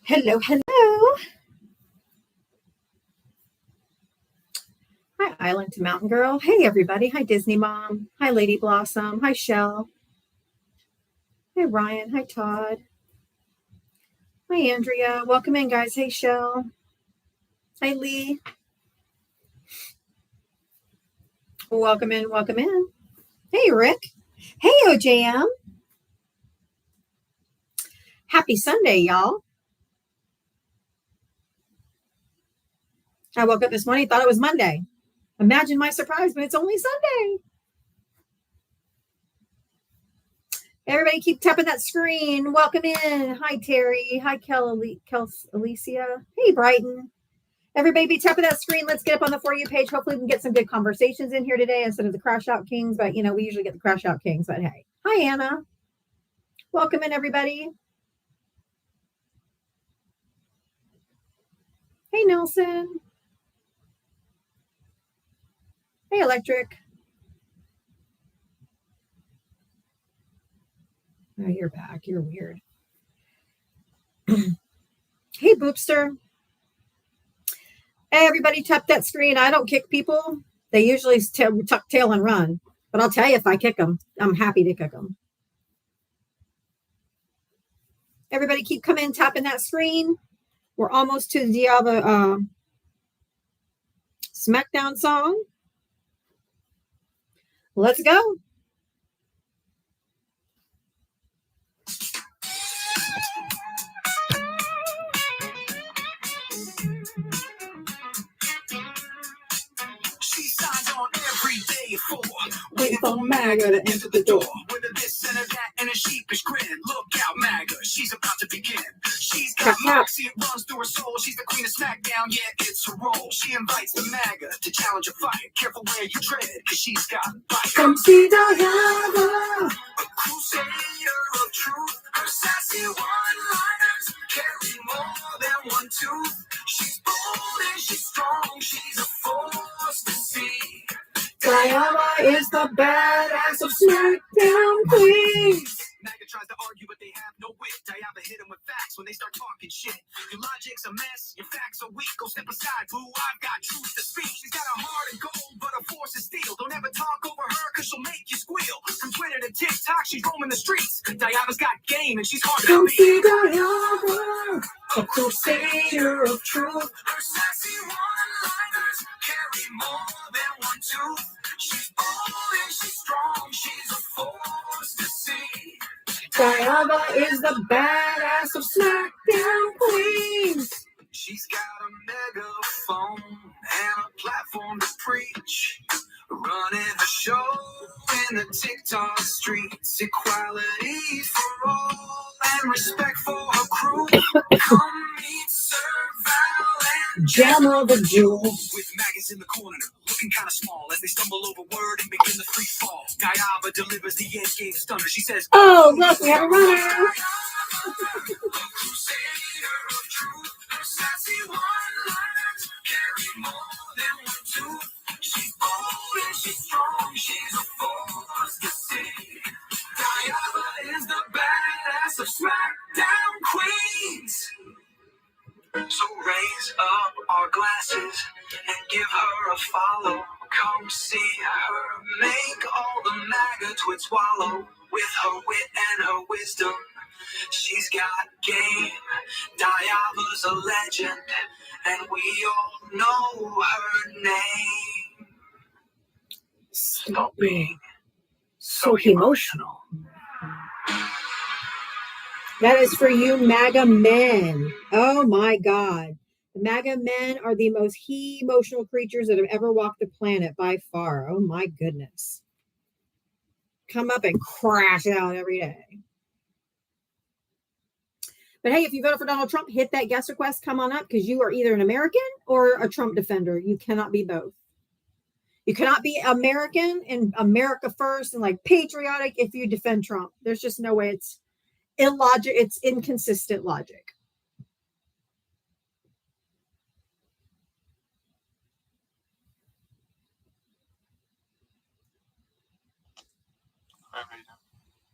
Hello, hello. Hi, Island to Mountain Girl. Hey, everybody. Hi, Disney Mom. Hi, Lady Blossom. Hi, Shell. Hi, Ryan. Hi, Todd. Hi, Andrea. Welcome in, guys. Hey, Shell. Hi, Lee. Welcome in. Welcome in. Hey, Rick. Hey, OJM. Happy Sunday, y'all. I woke up this morning, thought it was Monday. Imagine my surprise, but it's only Sunday. Everybody keep tapping that screen. Welcome in. Hi, Terry. Hi, Alicia. Hey, Brighton. Everybody be tapping that screen. Let's get up on the For You page. Hopefully we can get some good conversations in here today instead of the Crash Out Kings. But, we usually get the Crash Out Kings. But, hey. Hi, Anna. Welcome in, everybody. Hey, Nelson. Hey, Electric. Oh, you're back. You're weird. Hey, Boopster. Hey, everybody, tap that screen. I don't kick people. They usually tuck tail and run. But I'll tell you, if I kick them, I'm happy to kick them. Everybody keep coming, tapping that screen. We're almost to the Diablo SmackDown song. Let's go. She signs on every day for waiting for MAGA to enter the door. With a this and a that and a sheepish grin. Look out, MAGA, she's about to begin. She's got moxie, it runs through her soul. She's the queen of SmackDown, yeah, it's her role. She invites the MAGA to challenge a fight. Careful where you tread, cause she's got bite. Come see Diana, a crusader of truth. Her sassy one-liners carry more than one tooth. She's bold and she's strong, she's a force to see. Diana is the badass of SmackDown Queens. MAGA tries to argue, but they have no wit. Diana hit them with facts when they start talking shit. Your logic's a mess, your facts are weak. Go step aside, boo, I've got truth to speak. She's got a heart of gold, but her force is steel. Don't ever talk over her, cause she'll make you squeal. From Twitter to TikTok, she's roaming the streets. Diana's got game, and she's hard to beat. Come see Diana, a crusader of truth. Her sassy one-liners carry more than one tooth. She's bold and she's strong, she's a force to see. Diana is the badass of SmackDown Queens. She's got a megaphone and a platform to preach. Running the show in the TikTok streets. Equality for all and respect for her crew. Come meet Sir Val and Gemma the Jewel. With maggots in the corner, looking kind of small as they stumble over word and begin the free fall. Diana delivers the end game stunner. She says, oh, look, we have a runner. Crusader of truth, her sassy one-liners carry more than one tooth. She's bold and she's strong, she's a force to see. Diana is the badass of SmackDown Queens. So raise up our glasses and give her a follow. Come see her make all the MAGA twits wallow. With her wit and her wisdom, she's got game. Diana's a legend, and we all know her name. Stop being so emotional. That is for you, MAGA men. Oh my God. The MAGA men are the most emotional creatures that have ever walked the planet by far. Oh my goodness. Come up and crash out every day. But hey, if you voted for Donald Trump, hit that guest request, come on up, because you are either an American or a Trump defender. You cannot be both. You cannot be American and America first and like patriotic if you defend Trump. There's just no way. It's illogic. It's inconsistent logic.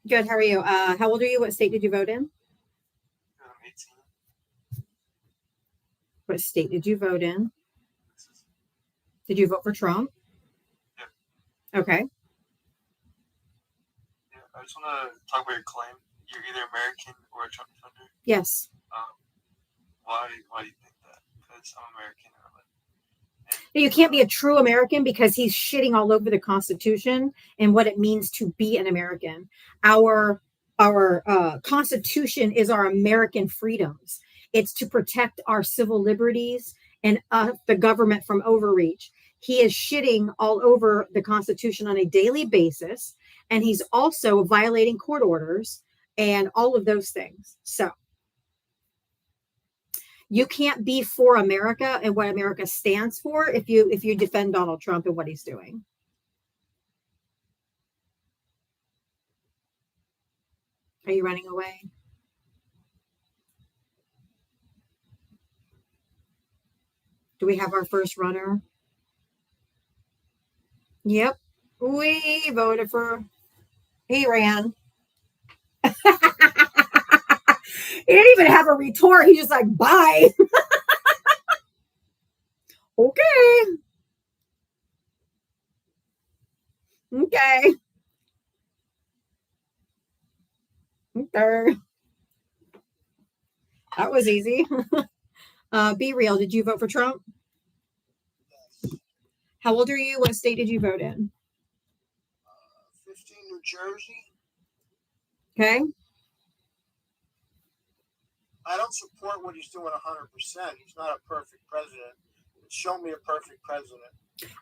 Good. How are you? How old are you? What state did you vote in? What state did you vote in? Did you vote for Trump? Yeah. Okay. Yeah, I just want to talk about your claim. You're either American or a Trump defender. Yes. Why do you think that? Because I'm American. You can't be a true American because he's shitting all over the Constitution and what it means to be an American. Our Constitution is our American freedoms. It's to protect our civil liberties and the government from overreach. He is shitting all over the Constitution on a daily basis, and he's also violating court orders and all of those things. So you can't be for America and what America stands for if you defend Donald Trump and what he's doing. Are you running away? Do we have our first runner? Yep. We voted for. He ran. He didn't even have a retort. He's just like, bye. Okay. Okay. Okay. That was easy. Be real. Did you vote for Trump? Yes. How old are you? What state did you vote in? 15, New Jersey. Okay. I don't support what he's doing 100%. He's not a perfect president. Show me a perfect president.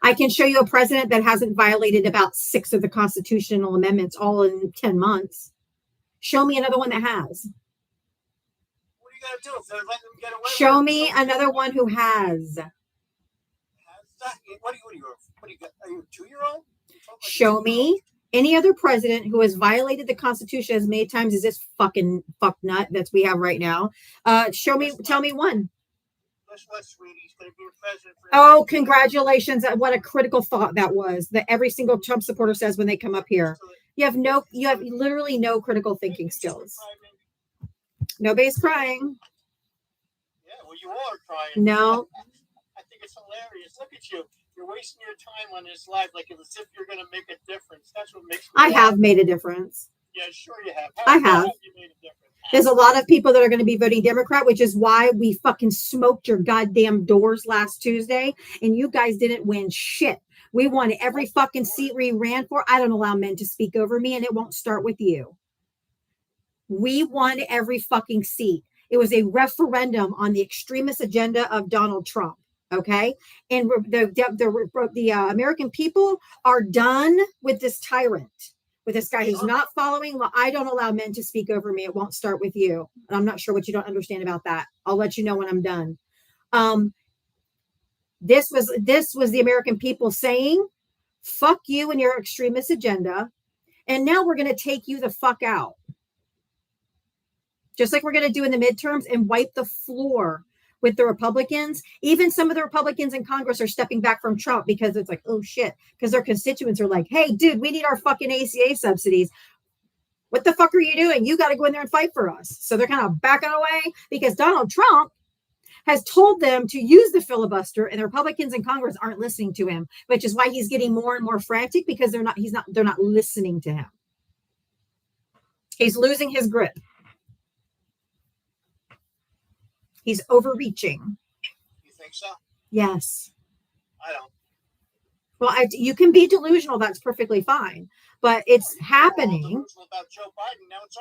I can show you a president that hasn't violated about 6 of the constitutional amendments all in 10 months. Show me another one that has. What are you going to do if they're letting them get away Show with me another one who has. What are you a 2-year-old? Show me any other president who has violated the Constitution as many times as this fucking fuck nut that we have right now. Tell me one. Guess what, sweetie? He's going to be a president. Oh, congratulations. What a critical thought that was, that every single Trump supporter says when they come up here. You have literally no critical thinking skills. Nobody's crying. Yeah, well, you all are crying. No. I think it's hilarious. Look at you. You're wasting your time on this live like as if you're going to make a difference. That's what makes me I have made a difference. Yeah, sure you have. I have. You made a difference? There's a lot of people that are going to be voting Democrat, which is why we fucking smoked your goddamn doors last Tuesday, and you guys didn't win shit. We won every fucking seat we ran for. I don't allow men to speak over me, and it won't start with you. We won every fucking seat. It was a referendum on the extremist agenda of Donald Trump. Okay. And the American people are done with this tyrant, with this guy who's not following law. I don't allow men to speak over me. It won't start with you. And I'm not sure what you don't understand about that. I'll let you know when I'm done. This was the American people saying, fuck you and your extremist agenda. And now we're going to take you the fuck out. Just like we're going to do in the midterms and wipe the floor with the Republicans. Even some of the Republicans in Congress are stepping back from Trump because it's like, oh shit, because their constituents are like, hey, dude, we need our fucking ACA subsidies. What the fuck are you doing? You got to go in there and fight for us. So they're kind of backing away because Donald Trump has told them to use the filibuster, and the Republicans in Congress aren't listening to him, which is why he's getting more and more frantic because they're not listening to him. He's losing his grip. He's overreaching. You think so? Yes. I don't. Well, you can be delusional. That's perfectly fine. But it's happening. Delusional about Joe Biden. Now it's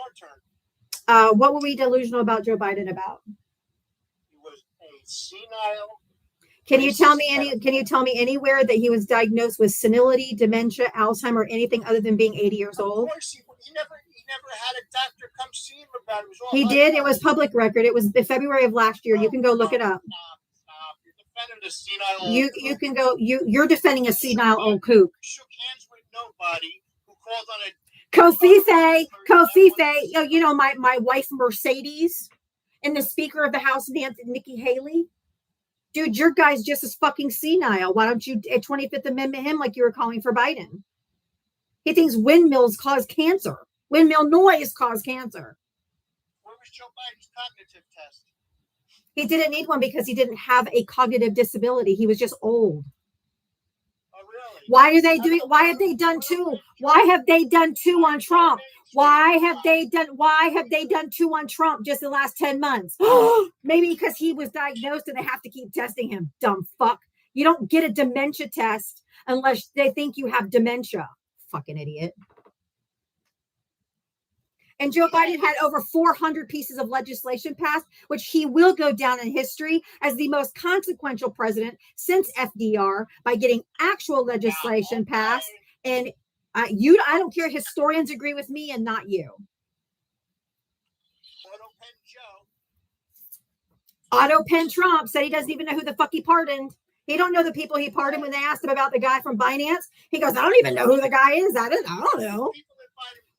our turn. What were we delusional about Joe Biden about? He was a senile. Can you tell me anywhere that he was diagnosed with senility, dementia, Alzheimer, anything other than being 80 years old? Of course, he never had a doctor come see him about it. He did. It was public record. It was February of last year. You can go look it up. Stop. You're defending a senile old you can go. You're defending a senile old kook. Shook hands with nobody who called on a Kofife. You know my wife Mercedes, and the Speaker of the House Nikki Haley. Dude, your guy's just as fucking senile. Why don't you 25th Amendment him like you were calling for Biden? He thinks windmills cause cancer. Windmill noise cause cancer. Where was Joe Biden's cognitive test? He didn't need one because he didn't have a cognitive disability. He was just old. Oh, really? Why are they doing? Why have they done two? Why have they done two on Trump? Why have they done two on Trump just the last 10 months? Maybe because he was diagnosed and they have to keep testing him. Dumb fuck. You don't get a dementia test unless they think you have dementia. Fucking idiot. And Joe Biden had over 400 pieces of legislation passed, which he will go down in history as the most consequential president since FDR by getting actual legislation passed. And I don't care. Historians agree with me and not you. Otto Penn Trump said he doesn't even know who the fuck he pardoned. He don't know the people he pardoned. When they asked him about the guy from Binance, he goes, I don't even know who the guy is. I don't know.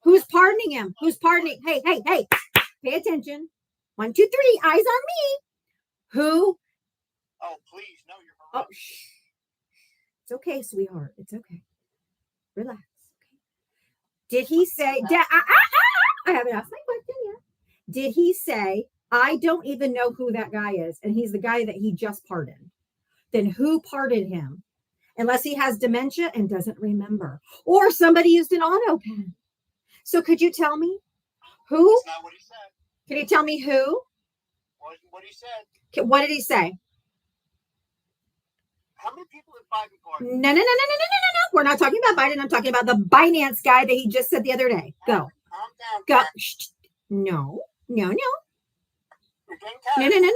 Who's pardoning him? Who's pardoning? Hey, pay attention. 1, 2, 3, eyes on me. Who? Oh, please, no, you're Oh, shh. It's okay, sweetheart. It's okay. Relax. Okay. Did he say, I haven't asked my question yet. Did he say, I don't even know who that guy is, and he's the guy that he just pardoned? Then who pardoned him? Unless he has dementia and doesn't remember. Or somebody used an auto pen. So could you tell me who? That's not what he said. Can you tell me who? What he said. What did he say? How many people in Biden pardoned? No. We're not talking about Biden. I'm talking about the Binance guy that he just said the other day. Go. Calm down. Go. Kat. Shh. No. You're getting No. tired. No.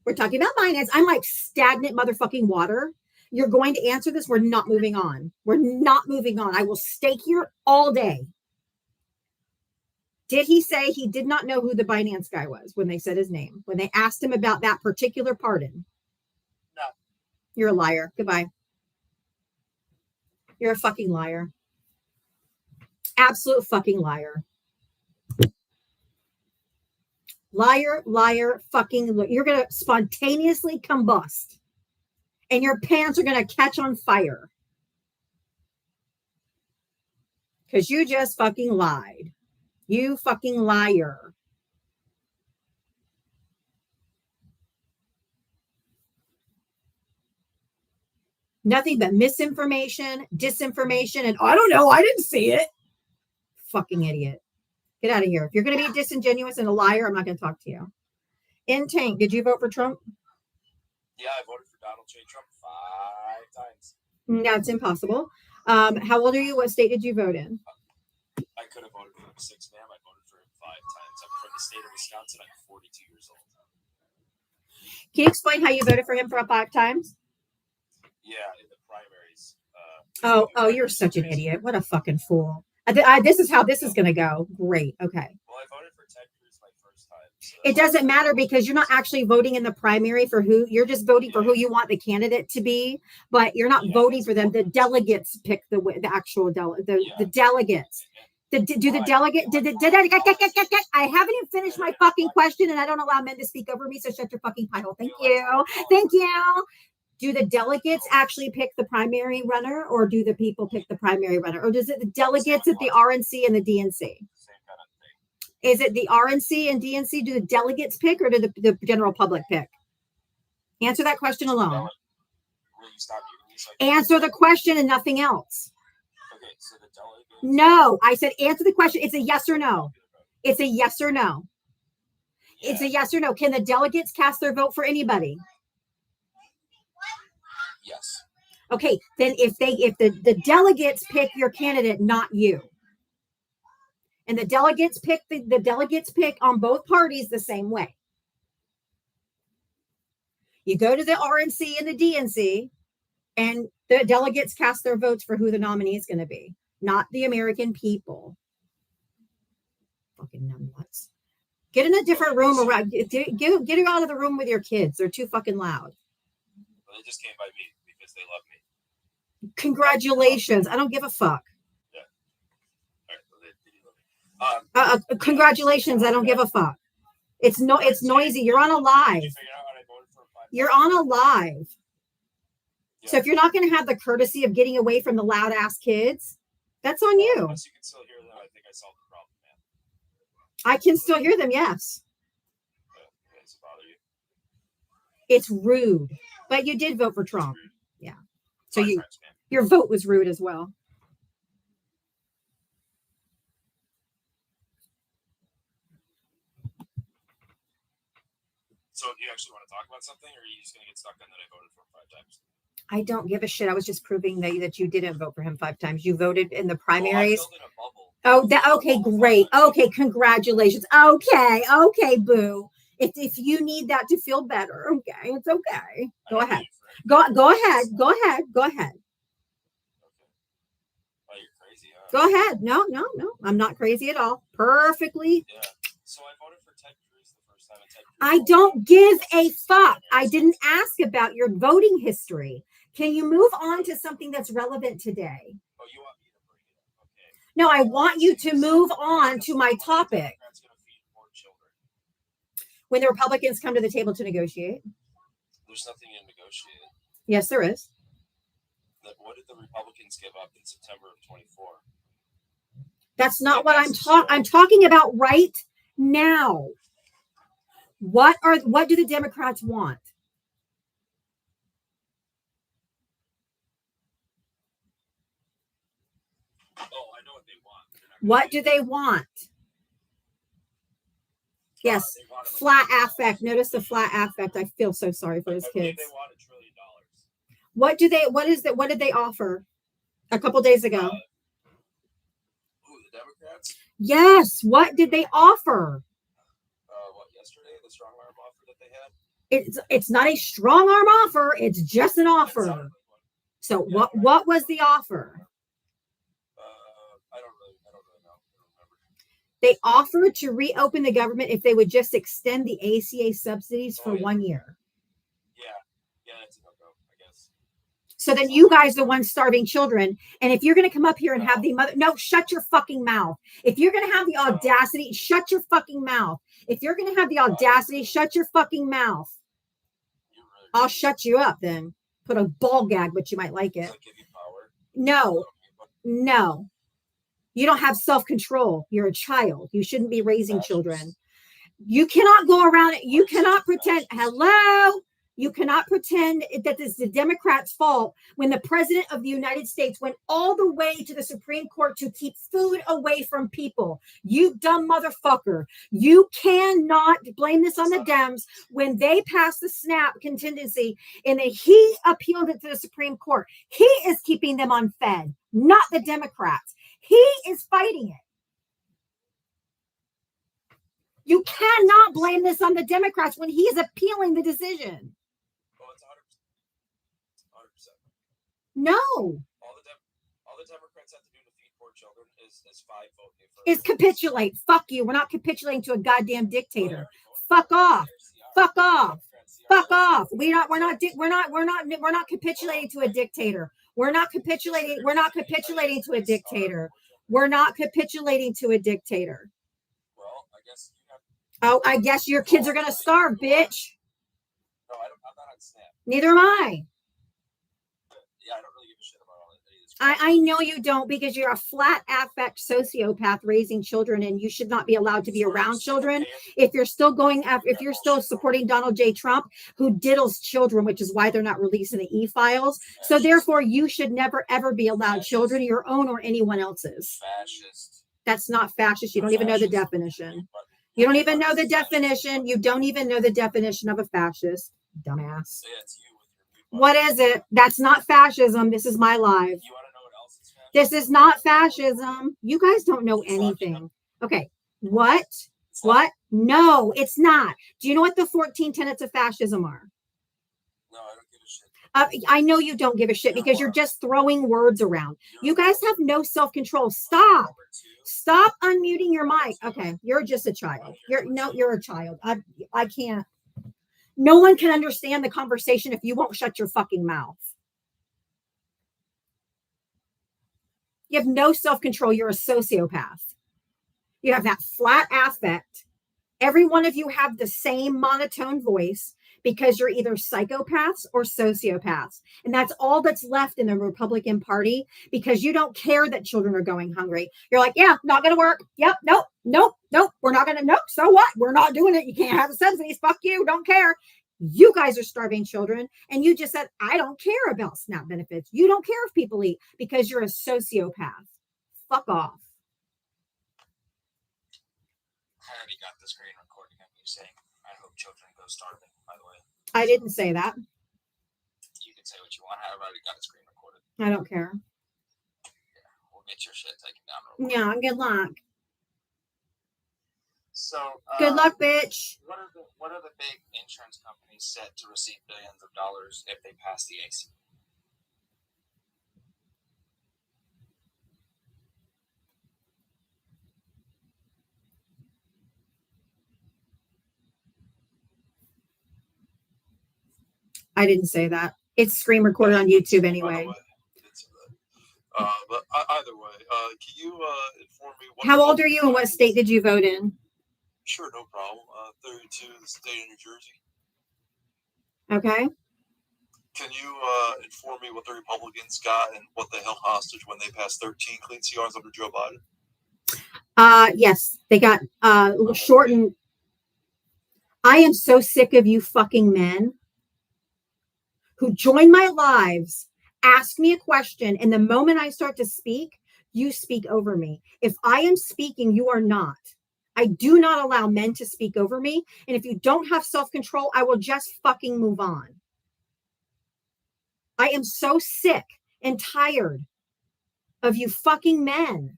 We're talking about Binance. I'm like stagnant motherfucking water. You're going to answer this. We're not moving on. I will stay here all day. Did he say he did not know who the Binance guy was when they said his name? When they asked him about that particular pardon? No. You're a liar. Goodbye. You're a fucking liar. Absolute fucking liar. Liar, fucking. You're going to spontaneously combust. And your pants are going to catch on fire. Because you just fucking lied. You fucking liar. Nothing but misinformation, disinformation, and I don't know, I didn't see it. Fucking idiot. Get out of here. If you're going to be disingenuous and a liar, I'm not going to talk to you. In Tank, did you vote for Trump? Yeah, I voted for Donald J. Trump 5 times. No, it's impossible. How old are you? What state did you vote in? I could have voted for him 6, ma'am. I voted for him 5 times. I'm from the state of Wisconsin. I'm 42 years old. Can you explain how you voted for him for 5 times? Yeah, in the primaries. Oh, you're such an idiot. What a fucking fool. This is how this is going to go. Great. Okay. Well, I voted for Ted Cruz my first time. So It doesn't matter because you're not actually voting in the primary for who you're just voting for who you want the candidate to be, but you're not voting for them. The delegates pick the actual the delegates. Do the delegate? I haven't even finished my fucking question, and I don't allow men to speak over me. So shut your fucking pie hole. Thank you. Do the delegates actually pick the primary runner, or do the people pick the primary runner, or does it the delegates at the RNC and the DNC? same kind of thing. Is it the RNC and DNC? Do the delegates pick, or do the general public pick? Answer that question alone. Will you stop giving me like Answer the question and nothing else. Okay, so the delegates. No, I said answer the question. It's a yes or no. It's a yes or no. It's a yes or no. Can the delegates cast their vote for anybody? Yes. Okay, then if the delegates pick your candidate, not you. And the delegates pick the delegates pick on both parties the same way. You go to the RNC and the DNC, and the delegates cast their votes for who the nominee is going to be, not the American people. Fucking numbnuts. Get in a different room around. Get out of the room with your kids. They're too fucking loud. Well, they just came by me because they love me. Congratulations. I don't give a fuck. Yeah. All right. Well, they love me. Congratulations. I don't give a fuck. It's noisy. You're on a live. Did you figure out what I voted for 5 times? You're on a live. Yeah. So if you're not going to have the courtesy of getting away from the loud ass kids, that's on you. Once you can still hear them, I think I solved the problem, man. I can still hear them. Yes. Okay, so It's rude. But you did vote for Trump. Yeah. So your vote was rude as well. So do you actually want to talk about something, or are you just going to get stuck on that I voted for him 5 times? I don't give a shit. I was just proving that you didn't vote for him 5 times. You voted in the primaries. Oh, okay, great. Okay, congratulations. Okay, boo. If you need that to feel better, okay, it's okay. Go ahead. Go ahead. Go ahead. Go ahead. Oh, you're crazy, huh? Go ahead. No. I'm not crazy at all. Perfectly. Yeah. So I voted for Ted Cruz the first time. I don't give a fuck. I didn't ask about your voting history. Can you move on to something that's relevant today? Oh, you want me to bring it up? Okay. No, I want you to move on to my topic. When the Republicans come to the table to negotiate. There's nothing to negotiate. Yes, there is. What did the Republicans give up in September of 24? That's not what I'm talking about right now. What do the Democrats want? Oh, I know what they want. What do they want? Yes, flat affect. Notice the flat affect. I feel so sorry for his kids. They want $1 trillion. What did they offer a couple days ago? The Democrats? Yes. What did they offer? What, yesterday? The strong arm offer that they had? It's not a strong arm offer. It's just an offer. So what was the offer? I don't really know. I don't remember. They offered to reopen the government if they would just extend the ACA subsidies for 1 year. Yeah, that's a no-go, I guess. So then you guys are the ones starving children. And if you're going to come up here and have the mother, no, shut your fucking mouth. If you're going to have the audacity, shut your fucking mouth. If you're going to have the audacity, shut your fucking mouth. I'll shut you up then. Put a ball gag, but you might like it. Does that give you power? No. You don't have self-control. You're a child. You shouldn't be raising children. You cannot go around it. You cannot pretend. Hello. You cannot pretend that this is the Democrats' fault when the president of the United States went all the way to the Supreme Court to keep food away from people. You dumb motherfucker. You cannot blame this on the Dems when they passed the SNAP contingency and then he appealed it to the Supreme Court. He is keeping them unfed, not the Democrats. He is fighting it. You cannot blame this on the Democrats when he is appealing the decision. Oh, it's 100%. No. All the Democrats have to do to feed poor children is 5 voting for. Is capitulate. Fuck you. We're not capitulating to a goddamn dictator. Fuck off. Fuck off. Fuck off. We're not capitulating to a dictator. We're not capitulating to a dictator. We're not capitulating to a dictator. Well, I guess you have. Oh, I guess your kids are gonna starve, bitch. No, I'm not on SNAP. Neither am I. Yeah, I don't really give a shit about all that. I know you don't because you're a flat affect sociopath raising children and you should not be allowed to be around children. If you're still supporting Donald J. Trump, who diddles children, which is why they're not releasing the e-files. So therefore, you should never, ever be allowed children, your own or anyone else's. Fascist. That's not fascist. You don't even know the definition. You don't even know the definition. You don't even know the definition of a fascist. Dumbass. Yeah, it's you with your what is it? That's not fascism. This is my life. You want to know what else is fascist? This is not fascism. You guys don't know anything. Okay. What? What? No, it's not. Do you know what the 14 tenets of fascism are? No, I don't give a shit. I know you don't give a shit because you're just throwing words around. You guys have no self-control. Stop unmuting your mic. Okay, you're just a child. You're a child. I can't. No one can understand the conversation if you won't shut your fucking mouth. You have no self-control. You're a sociopath. You have that flat affect. Every one of you have the same monotone voice because you're either psychopaths or sociopaths. And that's all that's left in the Republican Party because you don't care that children are going hungry. You're like, yeah, not going to work. Yep, nope. We're not going to, nope. So what? We're not doing it. You can't have the subsidies. Fuck you. Don't care. You guys are starving children, and you just said, I don't care about SNAP benefits. You don't care if people eat because you're a sociopath. Fuck off. I already got the screen recording of you saying, I hope children go starving, by the way. I didn't say that. You can say what you want. I've already got a screen recorded. I don't care. Yeah, we'll get your shit taken down. Yeah, good luck. So, good luck, bitch. What are the big insurance companies set to receive billions of dollars if they pass the AC? I didn't say that. It's screen recorded on YouTube anyway. But either way, can you inform me how old are you and what state did you vote in? Sure, no problem. 32, the state of New Jersey. Okay. Can you inform me what the Republicans got and what they held hostage when they passed 13 clean CRs under Joe Biden? Yes, they got shortened. I am so sick of you fucking men who join my lives, ask me a question, and the moment I start to speak, you speak over me. If I am speaking, you are not. I do not allow men to speak over me. And if you don't have self-control, I will just fucking move on. I am so sick and tired of you fucking men.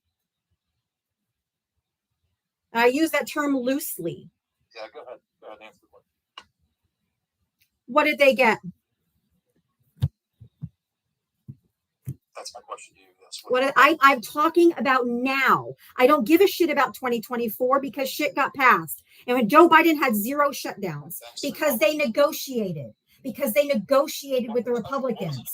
And I use that term loosely. Yeah, go ahead. Go ahead and answer the question. What did they get? That's my question to you. Yes. I'm talking about now. I don't give a shit about 2024 because shit got passed. And when Joe Biden had zero shutdowns because they negotiated. Because they negotiated with the Republicans.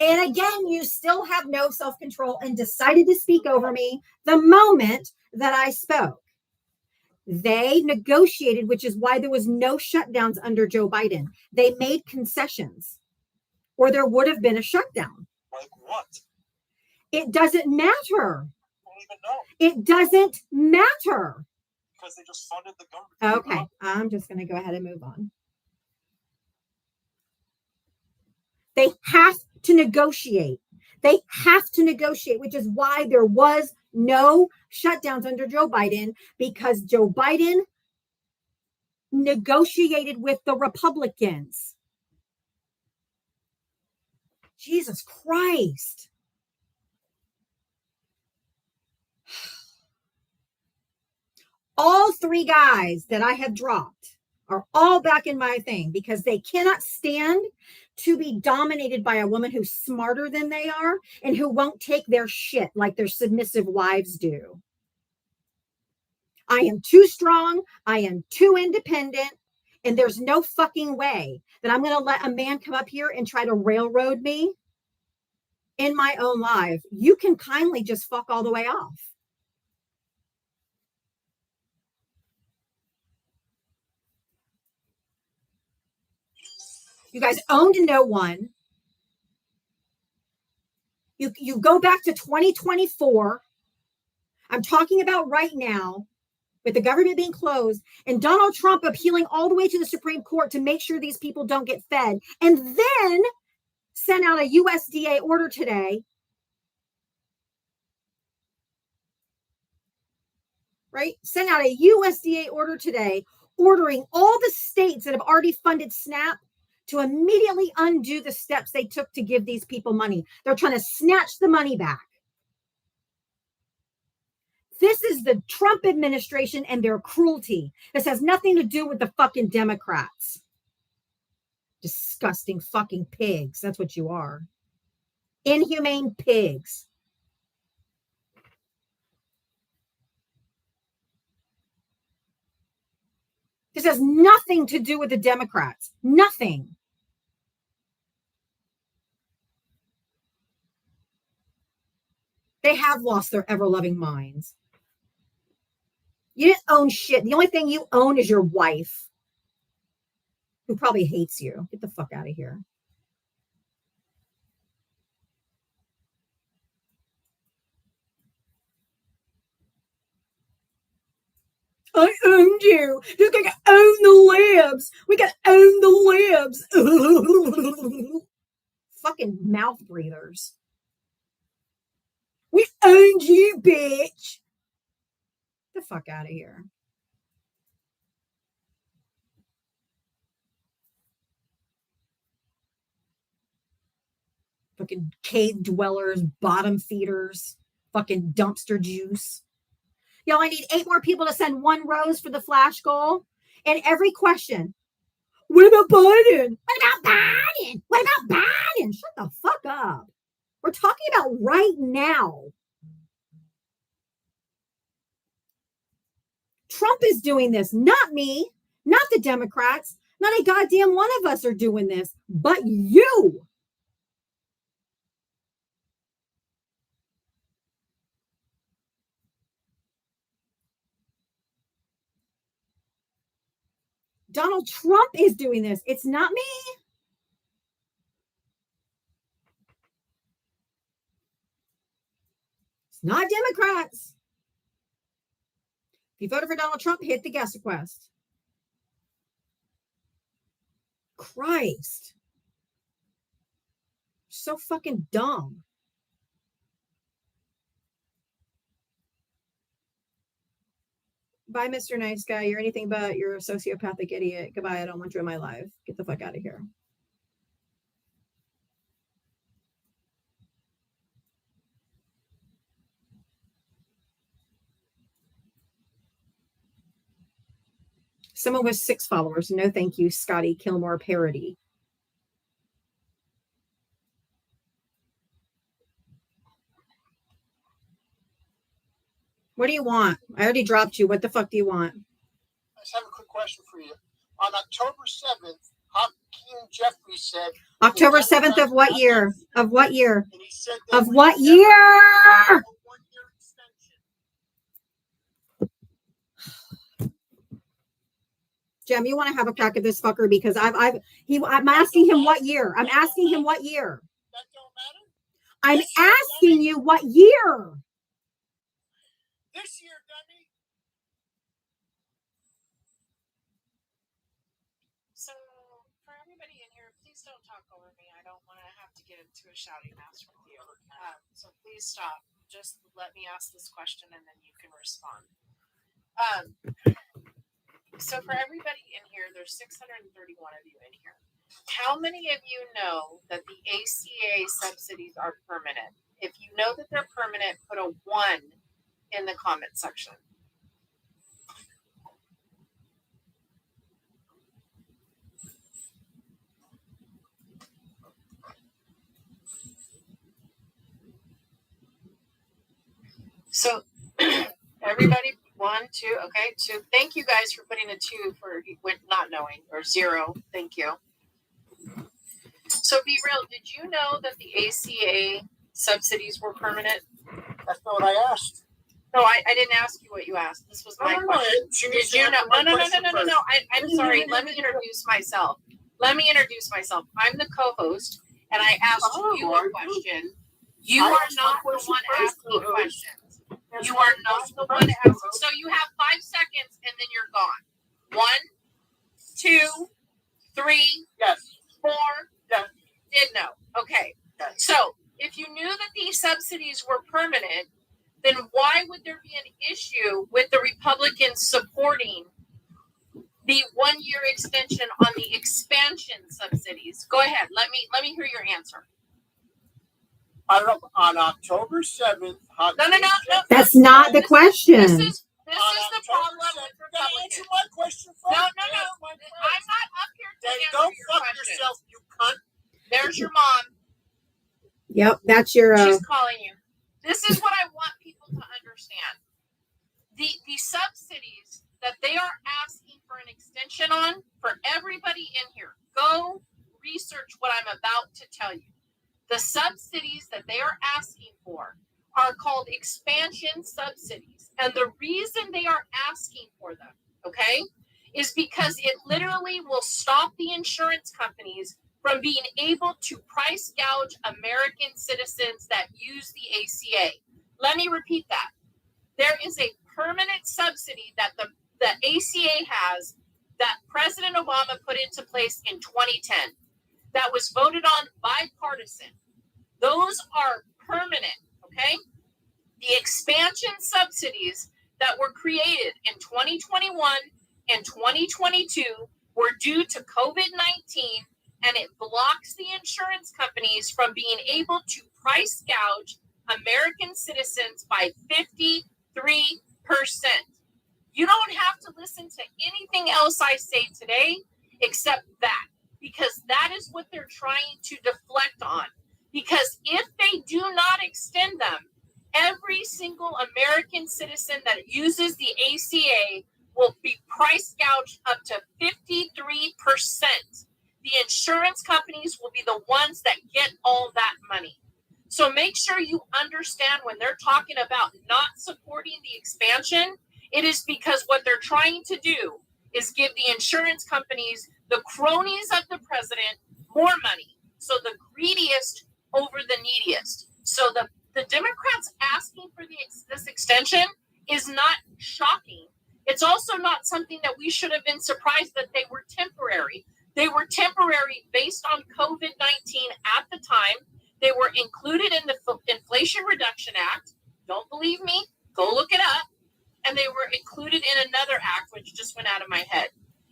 And again, you still have no self-control and decided to speak over me the moment that I spoke. They negotiated, which is why there was no shutdowns under Joe Biden. They made concessions, or there would have been a shutdown. Like what? It doesn't matter. I don't even know. It doesn't matter. Because they just funded the government. Okay, I'm just going to go ahead and move on. They have to negotiate. They have to negotiate, which is why there was no shutdowns under Joe Biden, because Joe Biden negotiated with the Republicans. Jesus Christ. All three guys that I have dropped are all back in my thing because they cannot stand to be dominated by a woman who's smarter than they are and who won't take their shit like their submissive wives do. I am too strong. I am too independent. And there's no fucking way that I'm going to let a man come up here and try to railroad me in my own life. You can kindly just fuck all the way off. You guys owned no one. You go back to 2024. I'm talking about right now with the government being closed and Donald Trump appealing all the way to the Supreme Court to make sure these people don't get fed. And then sent out a USDA order today. Right? Sent out a USDA order today ordering all the states that have already funded SNAP to immediately undo the steps they took to give these people money. They're trying to snatch the money back. This is the Trump administration and their cruelty. This has nothing to do with the fucking Democrats. Disgusting fucking pigs. That's what you are. Inhumane pigs. This has nothing to do with the Democrats. Nothing. They have lost their ever-loving minds. You didn't own shit. The only thing you own is your wife, who probably hates you. Get the fuck out of here. I owned you. Just like I own the libs. We got to own the libs. Fucking mouth breathers. We owned you, bitch. Get the fuck out of here. Fucking cave dwellers, bottom feeders, fucking dumpster juice. Yo, I need 8 more people to send 1 rose for the flash goal. And every question, what about Biden? What about Biden? What about Biden? Shut the fuck up. We're talking about right now. Trump is doing this, not me, not the Democrats. Not a goddamn one of us are doing this, but you. Donald Trump is doing this. It's not me. It's not Democrats. If you voted for Donald Trump, hit the guest request. Christ. So fucking dumb. Bye, Mr. Nice Guy. You're anything but. You're a sociopathic idiot. Goodbye. I don't want you in my life. Get the fuck out of here. Someone with 6 followers. No, thank you, Scotty Kilmore parody. What do you want? I already dropped you. What the fuck do you want? I just have a quick question for you. On October 7th, Hakeem Jeffries said... October 7th of what year? Of what year? And he said of what year? A 1-year extension. Jem, you want to have a crack at this fucker because I'm asking him what year. I'm asking him what year. That don't matter? I'm asking you what year. This year, dummy. So, for everybody in here, please don't talk over me. I don't want to have to get into a shouting match with you. So please stop. Just let me ask this question and then you can respond. So for everybody in here, there's 631 of you in here. How many of you know that the ACA subsidies are permanent? If you know that they're permanent, put a 1 in the comment section. So everybody, 1, 2, okay, 2. Thank you guys for putting a 2 for not knowing, or 0. Thank you. So be real. Did you know that the ACA subsidies were permanent? That's not what I asked. No, I didn't ask you what you asked. This was my question. Did you know? No. I'm sorry. Let me introduce myself. I'm the co-host, and I asked you a question. You are not the one asking questions. You are not the one asking. So you have 5 seconds, and then you're gone. 1, 2, 3, Yes. 4. Yes. Did know. Okay. Yes. So if you knew that these subsidies were permanent, then why would there be an issue with the Republicans supporting the 1-year extension on the expansion subsidies? Go ahead. Let me hear your answer. On October 7th... No. That's not the question. This is the problem with Republicans. Answer my question first. No. I'm not up here to Then answer don't your fuck question. yourself, you cunt. There's your mom. Yep, that's your. She's calling you. This is what I want people to understand. The subsidies that they are asking for an extension on, for everybody in here, go research what I'm about to tell you. The subsidies that they are asking for are called expansion subsidies. And the reason they are asking for them, okay, is because it literally will stop the insurance companies from being able to price gouge American citizens that use the ACA. Let me repeat that. There is a permanent subsidy that the ACA has that President Obama put into place in 2010 that was voted on bipartisan. Those are permanent, okay? The expansion subsidies that were created in 2021 and 2022 were due to COVID-19, and it blocks the insurance companies from being able to price gouge American citizens by 53%. You don't have to listen to anything else I say today except that, because that is what they're trying to deflect on. Because if they do not extend them, every single American citizen that uses the ACA will be price gouged up to 53%. The insurance companies will be the ones that get all that money. So make sure you understand when they're talking about not supporting the expansion, it is because what they're trying to do is give the insurance companies, the cronies of the president, more money. So the greediest over the neediest. So the Democrats asking for this extension is not shocking. It's also not something that we should have been surprised that they were temporary. They were temporary based on COVID-19 at the time. They were included in the Inflation Reduction Act. Don't believe me? Go look it up. And they were included in another act, which just went out of my head.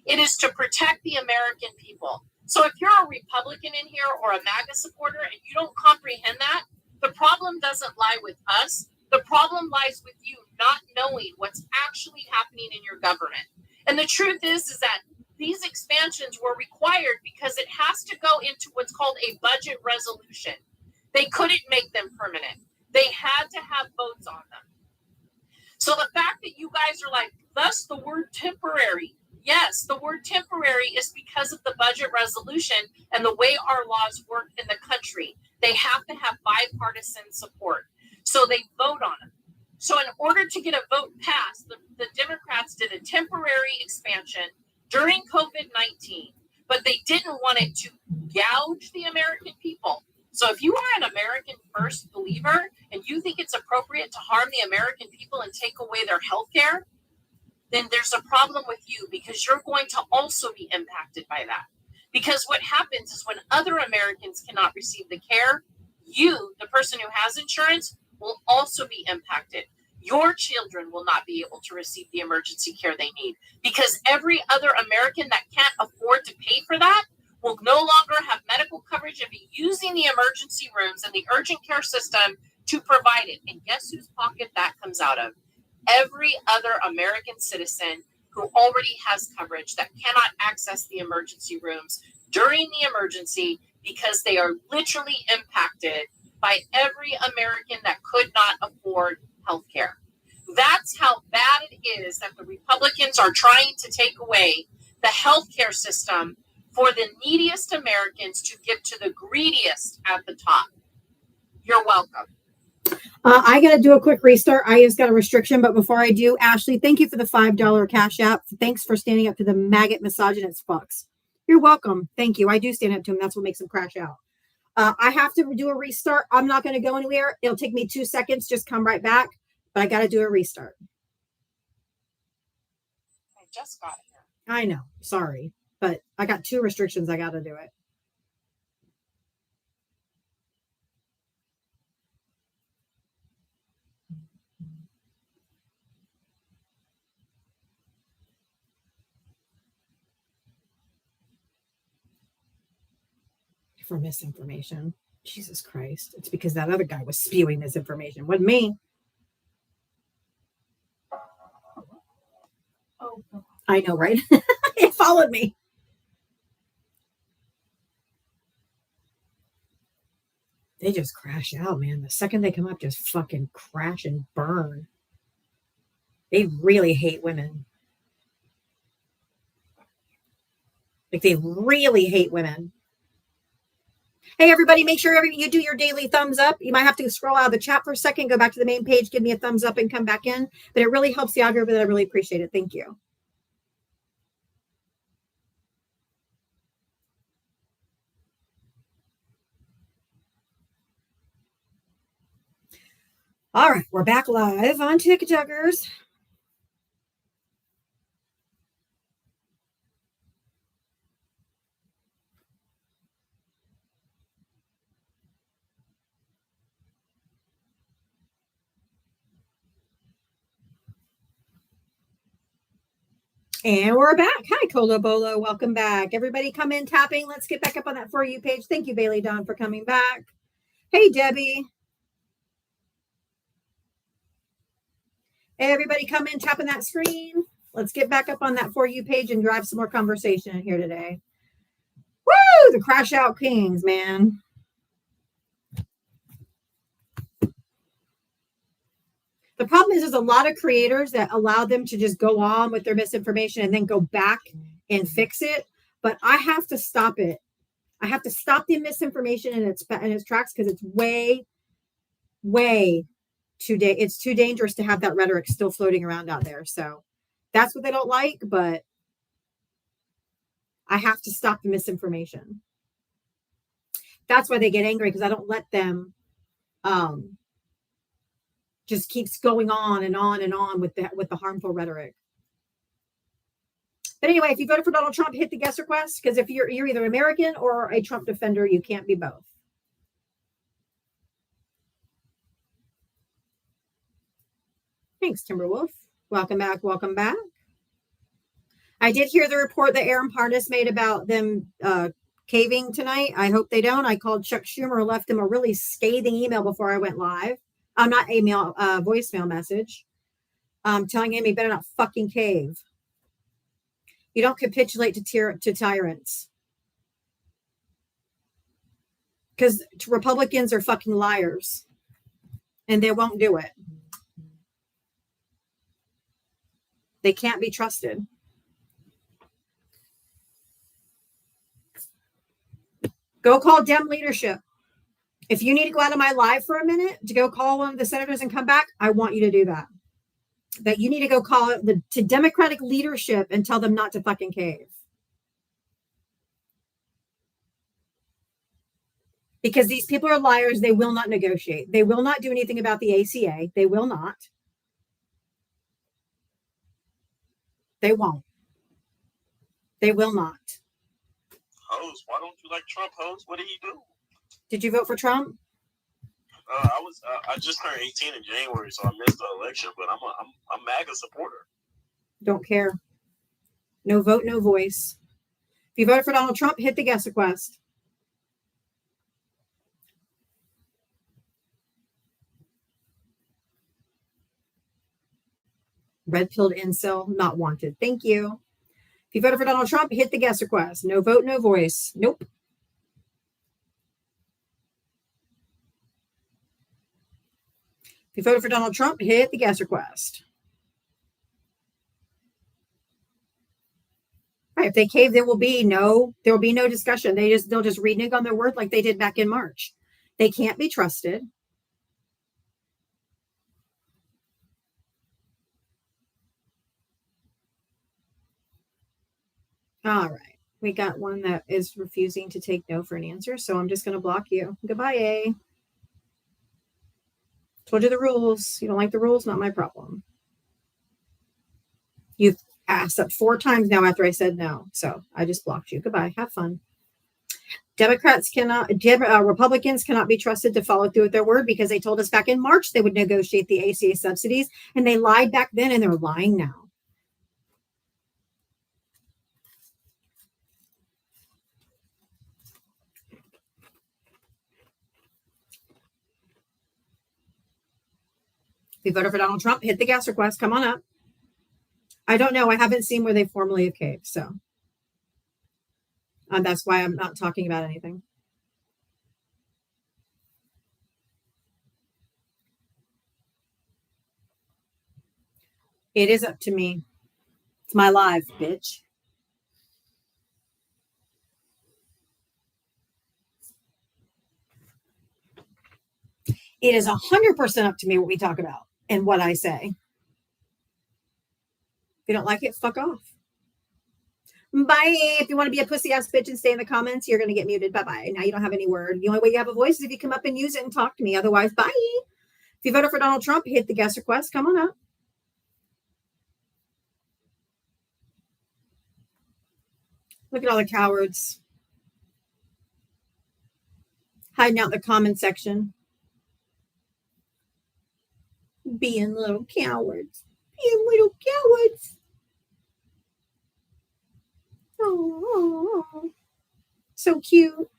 It is to protect the American people. So if you're a Republican in here or a MAGA supporter and you don't comprehend that, the problem doesn't lie with us. The problem lies with you not knowing what's actually happening in your government. And the truth is that these expansions were required because it has to go into what's called a budget resolution. They couldn't make them permanent. They had to have votes on them. So the fact that you guys are like, thus the word temporary. Yes, the word temporary is because of the budget resolution and the way our laws work in the country. They have to have bipartisan support. So they vote on them. So in order to get a vote passed, the Democrats did a temporary expansion during COVID-19, but they didn't want it to gouge the American people. So if you are an American first believer and you think it's appropriate to harm the American people and take away their health care, then there's a problem with you because you're going to also be impacted by that. Because what happens is when other Americans cannot receive the care, you, the person who has insurance, will also be impacted. Your children will not be able to receive the emergency care they need because every other American that can't afford to pay for that will no longer have medical coverage and be using the emergency rooms and the urgent care system to provide it. And guess whose pocket that comes out of? Every other American citizen who already has coverage that cannot access the emergency rooms during the emergency because they are literally impacted by every American that could not afford health care. That's how bad it is that the Republicans are trying to take away the health care system for the neediest Americans to give to the greediest at the top. You're welcome. I got to do a quick restart. I just got a restriction, but before I do, Ashley, thank you for the $5 cash app. Thanks for standing up to the maggot misogynist fucks. You're welcome. Thank you. I do stand up to them. That's what makes them crash out. I have to do a restart. I'm not going to go anywhere. It'll take me 2 seconds. Just come right back. But I got to do a restart. I just got here. I know. Sorry. But I got 2 restrictions. I got to do it. For misinformation. Jesus Christ. It's because that other guy was spewing misinformation. Wasn't me. Oh, I know, right? It followed me. They just crash out, man. The second they come up, just fucking crash and burn. They really hate women. Like, they really hate women. Hey, everybody, make sure you do your daily thumbs up. You might have to scroll out of the chat for a second, go back to the main page, give me a thumbs up, and come back in. But it really helps the algorithm. I really appreciate it. Thank you. All right, we're back live on TikTokers. And we're back. Hi, Colo Bolo. Welcome back. Everybody come in tapping. Let's get back up on that For You page. Thank you, Bailey Dawn, for coming back. Hey, Debbie. Hey, everybody come in tapping that screen. Let's get back up on that For You page and drive some more conversation in here today. Woo! The Crash Out Kings, man. The problem is there's a lot of creators that allow them to just go on with their misinformation and then go back and fix it. But I have to stop it. I have to stop the misinformation in its tracks because it's way it's too dangerous to have that rhetoric still floating around out there. So that's what they don't like, but I have to stop the misinformation. That's why they get angry, because I don't let them just keeps going on and on and on with the harmful rhetoric. But anyway, if you voted for Donald Trump, hit the guest request, because if you're either American or a Trump defender, you can't be both. Thanks, Timberwolf. Welcome back. Welcome back. I did hear the report that Aaron Parnas made about them caving tonight. I hope they don't. I called Chuck Schumer, left him a really scathing email before I went live. Not email, voicemail message. Telling him he better not fucking cave. You don't capitulate to tyrants. Because Republicans are fucking liars. And they won't do it. They can't be trusted. Go call Dem leadership. If you need to go out of my live for a minute to go call one of the senators and come back, I want you to do that. That you need to go call it to Democratic leadership and tell them not to fucking cave. Because these people are liars. They will not negotiate. They will not do anything about the ACA. They will not. They won't. They will not. Hose, why don't you like Trump, Hose? What did he do? Did you vote for Trump? I just turned 18 in January, so I missed the election. But I'm a MAGA supporter. Don't care. No vote, no voice. If you voted for Donald Trump, hit the guest request. Red-pilled incel, not wanted. Thank you. If you voted for Donald Trump, hit the guest request. No vote, no voice. Nope. If you voted for Donald Trump, hit the guest request. All right, if they cave, there will be no discussion. They'll just renege on their word like they did back in March. They can't be trusted. All right. We got one that is refusing to take no for an answer, so I'm just going to block you. Goodbye, A. Told you the rules. You don't like the rules, not my problem. You've asked up 4 times now after I said no, so I just blocked you. Goodbye. Have fun. Republicans cannot be trusted to follow through with their word because they told us back in March they would negotiate the ACA subsidies, and they lied back then, and they're lying now. If you voted for Donald Trump, hit the guest request. Come on up. I don't know. I haven't seen where they formally have caved, so that's why I'm not talking about anything. It is up to me. It's my live, bitch. It is 100% up to me what we talk about and what I say. If you don't like it, fuck off. Bye. If you want to be a pussy ass bitch and stay in the comments, you're going to get muted. Bye-bye. Now you don't have any word. The only way you have a voice is if you come up and use it and talk to me. Otherwise, bye. If you voted for Donald Trump, hit the guest request. Come on up. Look at all the cowards hiding out in the comment section. Being little cowards. Being little cowards. Oh, so cute.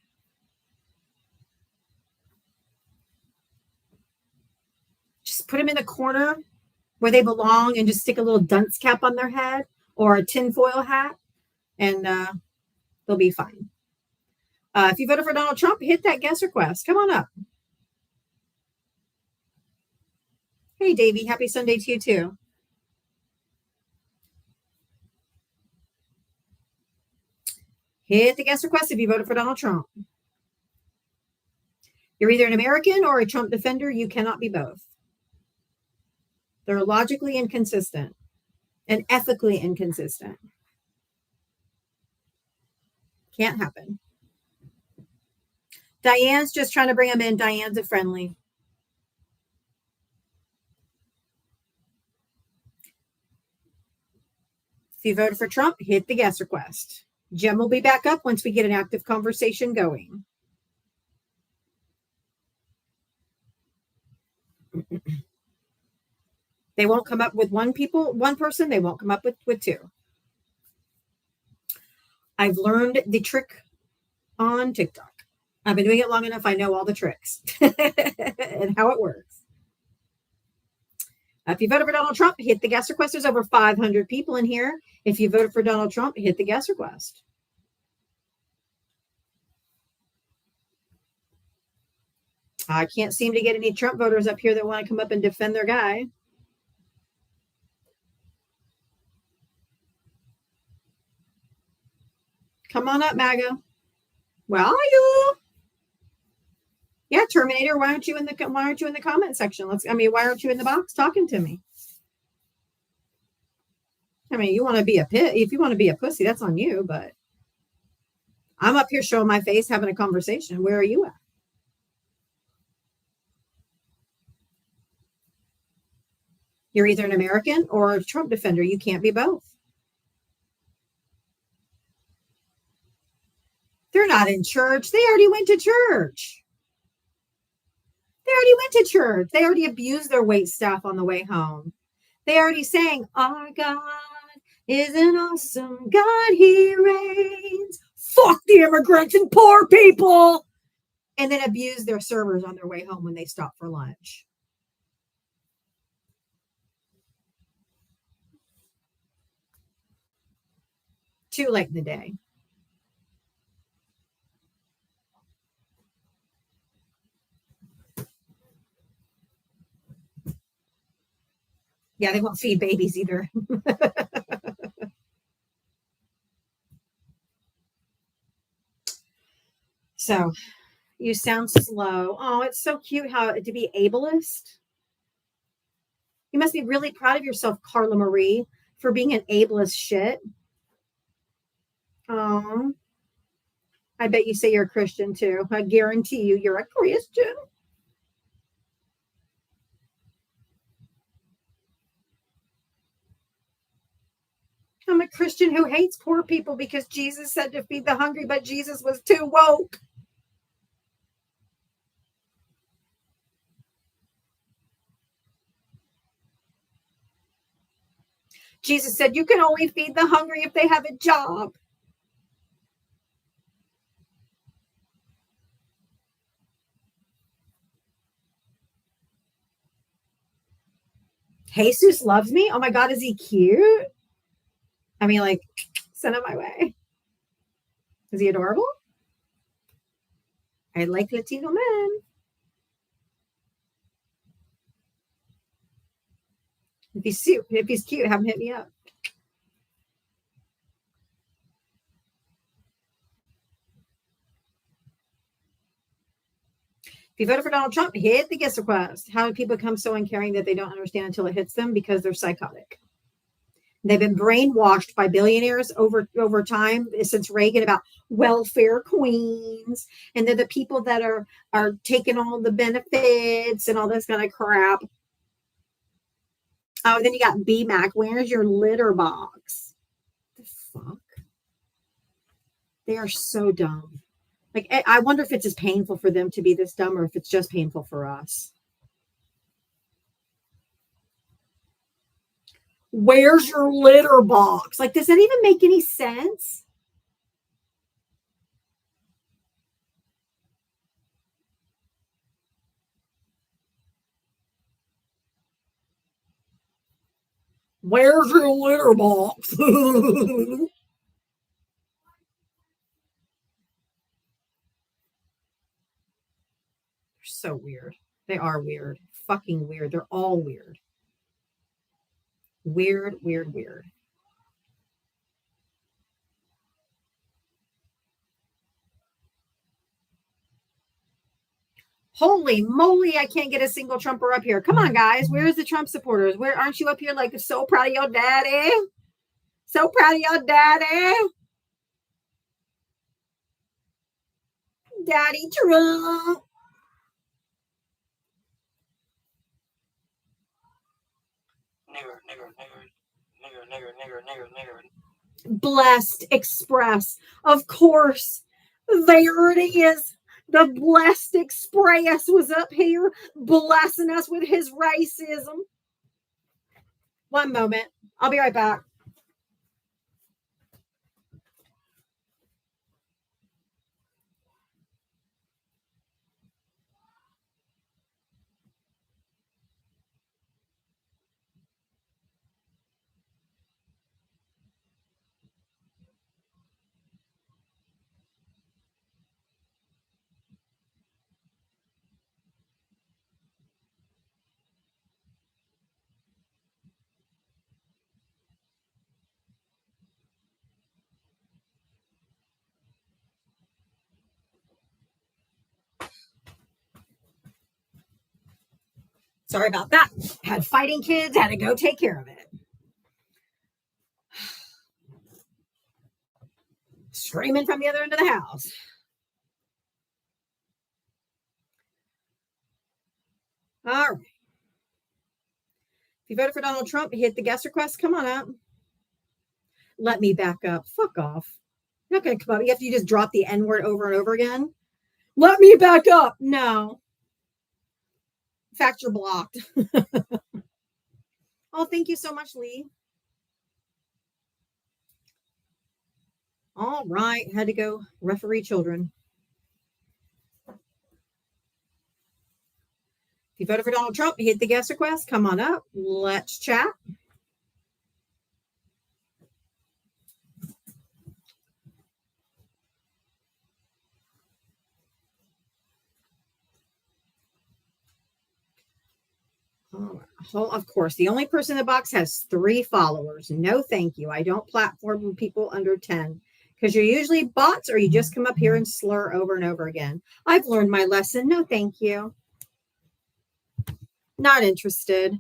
Just put them in the corner where they belong and just stick a little dunce cap on their head or a tinfoil hat, and they'll be fine. If you voted for Donald Trump, hit that guest request. Come on up. Hey, Davey. Happy Sunday to you, too. Hit the guest request if you voted for Donald Trump. You're either an American or a Trump defender. You cannot be both. They're logically inconsistent and ethically inconsistent. Can't happen. Diane's just trying to bring them in. Diane's a friendly. If you voted for Trump, hit the guest request. Jem will be back up once we get an active conversation going. They won't come up with one person. They won't come up with two. I've learned the trick on TikTok. I've been doing it long enough. I know all the tricks and how it works. If you voted for Donald Trump, hit the guest request. There's over 500 people in here. If you voted for Donald Trump, hit the guest request. I can't seem to get any Trump voters up here that want to come up and defend their guy. Come on up, MAGA. Where are you? Yeah, Terminator. Why aren't you in the comment section? Why aren't you in the box talking to me? I mean, you want to be if you want to be a pussy, that's on you, but I'm up here showing my face, having a conversation. Where are you at? You're either an American or a Trump defender. You can't be both. They're not in church. They already went to church. They already abused their wait staff on the way home. They already sang, "Our God is an awesome God. He reigns. Fuck the immigrants and poor people." And then abused their servers on their way home when they stopped for lunch. Too late in the day. Yeah, they won't feed babies either. So, you sound slow. Oh, it's so cute to be ableist. You must be really proud of yourself, Carla Marie, for being an ableist shit. Oh, I bet you say you're a Christian too. I guarantee you're a Christian. I'm a Christian who hates poor people because Jesus said to feed the hungry, but Jesus was too woke. Jesus said you can only feed the hungry if they have a job. Jesus loves me. Oh my God, is he cute? I mean, like, send him my way. Is he adorable? I like Latino men. If he's cute, have him hit me up. If you voted for Donald Trump, hit the guest request. How do people become so uncaring that they don't understand until it hits them? Because they're psychotic. They've been brainwashed by billionaires over time since Reagan about welfare queens, and they're the people that are taking all the benefits and all this kind of crap. Oh, then you got BMAC. Where's your litter box? The fuck? They are so dumb. Like, I wonder if it's as painful for them to be this dumb or if it's just painful for us. Where's your litter box? Like, does that even make any sense? Where's your litter box? So weird. They are weird. Fucking weird. They're all weird. Weird, weird, weird. Holy moly, I can't get a single Trumper up here. Come on, guys. Where's the Trump supporters? Where aren't you up here like so proud of your daddy? So proud of your daddy. Daddy Trump. Nigger. Blessed Express. Of course. There it is. The Blessed Express was up here blessing us with his racism. One moment. I'll be right back. Sorry about that. Had fighting kids, had to go take care of it. Screaming from the other end of the house. All right. If you voted for Donald Trump, hit the guest request. Come on up. Let me back up. Fuck off. You're not going to come up. You have to just drop the N word over and over again. Let me back up. No. In fact, you're blocked. Oh, thank you so much, Lee. All right. Had to go referee children. If you voted for Donald Trump, hit the guest request. Come on up. Let's chat. Of course, the only person in the box has 3 followers. No, thank you. I don't platform people under 10 because you're usually bots or you just come up here and slur over and over again. I've learned my lesson. No, thank you. Not interested.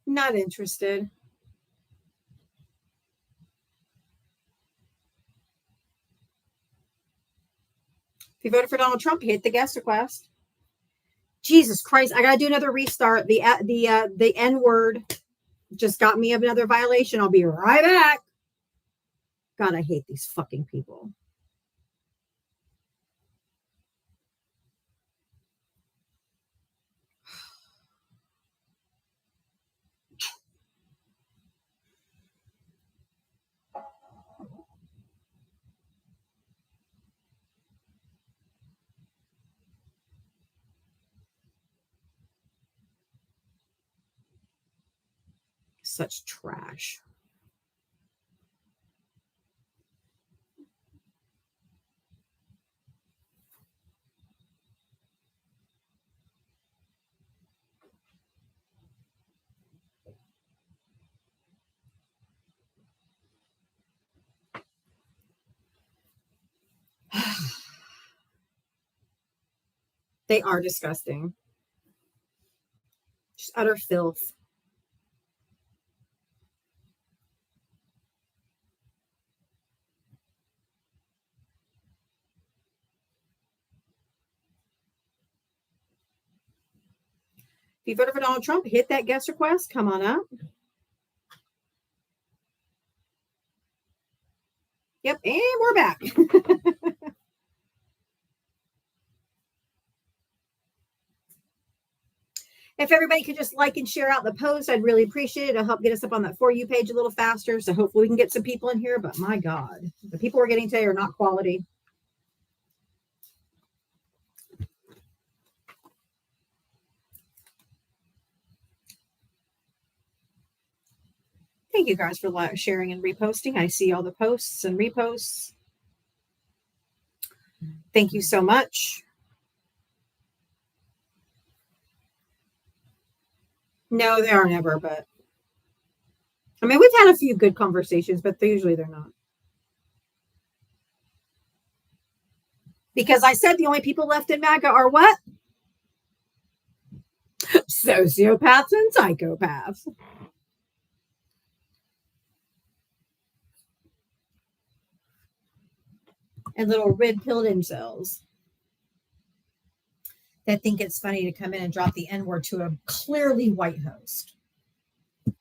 Not interested. If you voted for Donald Trump, hit the guest request. Jesus Christ, I gotta do another restart. The N-word just got me another violation. I'll be right back. God, I hate these fucking people. Such trash. They are disgusting. Just utter filth. If you voted for Donald Trump, hit that guest request. Come on up. Yep, and we're back. If everybody could just like and share out the post, I'd really appreciate it. It'll help get us up on that For You page a little faster. So hopefully we can get some people in here. But my God, the people we're getting today are not quality. Thank you guys for sharing and reposting. I see all the posts and reposts. Thank you so much. No, they are never, but I mean, we've had a few good conversations, but usually they're not. Because I said the only people left in MAGA are what? Sociopaths and psychopaths. And little red-pilled incels that think it's funny to come in and drop the N-word to a clearly white host. You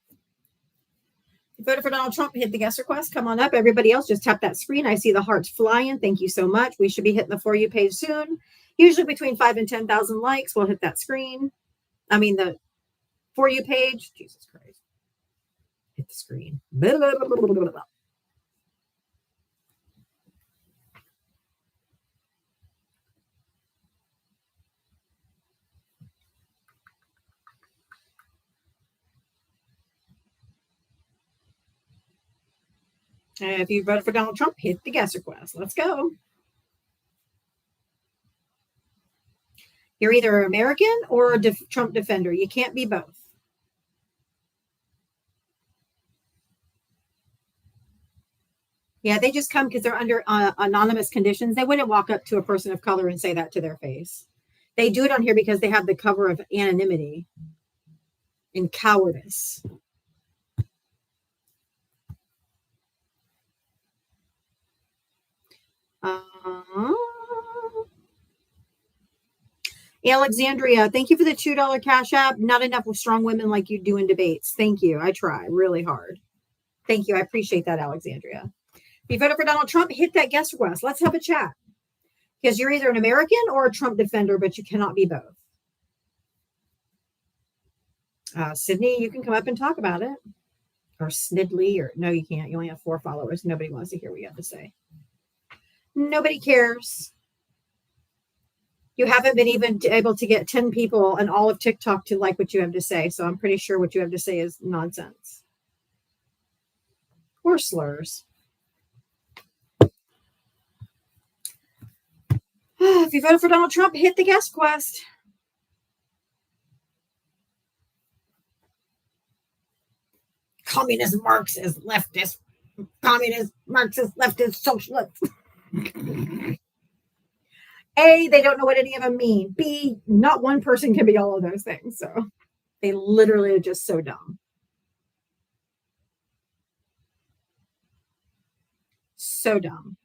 voted for Donald Trump, hit the guest request. Come on up. Everybody else, just tap that screen. I see the hearts flying. Thank you so much. We should be hitting the For You page soon. Usually between 5 and 10,000 likes. We'll hit that screen. I mean, the For You page. Jesus Christ. Hit the screen. Blah, blah, blah, blah, blah, blah. And if you voted for Donald Trump, hit the guest request. Let's go. You're either American or a Trump defender. You can't be both. Yeah, they just come because they're under anonymous conditions. They wouldn't walk up to a person of color and say that to their face. They do it on here because they have the cover of anonymity and cowardice. Alexandria, thank you for the $2 Cash App. Not enough with strong women like you do in debates. Thank you. I try really hard. Thank you. I appreciate that, Alexandria. If you voted for Donald Trump, hit that guest request. Let's have a chat. Because you're either an American or a Trump defender, but you cannot be both. Sydney, you can come up and talk about it. Or Snidley, or no, you can't. You only have 4 followers. Nobody wants to hear what you have to say. Nobody cares. You haven't been even able to get 10 people and all of TikTok to like what you have to say. So I'm pretty sure what you have to say is nonsense. Or slurs. If you voted for Donald Trump, hit the guest quest. Communist, Marxist, leftist, communist, Marxist, leftist, socialist. A, they don't know what any of them mean. B, not one person can be all of those things. So they literally are just so dumb. So dumb.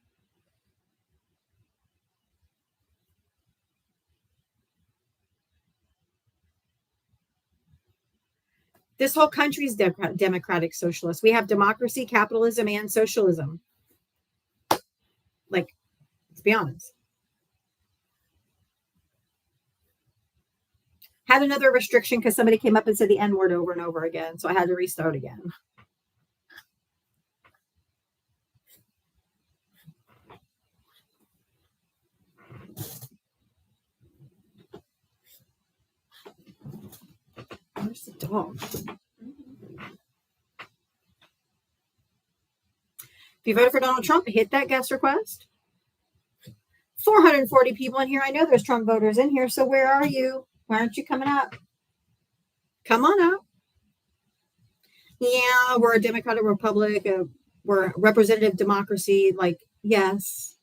This whole country is democratic socialist. We have democracy, capitalism, and socialism. Like, let's be honest. Had another restriction because somebody came up and said the N-word over and over again. So I had to restart again. Where's the dog? If you voted for Donald Trump, hit that guest request. 440 people in here. I know there's Trump voters in here. So where are you? Why aren't you coming up? Come on up. Yeah, we're a democratic republic. We're a representative democracy. Like, yes.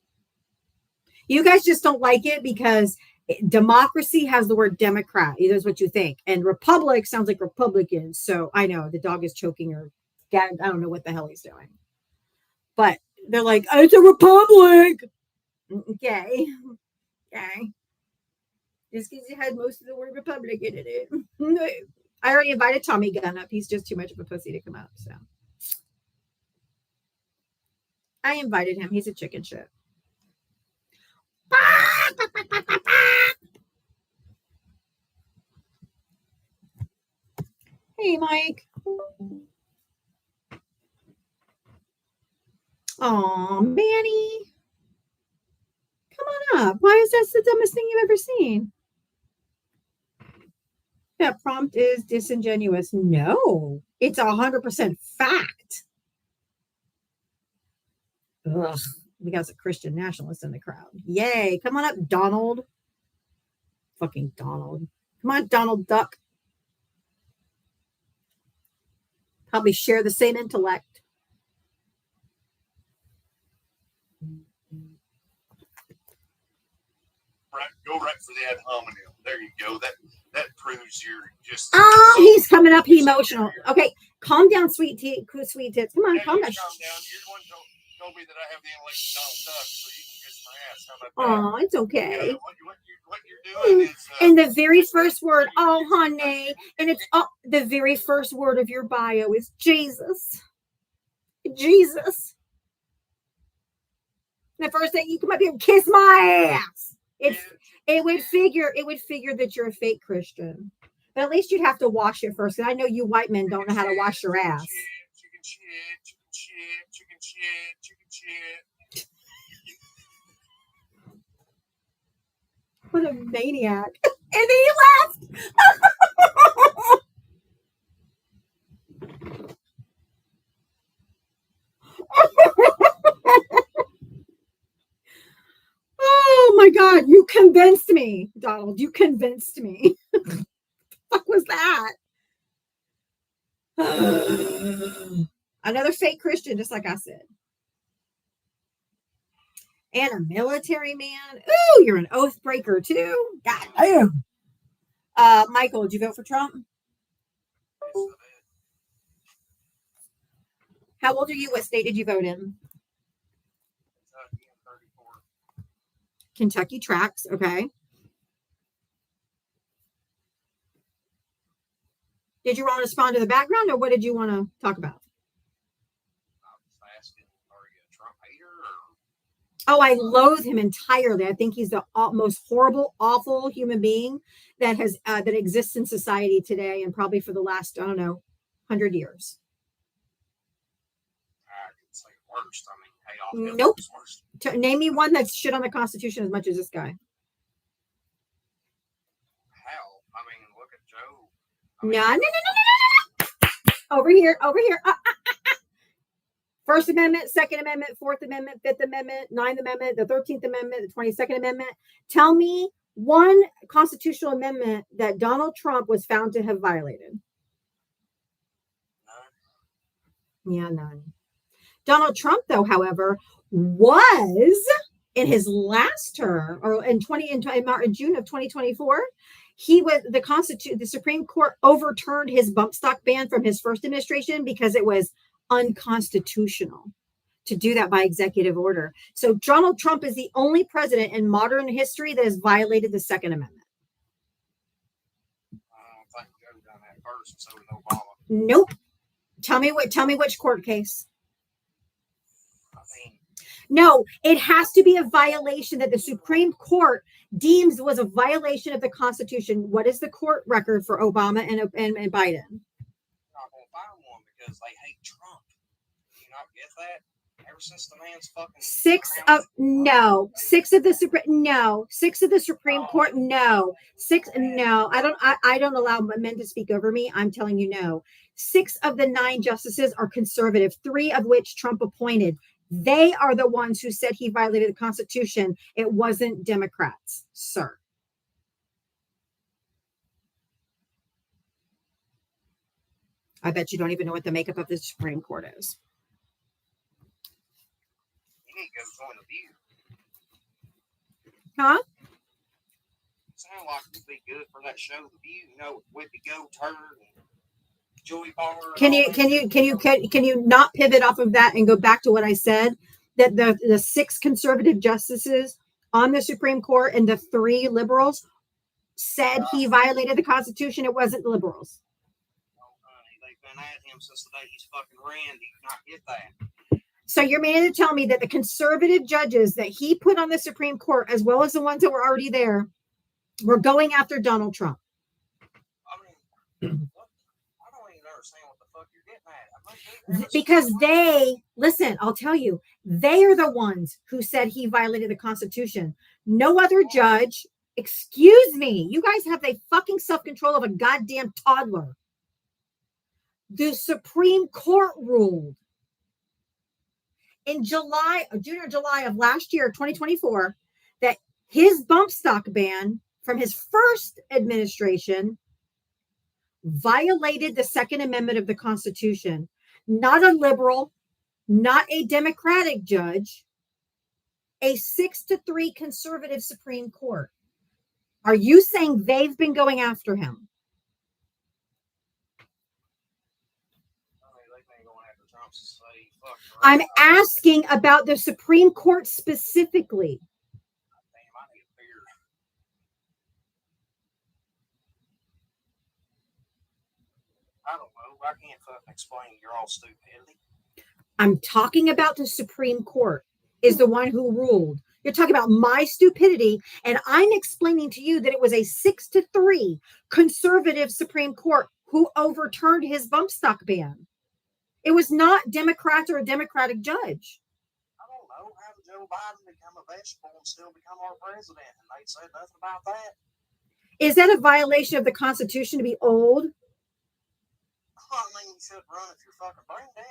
You guys just don't like it because democracy has the word Democrat. That's what you think. And republic sounds like Republican. So I know the dog is choking or I don't know what the hell he's doing. But they're like, oh, it's a republic. Okay. Okay. Just because it had most of the word Republican in it. I already invited Tommy Gunn up. He's just too much of a pussy to come up. So I invited him. He's a chicken shit. Hey, Mike. Oh, Manny. Come on up. Why is that the dumbest thing you've ever seen? That prompt is disingenuous. No, it's 100% fact. Ugh, we got a Christian nationalist in the crowd. Yay. Come on up, Donald. Fucking Donald. Come on, Donald Duck. Probably share the same intellect. Right, go right for the ad hominem. There you go. That proves you're just. Oh, he's coming up emotional. Okay, calm down, sweet tits. Come on, Yeah, calm you down. calm down. You're the one who told me that I have the intellect of Donald Duck, so you can kiss my ass. How about that? Oh, it's okay. What you're doing is. And the very first word, oh, honey, and it's the very first word of your bio is Jesus. Jesus. The first thing you come up here and kiss my ass. It would figure that you're a fake Christian. But at least you'd have to wash it first. And I know you white men don't know how to wash your ass. Chicken shit. What a maniac. And then he left. Oh my God, you convinced me, Donald. You convinced me. What the fuck was that? Another fake Christian, just like I said. And a military man. Ooh, you're an oath breaker too. God damn. Michael, did you vote for Trump? How old are you? What state did you vote in? Kentucky tracks, okay. Did you want to respond to the background, or what did you want to talk about? Oh, I loathe him entirely. I think he's the most horrible, awful human being that has that exists in society today, and probably for the last, I don't know, 100 years. I could say worst. I mean, hey, nope. Name me one that's shit on the Constitution as much as this guy. Hell, I mean, look at Joe. No. Over here. First Amendment, Second Amendment, Fourth Amendment, Fifth Amendment, Ninth Amendment, the 13th Amendment, the 22nd Amendment. Tell me one constitutional amendment that Donald Trump was found to have violated. None. Yeah, none. Donald Trump, though, however, was in his last term, or in June of 2024, he was the Supreme Court overturned his bump stock ban from his first administration because it was unconstitutional to do that by executive order. So Donald Trump is the only president in modern history that has violated the Second Amendment. I don't think Joe done that first, so with Obama. Nope. Tell me which court case. No, it has to be a violation that the Supreme Court deems was a violation of the Constitution. What is the court record for Obama and Biden? Not gonna find one because they hate Trump. Do you not get that? Ever since the man's fucking six of the Supreme Court. No. I don't allow men to speak over me. I'm telling you no. 6 of the 9 justices are conservative, 3 of which Trump appointed. They are the ones who said he violated the Constitution. It wasn't Democrats, sir. I bet you don't even know what the makeup of the Supreme Court is. You need to go join the View. Huh? Sound like it'd be good for that show, The View. You know, with the Go Turd and Joey Barr. Can you not pivot off of that and go back to what I said? That the 6 conservative justices on the Supreme Court and the 3 liberals said he violated the Constitution. It wasn't the liberals. Oh, honey, they've been at him since the day he's fucking ran. Do you not get that? So you're meaning to tell me that the conservative judges that he put on the Supreme Court, as well as the ones that were already there, were going after Donald Trump? I mean, I don't even understand what the fuck you're getting at. Because I'll tell you, they are the ones who said he violated the Constitution. No other judge Excuse me. You guys have the fucking self-control of a goddamn toddler. The Supreme Court ruled in June or July of last year, 2024, that his bump stock ban from his first administration violated the Second Amendment of the Constitution. Not a liberal, not a Democratic judge, a 6-3 conservative Supreme Court. Are you saying they've been going after him? I'm asking about the Supreme Court specifically. I don't know. I can't fucking explain your all stupidity. I'm talking about the Supreme Court is the one who ruled. You're talking about my stupidity, and I'm explaining to you that it was a 6-3 conservative Supreme Court who overturned his bump stock ban. It was not Democrats or a Democratic judge. I don't know. How did Joe Biden become a vegetable and still become our president? And they said nothing about that. Is that a violation of the Constitution to be old? I mean, you should run if you're fucking brain dead.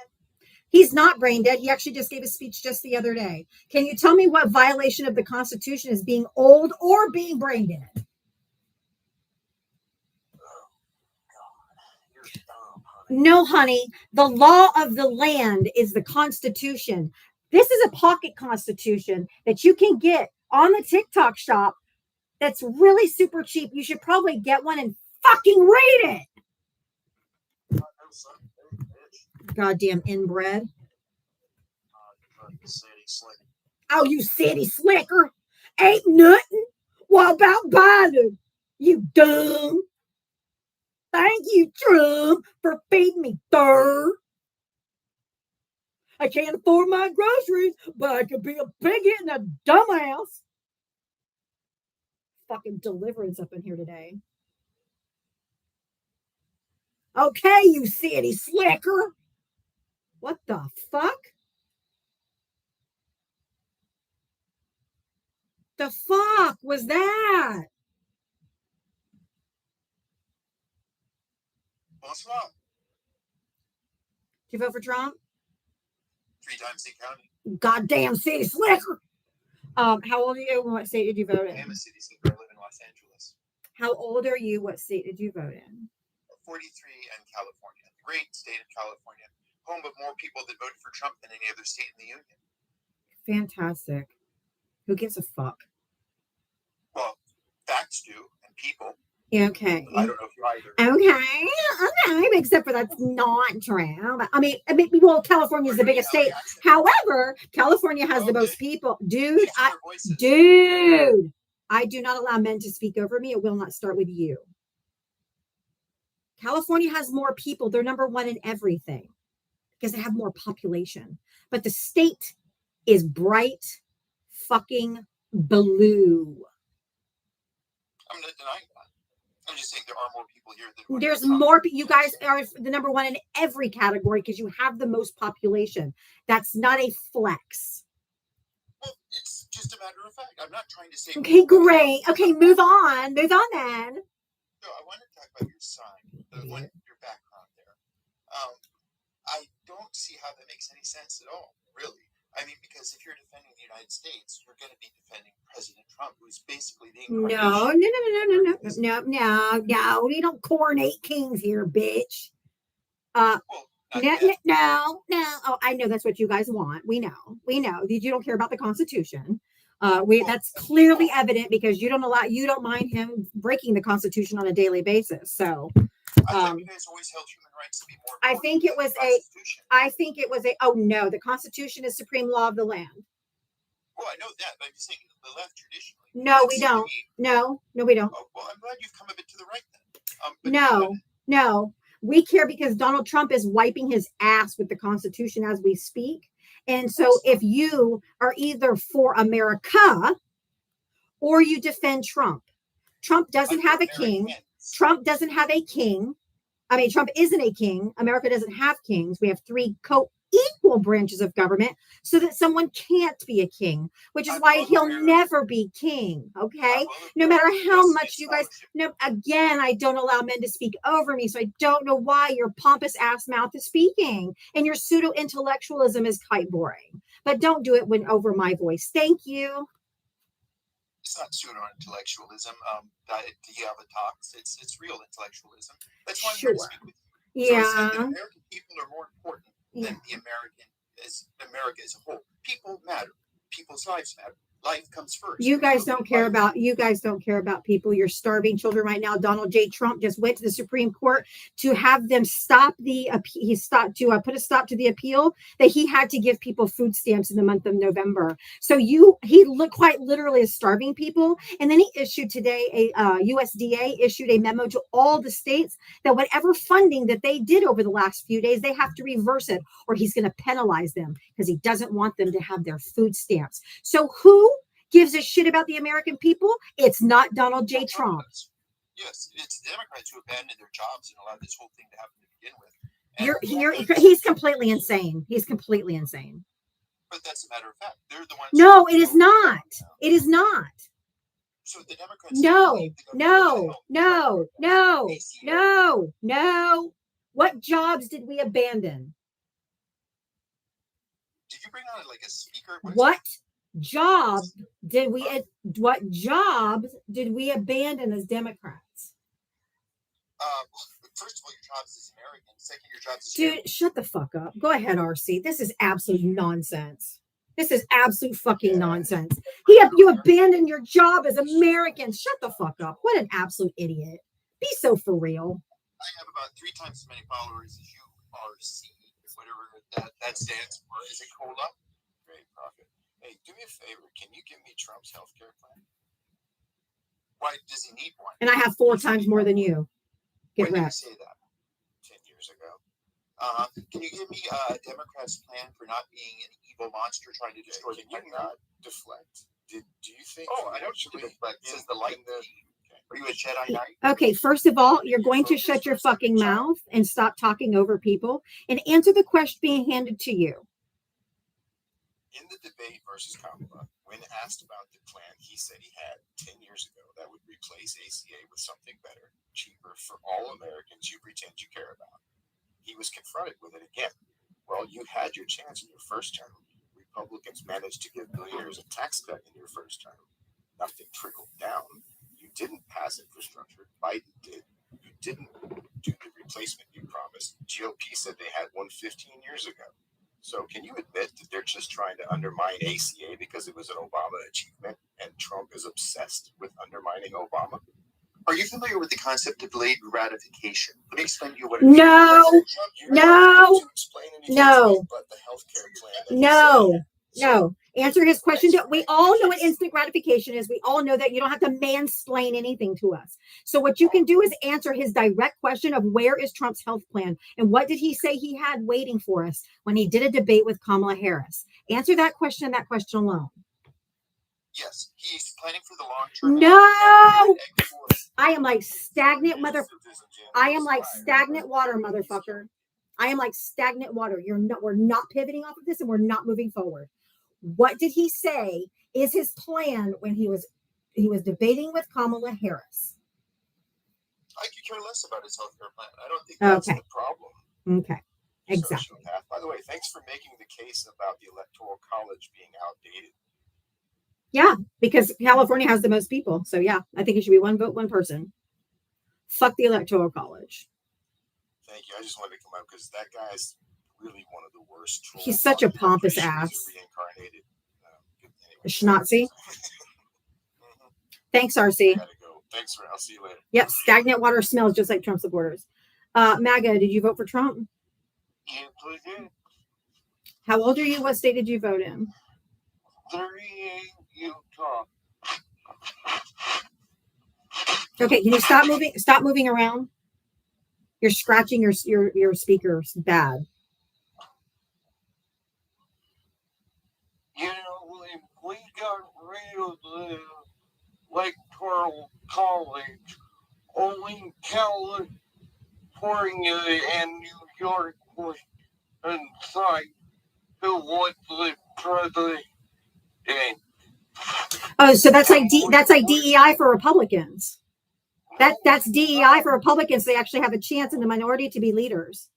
He's not brain dead. He actually just gave a speech just the other day. Can you tell me what violation of the Constitution is being old or being brain dead? Oh, God. You're dumb, honey. No, honey. The law of the land is the Constitution. This is a pocket Constitution that you can get on the TikTok shop that's really super cheap. You should probably get one and fucking read it. I know something, bitch. Goddamn inbred. You city slick. Oh, you city slicker. Ain't nothing. What about Biden? You dumb. Thank you, Trump, for feeding me, sir. I can't afford my groceries, but I could be a bigot and a dumbass. Fucking deliverance up in here today. Okay, you city slicker. What the fuck? The fuck was that? What's wrong? Did you vote for Trump? 3 times the county. Goddamn city slicker. How old are you? What state did you vote I am in? a city slicker. I live in Los Angeles. How old are you? What state did you vote in? 43 and California. Great state of California. Home of more people that voted for Trump than any other state in the union. Fantastic. Who gives a fuck? Well, facts do, and people. Yeah, okay. I don't know if you either. Okay. Except for that's not true. I mean, well, California is the biggest state. However, California has the most people. Dude, I do not allow men to speak over me. It will not start with you. California has more people. They're number one in everything because they have more population. But the state is bright fucking blue. I'm not denying that. I'm just saying there are more people here than There's more. You guys are the number one in every category because you have the most population. That's not a flex. Well, it's just a matter of fact. I'm not trying to say. Okay, great. Okay, move on. Move on then. No, I want to talk about your sign, your background there. I don't see how that makes any sense at all, really. I mean, because if you're defending the United States, you're going to be defending President Trump, who's basically the incarnation. No. We don't coronate kings here, bitch. Well, No. Oh, I know that's what you guys want. We know. You don't care about the Constitution. That's clearly evident because you don't mind him breaking the Constitution on a daily basis. So I thought you guys always held human rights to be more. I think it was oh no, the Constitution is supreme law of the land. Well, I know that, but I'm just saying the left traditionally. No, we don't. No, we don't. Oh, well, I'm glad you've come a bit to the right then. No. We care because Donald Trump is wiping his ass with the Constitution as we speak. And so if you are either for America or you defend Trump, Trump doesn't have a king. Trump doesn't have a king. I mean, Trump isn't a king. America doesn't have kings. We have 3 co-equal equal branches of government so that someone can't be a king, which is why he'll never be king. Okay. No matter how much you guys, no, again, I don't allow men to speak over me. So I don't know why your pompous ass mouth is speaking and your pseudo intellectualism is quite boring, but don't do it when over my voice. Thank you. It's not pseudo intellectualism. Talks. It's real intellectualism. That's why I'm here to speak with you. So I said that American people are more important than America as a whole. People matter. People's lives matter. Life comes first. You guys don't care about people. You're starving children right now. Donald J. Trump just went to the Supreme Court to have them stop put a stop to the appeal that he had to give people food stamps in the month of November. So he looked quite literally as starving people. And then he issued today USDA issued a memo to all the states that whatever funding that they did over the last few days, they have to reverse it or he's going to penalize them because he doesn't want them to have their food stamps. So who gives a shit about the American people? It's not Donald J. Trump. Yes, it's the Democrats who abandoned their jobs and allowed this whole thing to happen to begin with. He's completely insane. He's completely insane. But that's a matter of fact. They're the ones. No, it is not. It is not. So the Democrats. No. What jobs did we abandon? Did you bring on like a speaker? What jobs did we abandon as Democrats? First of all, your jobs as American. Second, your jobs as dude, shut the fuck up. Go ahead, RC. This is absolute nonsense. This is absolute fucking nonsense. You abandoned your job as Americans. Shut the fuck up. What an absolute idiot. Be so for real. I have about 3 times as many followers as you, RC, whatever that stands for. Is it COLA? Great profit. Hey, do me a favor. Can you give me Trump's healthcare plan? Why does he need one? And I have 4 times more than you. Get when wrecked. Did you say that? 10 years ago. Can you give me a Democrat's plan for not being an evil monster trying to destroy the country? Deflect. Do you think? Oh, I don't deflect. This is the light. Are you a Jedi Knight? Okay, first of all, you're going to shut your fucking mouth and stop talking over people and answer the question being handed to you. In the debate versus Kamala, when asked about the plan he said he had 10 years ago that would replace ACA with something better, cheaper for all Americans you pretend you care about, he was confronted with it again. Well, you had your chance in your first term. Republicans managed to give billionaires a tax cut in your first term. Nothing trickled down. You didn't pass infrastructure. Biden did. You didn't do the replacement you promised. GOP said they had one 15 years ago. So can you admit that they're just trying to undermine ACA because it was an Obama achievement and Trump is obsessed with undermining Obama? Are you familiar with the concept of delayed ratification? Let me explain to you what it means. No. Answer his question. We all know what instant gratification is. We all know that you don't have to mansplain anything to us. So what you can do is answer his direct question of where is Trump's health plan and what did he say he had waiting for us when he did a debate with Kamala Harris? Answer that question and that question alone. Yes, he's planning for the long term. No, I am like stagnant water, motherfucker. I am like stagnant water. We're not pivoting off of this and we're not moving forward. What did he say is his plan when he was debating with Kamala Harris? I could care less about his healthcare plan. I don't think that's the problem. Okay. Exactly. By the way, thanks for making the case about the Electoral College being outdated. Yeah, because California has the most people. So yeah, I think it should be one vote, one person. Fuck the Electoral College. Thank you. I just wanted to come up because that guy's really one of the worst trolls. He's such a pompous ass. Reincarnated. A schnazi. Thanks, RC. Thanks, I'll see you later. Yep, stagnant water smells just like Trump supporters. MAGA, did you vote for Trump? Yeah, please did. How old are you? What state did you vote in? 38, Utah. Okay, can you stop moving around? You're scratching your speakers bad. You know, if we got rid of the Electoral College, only California and New York was inside who was the president. Oh, so that's like DEI for Republicans. That's DEI for Republicans. They actually have a chance in the minority to be leaders.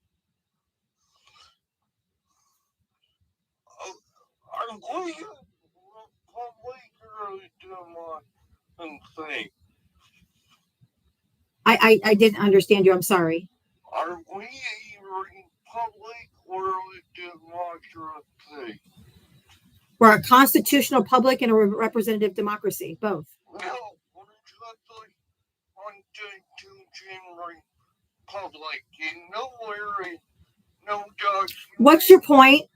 Are we Republican? I didn't understand you. I'm sorry. Are we a republic or a democracy? We're a constitutional republic and a representative democracy, both. No, we're just like constitutional republic in nowhere, no document. What's your point?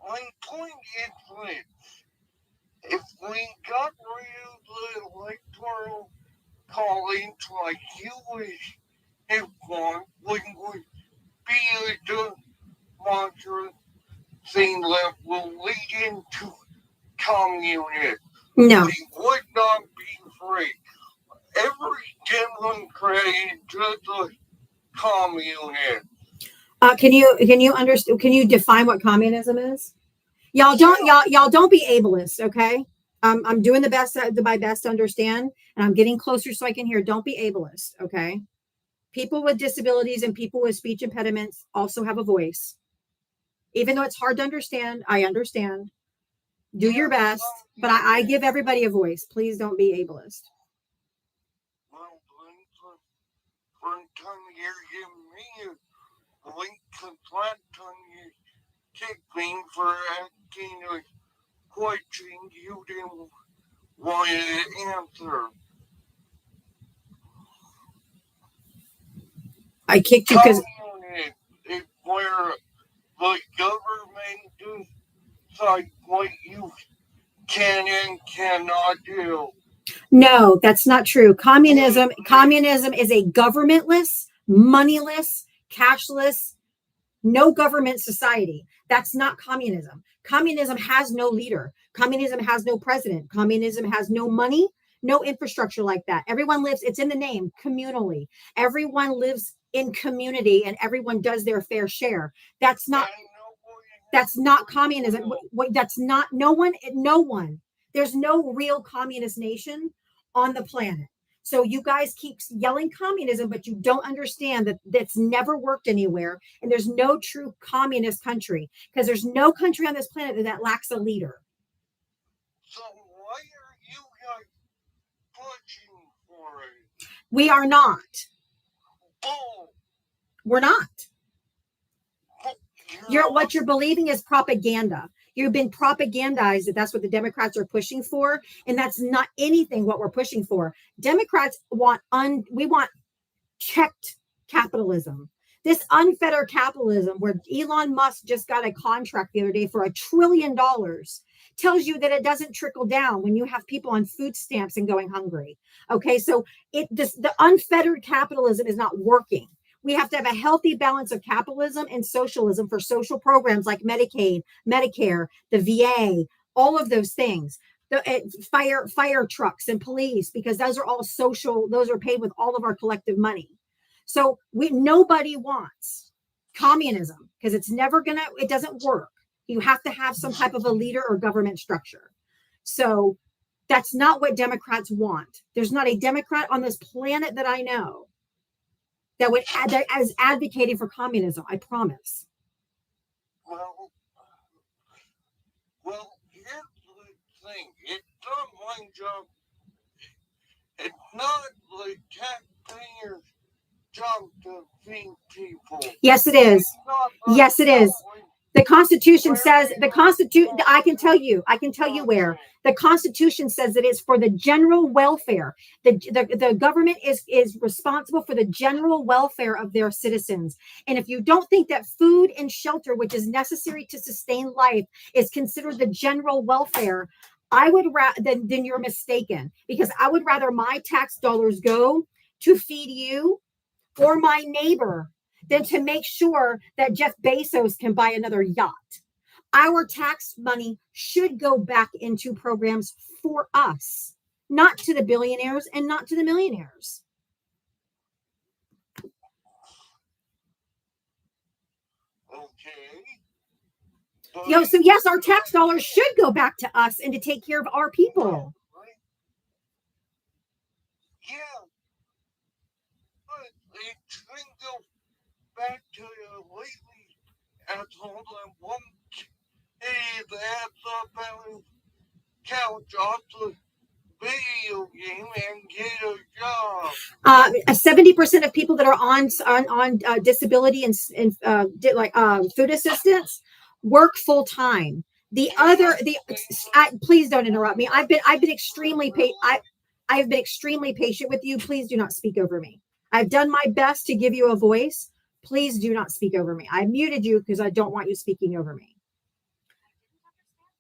My point is this: if we got rid of the electoral college like you wish it was, we would be a democracy that will lead into communism. No. We would not be free. Every Democrat is just a communist. Can you understand? Can you define what communism is? Y'all don't be ableist, okay? I'm doing my best to understand, and I'm getting closer so I can hear. Don't be ableist, okay? People with disabilities and people with speech impediments also have a voice. Even though it's hard to understand, I understand. Do your best, but I give everybody a voice. Please don't be ableist. Well, one time you're giving me a link to that time you kicked me for asking a question you didn't want to answer. I kicked you because is where the government decides what you can and cannot do. no, that's not true. Communism is a governmentless, moneyless, cashless, no government society. That's not communism. Communism has no leader. Communism has no president. Communism has no money, no infrastructure like that. Everyone lives, it's in the name, communally. Everyone lives in community and everyone does their fair share. That's not communism. That's not no one. There's no real communist nation on the planet. So you guys keep yelling communism, but you don't understand that that's never worked anywhere. And there's no true communist country because there's no country on this planet that lacks a leader. So why are you guys pushing for it? We are not. Oh, We're not. you're What you're believing is propaganda. You've been propagandized that that's what the Democrats are pushing for, and that's not anything what we're pushing for. Democrats want checked capitalism. This unfettered capitalism, where Elon Musk just got a contract the other day for $1 trillion, tells you that it doesn't trickle down when you have people on food stamps and going hungry. Okay, so the unfettered capitalism is not working. We have to have a healthy balance of capitalism and socialism for social programs like Medicaid, Medicare, the VA, all of those things. The fire trucks and police, because those are all social. Those are paid with all of our collective money. So nobody wants communism because it doesn't work. You have to have some type of a leader or government structure. So that's not what Democrats want. There's not a Democrat on this planet that I know that is advocating for communism. I promise. Well, here's the thing. It's not my job. It's not the taxpayer's job to feed people. Yes, it is. Yes, it is. The Constitution says I can tell you where the Constitution says that it's for the general welfare. The government is responsible for the general welfare of their citizens. And if you don't think that food and shelter, which is necessary to sustain life, is considered the general welfare, I would then you're mistaken, because I would rather my tax dollars go to feed you or my neighbor than to make sure that Jeff Bezos can buy another yacht. Our tax money should go back into programs for us, not to the billionaires and not to the millionaires. Okay. So yes, our tax dollars should go back to us and to take care of our people. Right? Yeah. But it didn't go back to lately. I told them one day that the balance couch off the video game and get a job. 70% of people that are on disability and food assistance work full time. Please don't interrupt me. I've been extremely I've been extremely patient with you. Please do not speak over me. I've done my best to give you a voice. Please do not speak over me. I muted you because I don't want you speaking over me.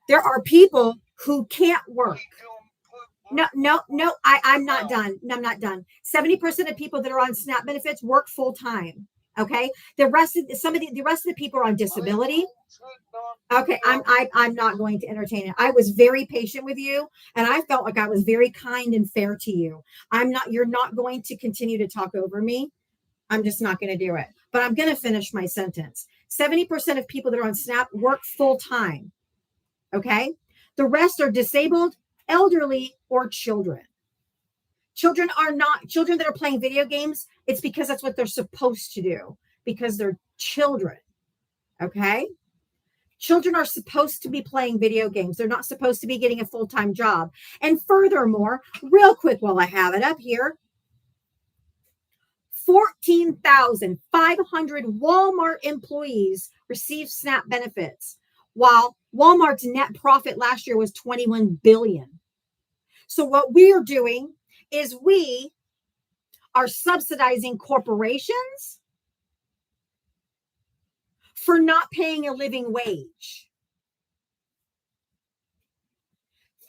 There are people who can't work. No, I'm not done. No, I'm not done. 70% of people that are on SNAP benefits work full time. Okay. The rest of the people are on disability. Okay. I'm not going to entertain it. I was very patient with you and I felt like I was very kind and fair to you. You're not going to continue to talk over me. I'm just not going to do it, but I'm going to finish my sentence. 70% of people that are on SNAP work full time. Okay. The rest are disabled, elderly, or children. Children that are playing video games. It's because that's what they're supposed to do because they're children. Okay. Children are supposed to be playing video games. They're not supposed to be getting a full-time job. And furthermore, real quick while I have it up here, 14,500 Walmart employees receive SNAP benefits, while Walmart's net profit last year was $21 billion. So what we are doing is we are subsidizing corporations for not paying a living wage.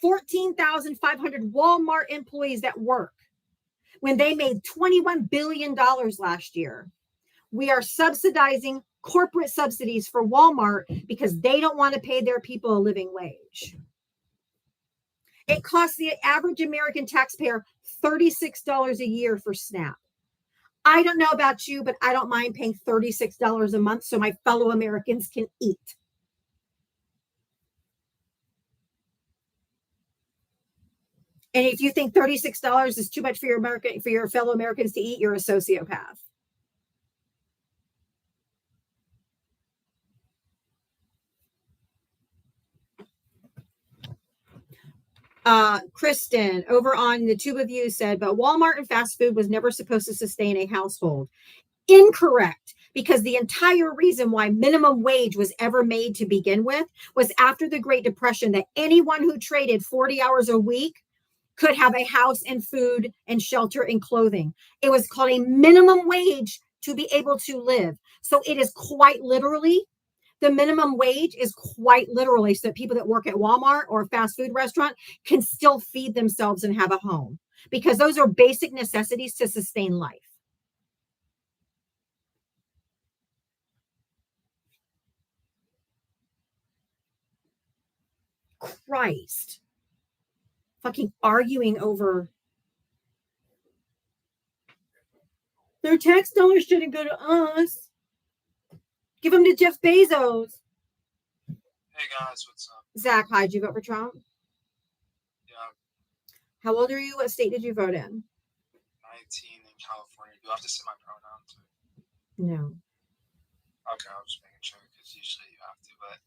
14,500 Walmart employees that work when they made $21 billion last year. We are subsidizing corporate subsidies for Walmart because they don't want to pay their people a living wage. It costs the average American taxpayer $36 a year for SNAP. I don't know about you, but I don't mind paying $36 a month so my fellow Americans can eat. And if you think $36 is too much for your fellow Americans to eat, you're a sociopath. Kristen over on the Tube of You said, but Walmart and fast food was never supposed to sustain a household. Incorrect, because the entire reason why minimum wage was ever made to begin with was after the Great Depression, that anyone who traded 40 hours a week could have a house and food and shelter and clothing. It was called a minimum wage to be able to live. So it is quite literally, the minimum wage is quite literally so that people that work at Walmart or a fast food restaurant can still feed themselves and have a home, because those are basic necessities to sustain life. Christ. Fucking arguing over their tax dollars shouldn't go to us. Give them to Jeff Bezos. Hey guys, what's up? Zach, hi, did you vote for Trump? Yeah, How old are you? What state did you vote in? 19 in California. Do I have to say my pronoun too? No. Okay, I was just making sure because usually you have to. But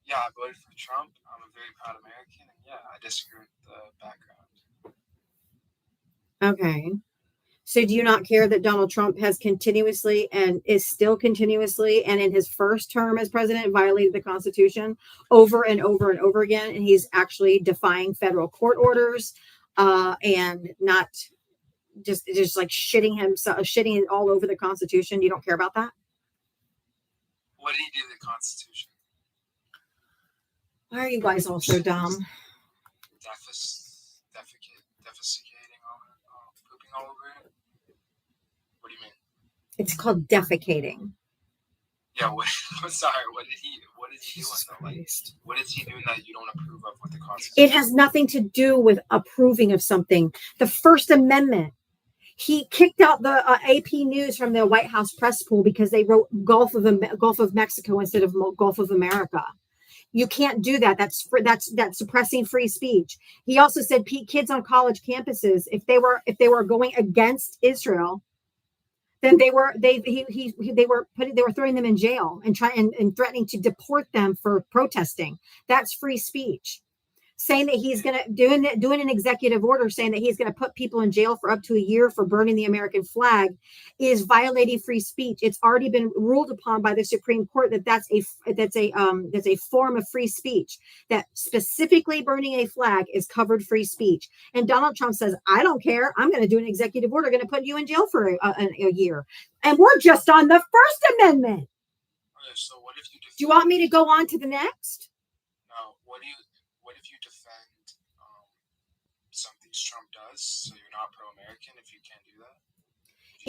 yeah, I voted for Trump. I'm a very proud American, and yeah, I disagree with the background. Okay. So do you not care that Donald Trump has continuously and is still continuously and in his first term as president violated the Constitution over and over and over again? And he's actually defying federal court orders and not just like shitting it all over the Constitution. You don't care about that? What did he do to the Constitution? Why are you guys all so dumb? Defecating pooping all over it? What do you mean? It's called defecating. Yeah, I'm sorry. What is he Jesus doing though? Like, Christ. what is he doing that you don't approve of with the Constitution? It has nothing to do with approving of something. The First Amendment. He kicked out the AP News from the White House press pool because they wrote Gulf of Mexico instead of Gulf of America. You can't do that. That's suppressing free speech. He also said kids on college campuses, if they were going against Israel, then they were throwing them in jail and threatening to deport them for protesting. That's free speech. Saying that he's going to doing an executive order saying that he's going to put people in jail for up to a year for burning the American flag is violating free speech. It's already been ruled upon by the Supreme Court that that's a form of free speech, that specifically burning a flag is covered free speech. And Donald Trump says, I don't care. I'm going to do an executive order, going to put you in jail for a year. And we're just on the First Amendment. Okay, so what if you Do you want me to go on to the next? No, what if you defend some things Trump does, so you're not pro-American if you can't do that?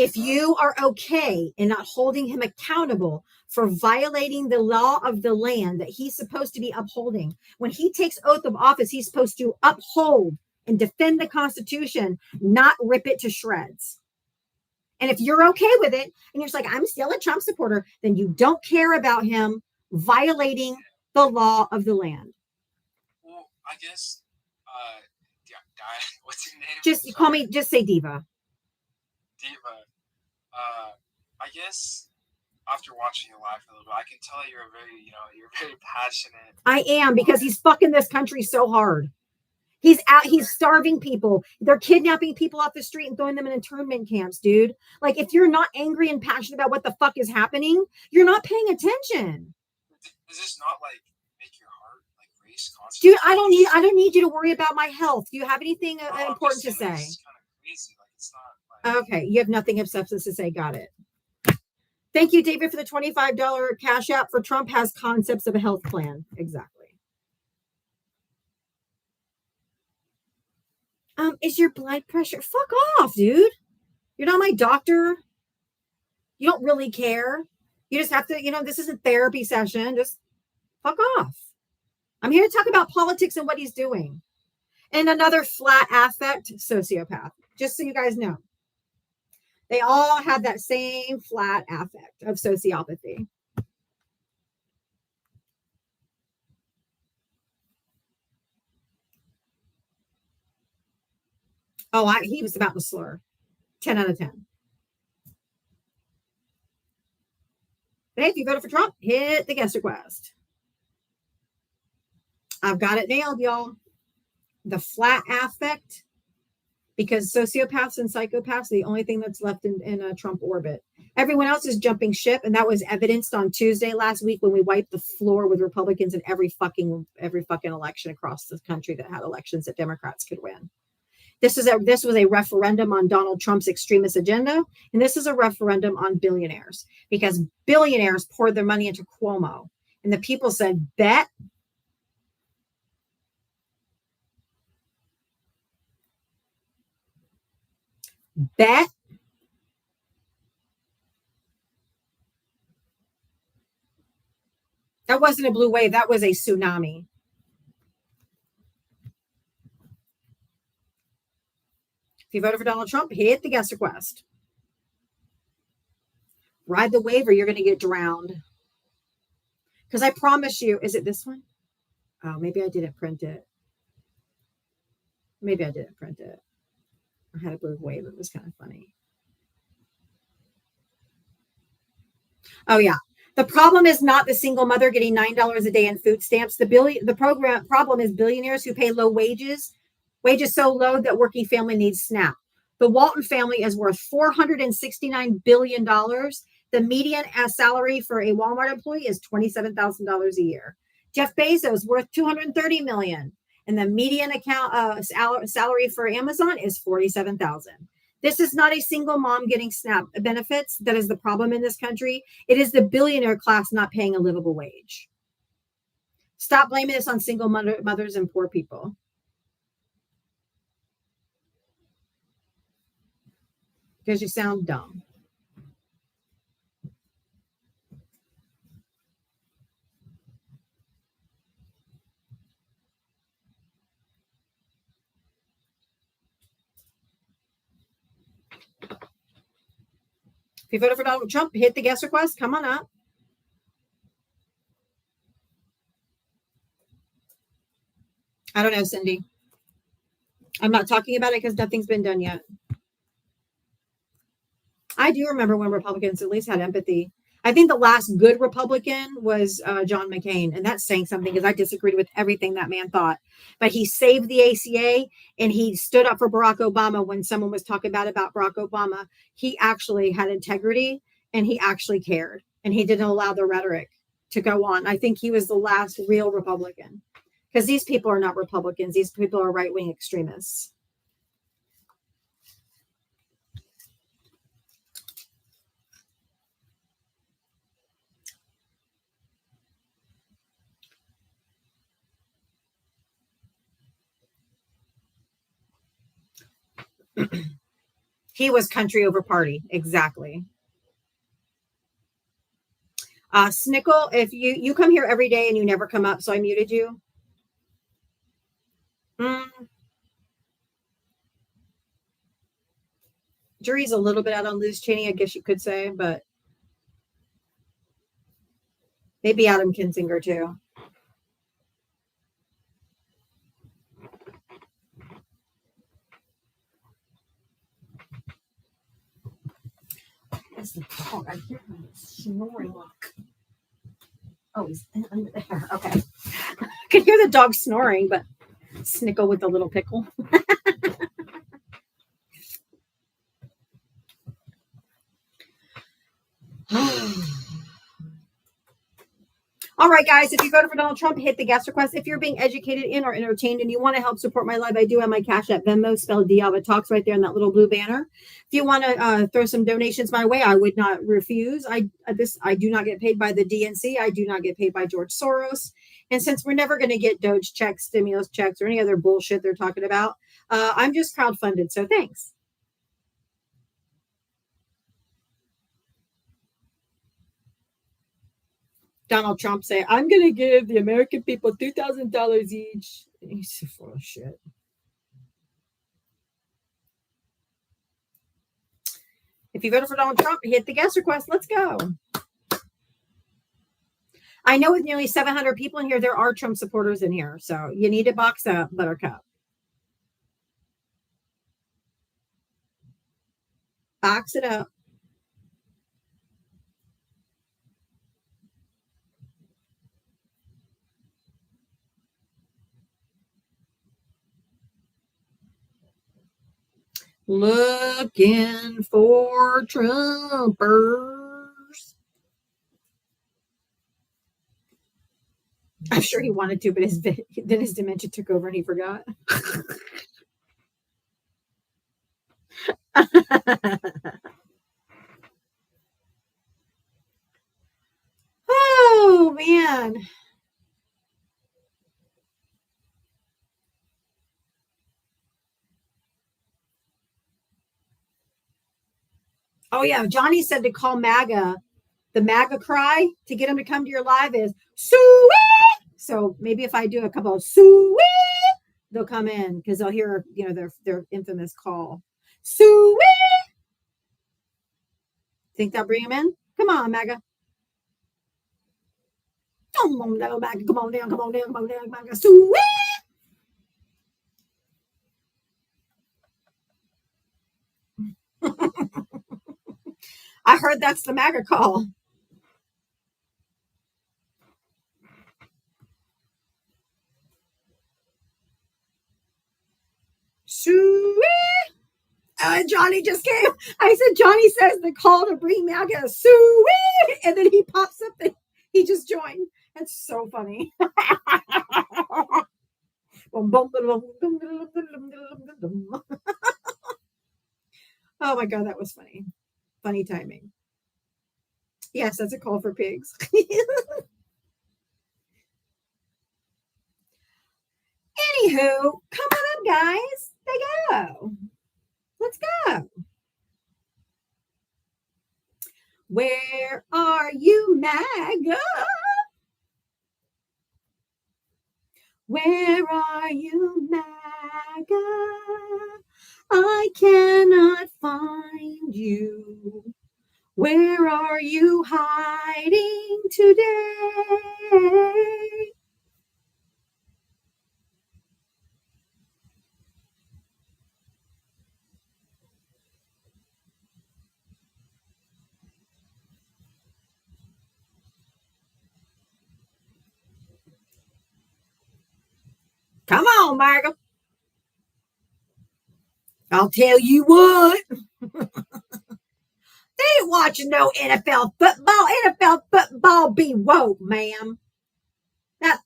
If you are okay in not holding him accountable for violating the law of the land that he's supposed to be upholding, when he takes oath of office, he's supposed to uphold and defend the Constitution, not rip it to shreds. And if you're okay with it, and you're just like, I'm still a Trump supporter, then you don't care about him violating the law of the land. Well, I guess, what's your name? Just say Diva. Diva. I guess after watching you live for a little bit, I can tell you're very passionate. I am, because he's fucking this country so hard. He's starving people. They're kidnapping people off the street and throwing them in internment camps, dude. Like, if you're not angry and passionate about what the fuck is happening, you're not paying attention. Does this not make your heart race constantly? Dude, I don't need you to worry about my health. Do you have anything important to say? It's kind of crazy. It's not Okay, you have nothing of substance to say. Got it. Thank you, David, for the $25 cash app for Trump has concepts of a health plan. Exactly. Is your blood pressure? Fuck off, dude. You're not my doctor. You don't really care. You just have to, this isn't therapy session. Just fuck off. I'm here to talk about politics and what he's doing. And another flat affect sociopath, just so you guys know. They all have that same flat affect of sociopathy. Oh, he was about to slur. 10 out of 10. Hey, if you voted for Trump, hit the guest request. I've got it nailed, y'all. The flat affect, because sociopaths and psychopaths are the only thing that's left in a Trump orbit. Everyone else is jumping ship, and that was evidenced on Tuesday last week when we wiped the floor with Republicans in every fucking election across the country that had elections that Democrats could win. This was a referendum on Donald Trump's extremist agenda, and this is a referendum on billionaires, because billionaires poured their money into Cuomo, and the people said, bet. Bet. That wasn't a blue wave. That was a tsunami. If you voted for Donald Trump, hit the guest request. Ride the wave or you're going to get drowned. Because I promise you, is it this one? Oh, maybe I didn't print it. I had a blue wave. It was kind of funny. Oh, yeah. The problem is not the single mother getting $9 a day in food stamps. The problem is billionaires who pay low wages so low that working family needs SNAP. The Walton family is worth $469 billion. The median salary for a Walmart employee is $27,000 a year. Jeff Bezos worth $230 million. And the median salary for Amazon is $47,000. This is not a single mom getting SNAP benefits that is the problem in this country. It is the billionaire class not paying a livable wage. Stop blaming this on single mothers and poor people. Because you sound dumb. If you voted for Donald Trump, hit the guest request. Come on up. I don't know, Cindy. I'm not talking about it because nothing's been done yet. I do remember when Republicans at least had empathy. I think the last good Republican was John McCain, and that's saying something because I disagreed with everything that man thought. But he saved the ACA, and he stood up for Barack Obama when someone was talking about Barack Obama. He actually had integrity, and he actually cared, and he didn't allow the rhetoric to go on. I think he was the last real Republican because these people are not Republicans. These people are right-wing extremists. He was country over party. Exactly. Snickle, if you come here every day and you never come up, so I muted you. Jury's a little bit out on Liz Cheney, I guess you could say, but maybe Adam Kinzinger too. That's the dog. I hear him snoring. Look. Oh, he's under there. Okay. I can hear the dog snoring, but Snickle with the little pickle. All right, guys, if you voted for Donald Trump, hit the guest request. If you're being educated in or entertained and you want to help support my live, I do have my Cash App Venmo, spelled D'Alba Talks, right there in that little blue banner. If you want to throw some donations my way, I would not refuse. I do not get paid by the DNC. I do not get paid by George Soros. And since we're never going to get Doge checks, stimulus checks, or any other bullshit they're talking about, I'm just crowdfunded. So thanks. Donald Trump say, I'm going to give the American people $2,000 each. He's so full of shit. If you voted for Donald Trump, hit the guest request. Let's go. I know with nearly 700 people in here, there are Trump supporters in here. So you need to box up, Buttercup. Box it up. Looking for Trumpers. I'm sure he wanted to, but then his dementia took over and he forgot. Oh, man. Oh, yeah. Johnny said to call MAGA. The MAGA cry to get him to come to your live is sweet. So maybe if I do a couple of sweet, they'll come in because they'll hear, their infamous call. Sweet. Think they'll bring him in? Come on, MAGA. Come on down, MAGA. Come on down, MAGA. Sweet. I heard that's the MAGA call. Sweet. Johnny just came. I said, Johnny says the call to bring MAGA. Sweet. And then he pops up and he just joined. That's so funny. Oh my God, that was funny. Funny timing. Yes, that's a call for pigs. Anywho, come on up, guys. They go. Let's go. Where are you, MAGA? Where are you, MAGA? I cannot find you. Where are you hiding today? Come on, Margo. I'll tell you what. They ain't watching no NFL football. NFL football be woke, ma'am. That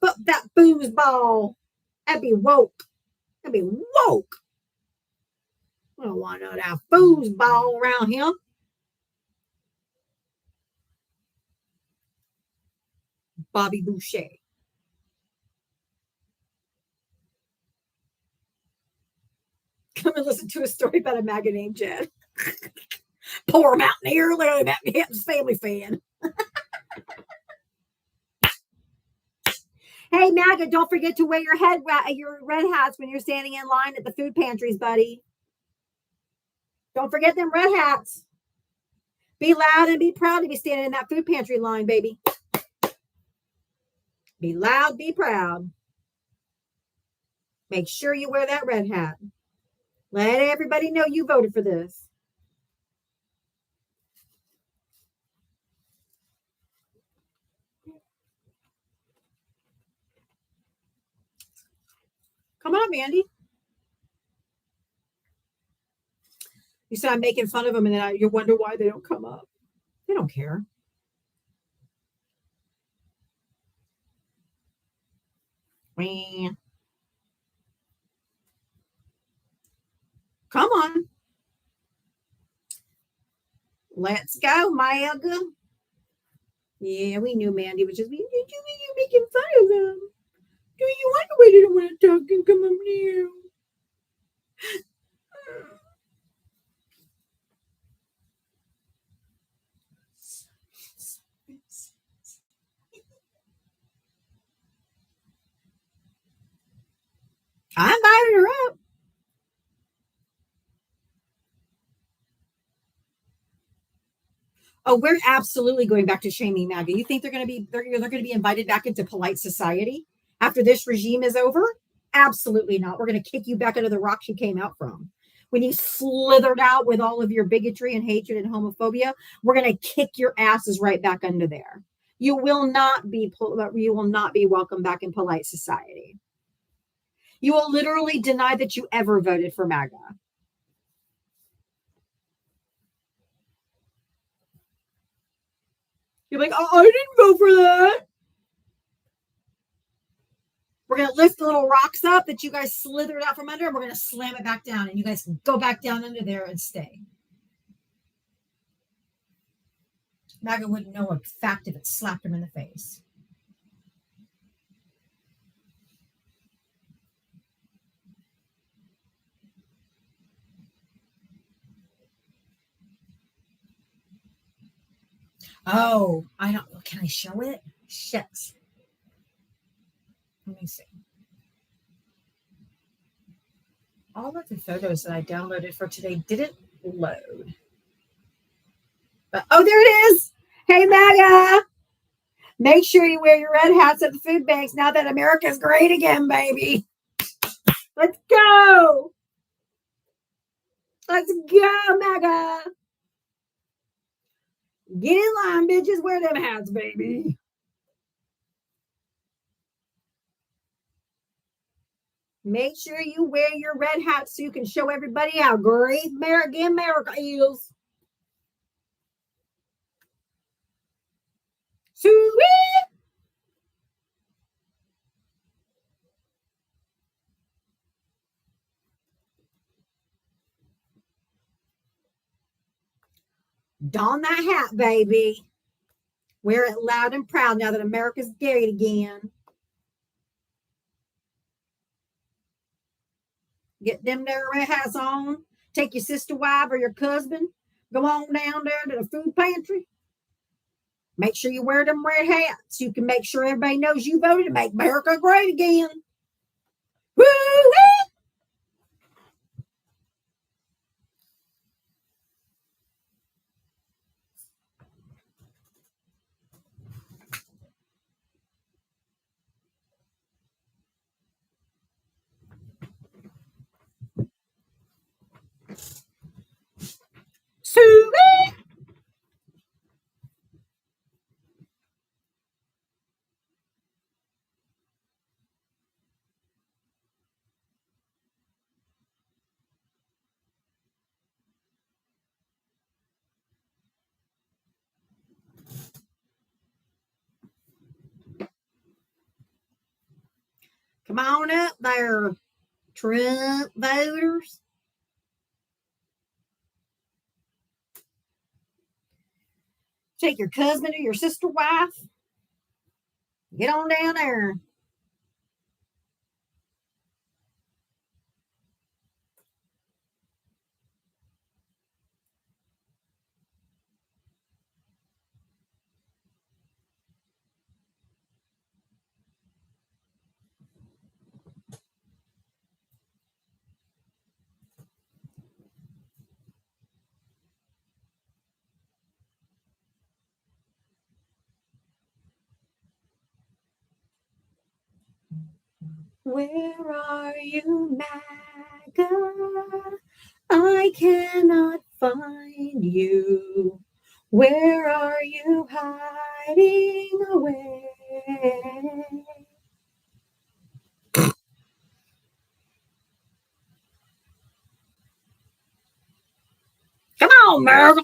foosball, that'd be woke. That'd be woke. I don't want none of that foosball around here. Bobby Boucher. Come and listen to a story about a MAGA named Jen. Poor mountaineer, literally Hampton's family fan. Hey, MAGA, don't forget to wear your red hats when you're standing in line at the food pantries, buddy. Don't forget them red hats. Be loud and be proud to be standing in that food pantry line, baby. Be loud, be proud. Make sure you wear that red hat. Let everybody know you voted for this. Come on, Mandy. You said I'm making fun of them, and then you wonder why they don't come up. They don't care. Come on. Let's go, MAGA. Yeah, we knew Mandy was just you making fun of them. Do you wonder why they don't want to talk and come up here? I invited her up. Oh, we're absolutely going back to shaming MAGA. You think they're going to be invited back into polite society after this regime is over? Absolutely not. We're going to kick you back under the rocks you came out from. When you slithered out with all of your bigotry and hatred and homophobia, we're going to kick your asses right back under there. You will not be welcome back in polite society. You will literally deny that you ever voted for MAGA. You're like, oh, I didn't vote for that. We're going to lift the little rocks up that you guys slithered out from under, and we're going to slam it back down, and you guys can go back down under there and stay. MAGA wouldn't know a fact if it slapped him in the face. Oh, I don't. Can I show it? Shit. Let me see. All of the photos that I downloaded for today didn't load. But, oh, there it is. Hey, MAGA. Make sure you wear your red hats at the food banks now that America's great again, baby. Let's go. Let's go, MAGA. Get in line, bitches. Wear them hats, baby. Make sure you wear your red hats so you can show everybody how great America is. Sweet. Don that hat, baby. Wear it loud and proud now that America's great again. Get them there red hats on. Take your sister wife or your husband. Go on down there to the food pantry. Make sure you wear them red hats so you can make sure everybody knows you voted to make America great again. Woo-wee! Come on up there, Trump voters. Take your cousin or your sister wife. Get on down there. Where are you, MAGA? I cannot find you. Where are you hiding away? Come on, MAGA.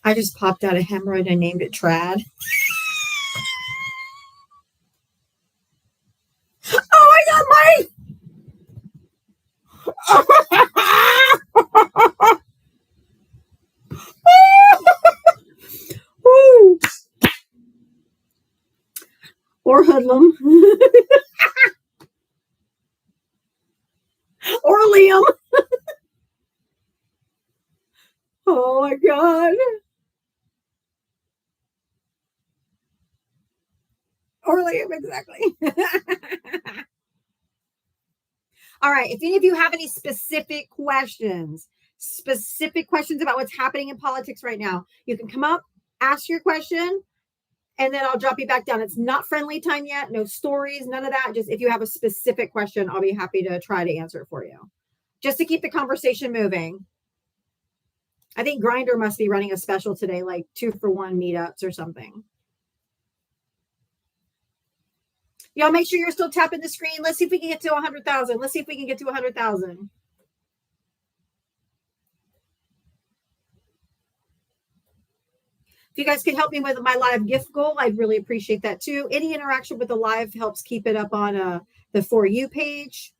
I just popped out a hemorrhoid and named it Trad. Oh, I got my. Woo. Or hoodlum. Or Liam. Oh my God. Or Liam, exactly. All right. If any of you have any specific questions about what's happening in politics right now, you can come up, ask your question, and then I'll drop you back down. It's not friendly time yet. No stories, none of that. Just if you have a specific question, I'll be happy to try to answer it for you. Just to keep the conversation moving. I think Grindr must be running a special today, like 2-for-1 meetups or something. Y'all make sure you're still tapping the screen. Let's see if we can get to 100,000. Let's see if we can get to 100,000. If you guys could help me with my live gift goal, I'd really appreciate that too. Any interaction with the live helps keep it up on the For You page.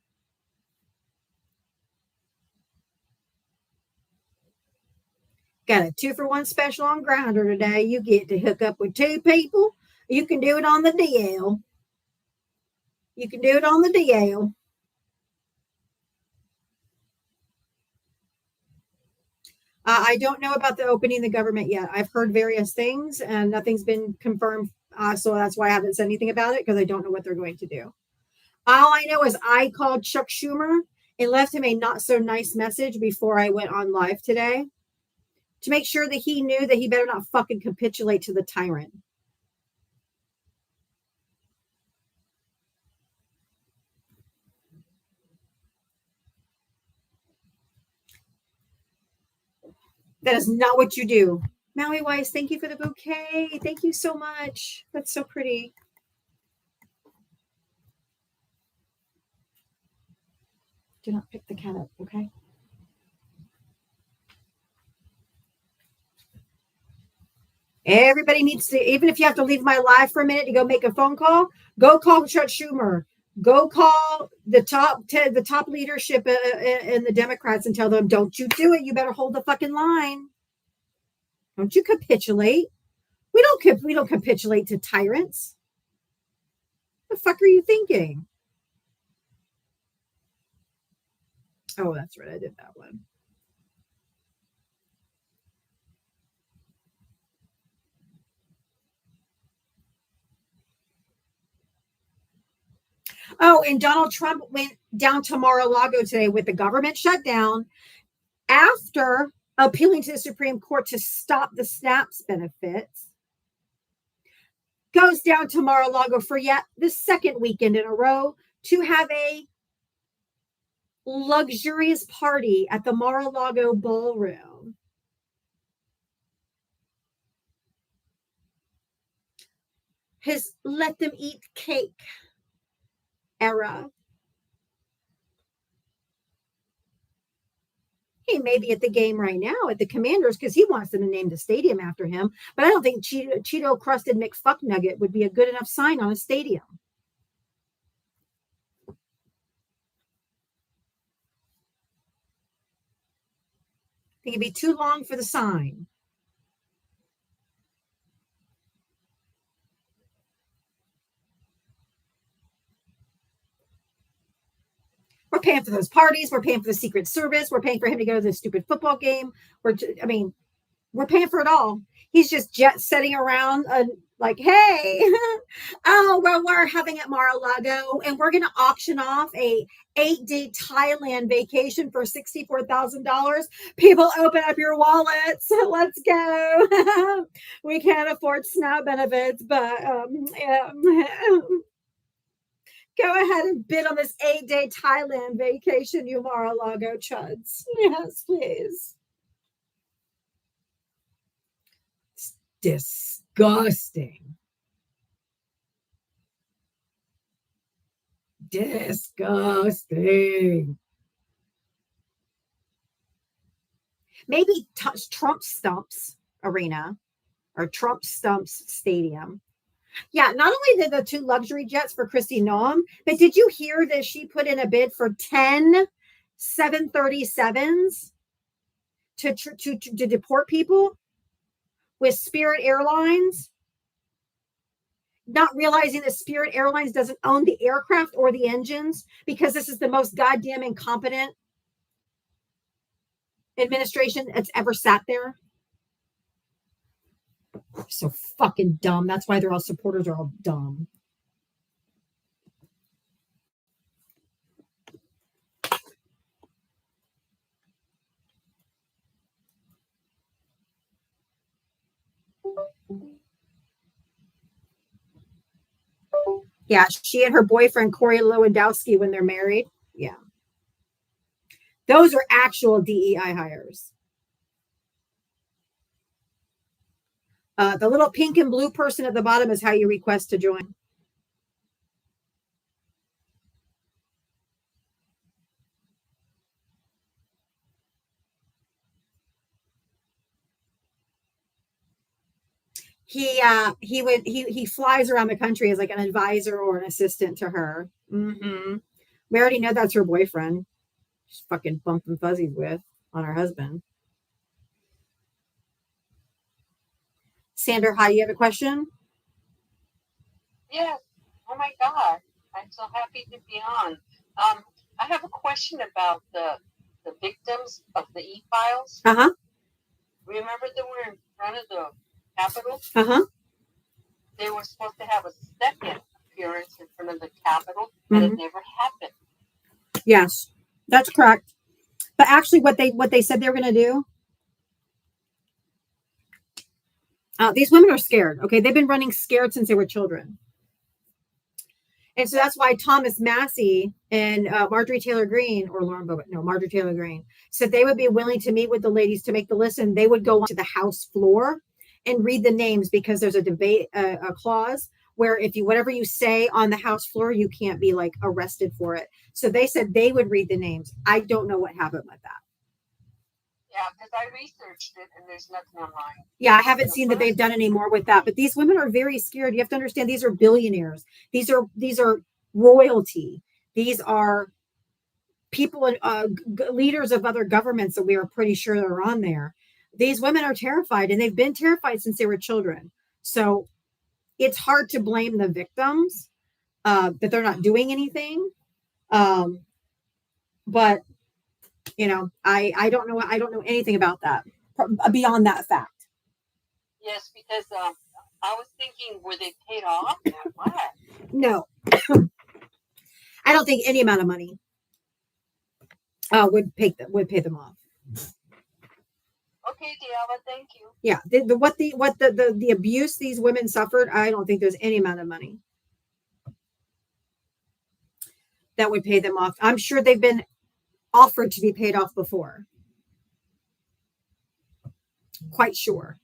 Got a 2-for-1 special on Grindr today. You get to hook up with 2 people. You can do it on the DL. You can do it on the DL. I don't know about the opening the government yet. I've heard various things and nothing's been confirmed. So that's why I haven't said anything about it, because I don't know what they're going to do. All I know is I called Chuck Schumer and left him a not so nice message before I went on live today to make sure that he knew that he better not fucking capitulate to the tyrant. That is not what you do. Maui Weiss, thank you for the bouquet. Thank you so much. That's so pretty. Do not pick the cat up, okay? Everybody needs to, even if you have to leave my live for a minute to go make a phone call, go call Chuck Schumer. Go call the top leadership in the Democrats and tell them, don't you do it. You better hold the fucking line. Don't you capitulate. We don't capitulate to tyrants. The fuck are you thinking? Oh, that's right. I did that one. Oh, and Donald Trump went down to Mar-a-Lago today with the government shutdown after appealing to the Supreme Court to stop the SNAPS benefits. Goes down to Mar-a-Lago for yet the second weekend in a row to have a luxurious party at the Mar-a-Lago Ballroom. His let them eat cake era. He may be at the game right now at the Commanders because he wants them to name the stadium after him. But I don't think Cheeto crusted McFucknugget would be a good enough sign on a stadium. I think it'd be too long for the sign. We're paying for those parties. We're paying for the Secret Service. We're paying for him to go to the stupid football game. We're paying for it all. He's just jet setting around like, hey, oh, well, we're having at Mar-a-Lago and we're going to auction off a 8-day Thailand vacation for $64,000. People, open up your wallets. Let's go. We can't afford SNAP benefits, but yeah. Go ahead and bid on this 8-day Thailand vacation, you Mar-a-Lago chuds. Yes, please. It's disgusting. Disgusting. Maybe Trump Stumps Arena or Trump Stumps Stadium. Yeah, not only did the 2 luxury jets for Kristi Noem, but did you hear that she put in a bid for 10 737s to deport people with Spirit Airlines? Not realizing that Spirit Airlines doesn't own the aircraft or the engines because this is the most goddamn incompetent administration that's ever sat there. So fucking dumb. That's why their all supporters are all dumb. Yeah, she and her boyfriend Corey Lewandowski when they're married. Yeah. Those are actual DEI hires. The little pink and blue person at the bottom is how you request to join. He flies around the country as like an advisor or an assistant to her. Mm-hmm. We already know that's her boyfriend. She's fucking bumping fuzzies with on her husband. Sandra, hi, you have a question? Yes. Oh my God. I'm so happy to be on. I have a question about the victims of the E-Files. Uh-huh. Remember they were in front of the Capitol? Uh-huh. They were supposed to have a second appearance in front of the Capitol, and it never happened. Yes, that's correct. But actually what they said they were going to do, these women are scared. Okay, they've been running scared since they were children. And so that's why Thomas Massey and Marjorie Taylor Greene, or Marjorie Taylor Greene, said they would be willing to meet with the ladies to make the list, and they would go onto the House floor and read the names, because there's a debate, a clause where if you, whatever you say on the House floor, you can't be like arrested for it. So they said they would read the names. I don't know what happened with that. Yeah, because I researched it and there's nothing online. Yeah, I haven't seen that they've done any more with that. But these women are very scared. You have to understand, these are billionaires. These are royalty. These are people, leaders of other governments that we are pretty sure are on there. These women are terrified, and they've been terrified since they were children. So it's hard to blame the victims that they're not doing anything. But you know, I don't know. I don't know anything about that beyond that fact. Yes, because I was thinking, were they paid off or what? No, I don't think any amount of money would pay them off. Okay, Diala, thank you. Yeah, the abuse these women suffered, I don't think there's any amount of money that would pay them off. I'm sure they've been offered to be paid off before. Quite sure.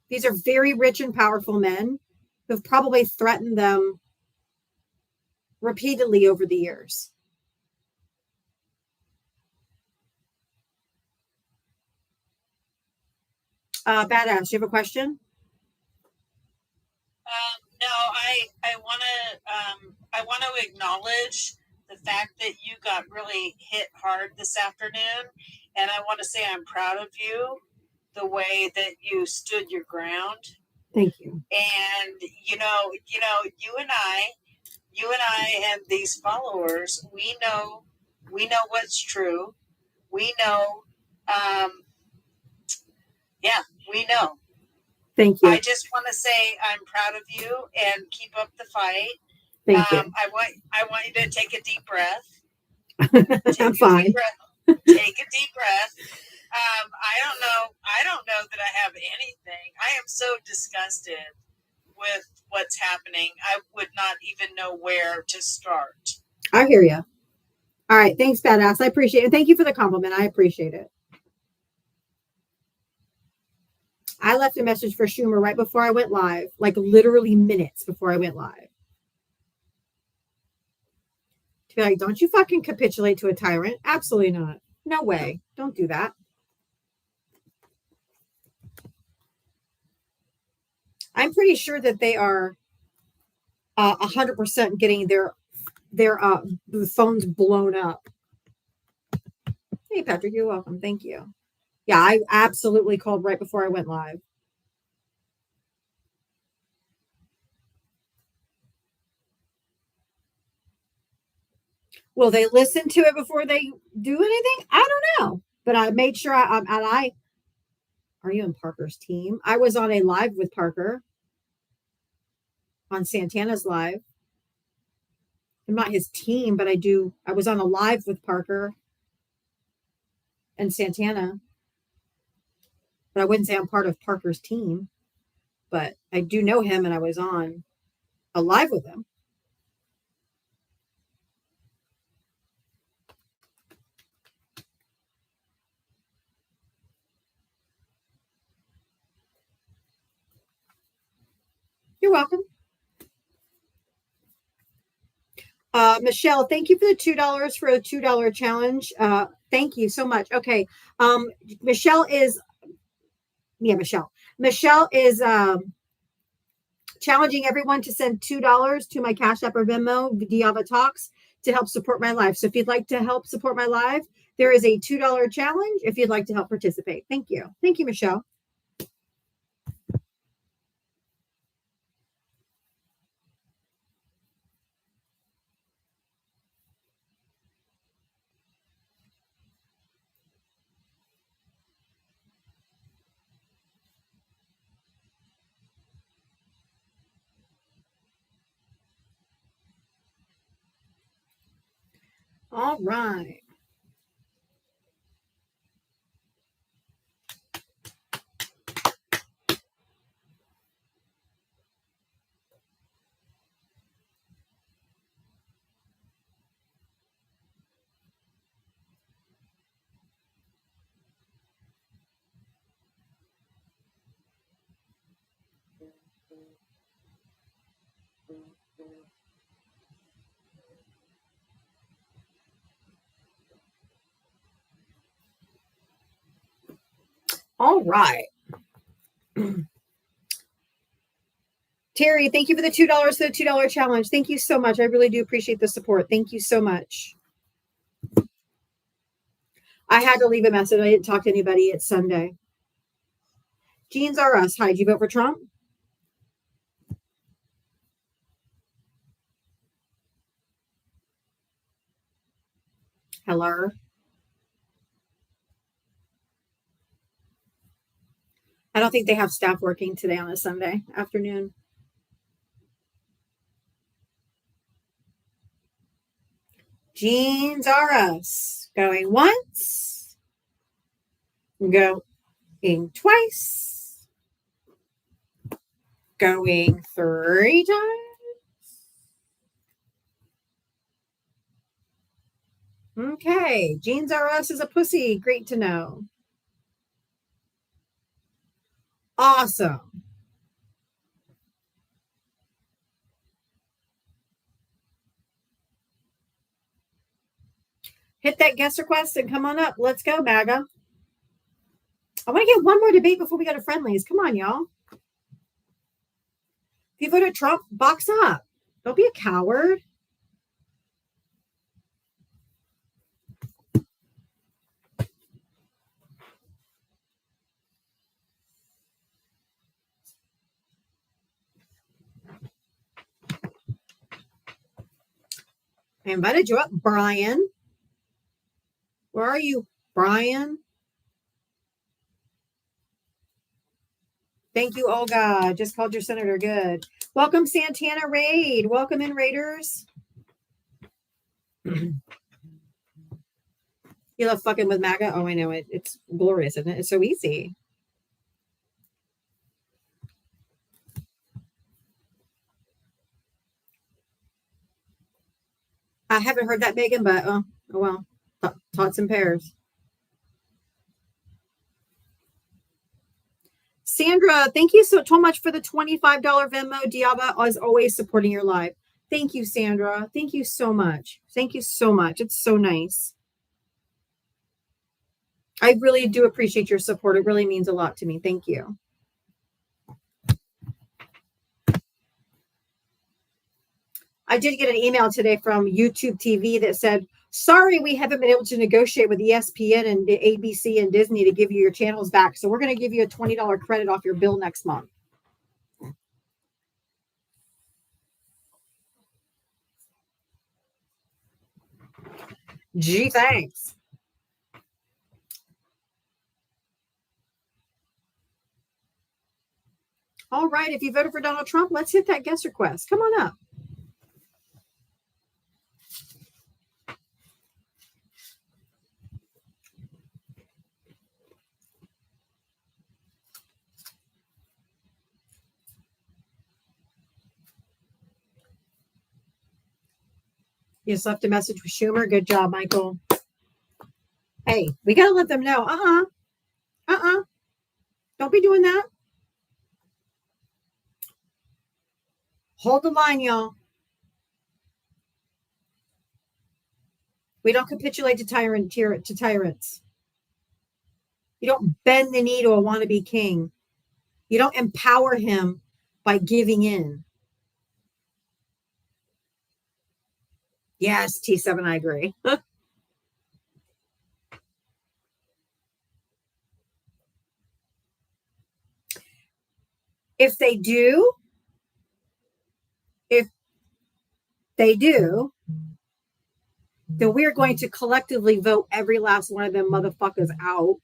These are very rich and powerful men who've probably threatened them repeatedly over the years. Badass, you have a question? No, I want to acknowledge the fact that you got really hit hard this afternoon, and I want to say I'm proud of you, the way that you stood your ground. Thank you. And you and I and these followers, we know what's true. We know, we know. Thank you. I just want to say I'm proud of you and keep up the fight. Thank you. I want you to take a deep breath. I'm fine. Take a deep breath. I don't know that I have anything. I am so disgusted with what's happening. I would not even know where to start. I hear you. All right. Thanks, Badass. I appreciate it. Thank you for the compliment. I appreciate it. I left a message for Schumer right before I went live, like literally minutes before I went live. To be like, don't you fucking capitulate to a tyrant. Absolutely not. No way. Don't do that. I'm pretty sure that they are 100% getting their phones blown up. Hey, Patrick, you're welcome. Thank you. Yeah, I absolutely called right before I went live. Will they listen to it before they do anything? I don't know. But I made sure are you in Parker's team? I was on a live with Parker on Santana's live. I'm not his team, but I was on a live with Parker and Santana. But I wouldn't say I'm part of Parker's team, but I do know him and I was on a live with him. You're welcome. Michelle, thank you for the $2 for a $2 challenge. Thank you so much. Okay. Michelle is challenging everyone to send $2 to my Cash App or Venmo, Diava Talks, to help support my live. So if you'd like to help support my live, there is a $2 challenge if you'd like to help participate. Thank you. Thank you, Michelle. All right. All right. Terry, thank you for the $2 for the $2 challenge. Thank you so much. I really do appreciate the support. Thank you so much. I had to leave a message. I didn't talk to anybody. It's Sunday. Jeans are us. Hi, did you vote for Trump? Hello. I don't think they have staff working today on a Sunday afternoon. Jeans are us. Going once. Going twice. Going 3 times. Okay. Jeans are us is a pussy. Great to know. Awesome. Hit that guest request and come on up. Let's go, MAGA. I want to get one more debate before we go to friendlies. Come on, y'all. If you voted Trump, box up. Don't be a coward. I invited you up, Brian. Where are you, Brian? Thank you, Olga. Just called your senator. Good. Welcome, Santana Raid. Welcome in, Raiders. You love fucking with MAGA? Oh, I know it. It's glorious, isn't it? It's so easy. I haven't heard that, Megan, but oh well. Tots and pairs. Sandra, thank you so much for the $25 Venmo. Diaba is always supporting your live. Thank you, Sandra. Thank you so much. Thank you so much. It's so nice. I really do appreciate your support. It really means a lot to me. Thank you. I did get an email today from YouTube TV that said, sorry, we haven't been able to negotiate with ESPN and ABC and Disney to give you your channels back. So we're going to give you a $20 credit off your bill next month. Gee, thanks. All right. If you voted for Donald Trump, let's hit that guest request. Come on up. You just left a message with Schumer. Good job, Michael. Hey, we got to let them know. Don't be doing that. Hold the line, y'all. We don't capitulate to tyrants. You don't bend the knee to a wannabe king. You don't empower him by giving in. Yes, T7, I agree. If they do, then we're going to collectively vote every last one of them motherfuckers out.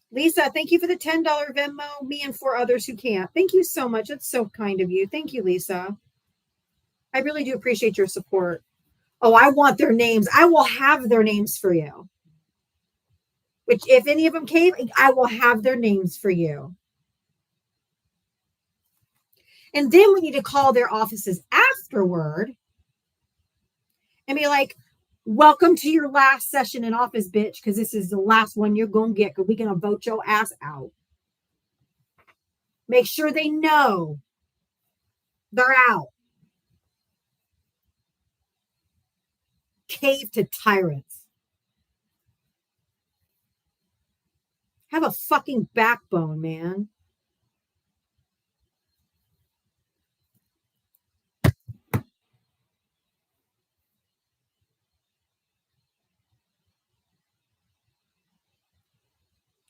Lisa, thank you for the $10 Venmo, me and 4 others who can't. Thank you so much. That's so kind of you. Thank you, Lisa. I really do appreciate your support. Oh, I want their names. I will have their names for you. Which, if any of them came, I will have their names for you. And then we need to call their offices afterward and be like, welcome to your last session in office, bitch, because this is the last one you're going to get because we're going to vote your ass out. Make sure they know they're out. Cave to tyrants. Have a fucking backbone, man.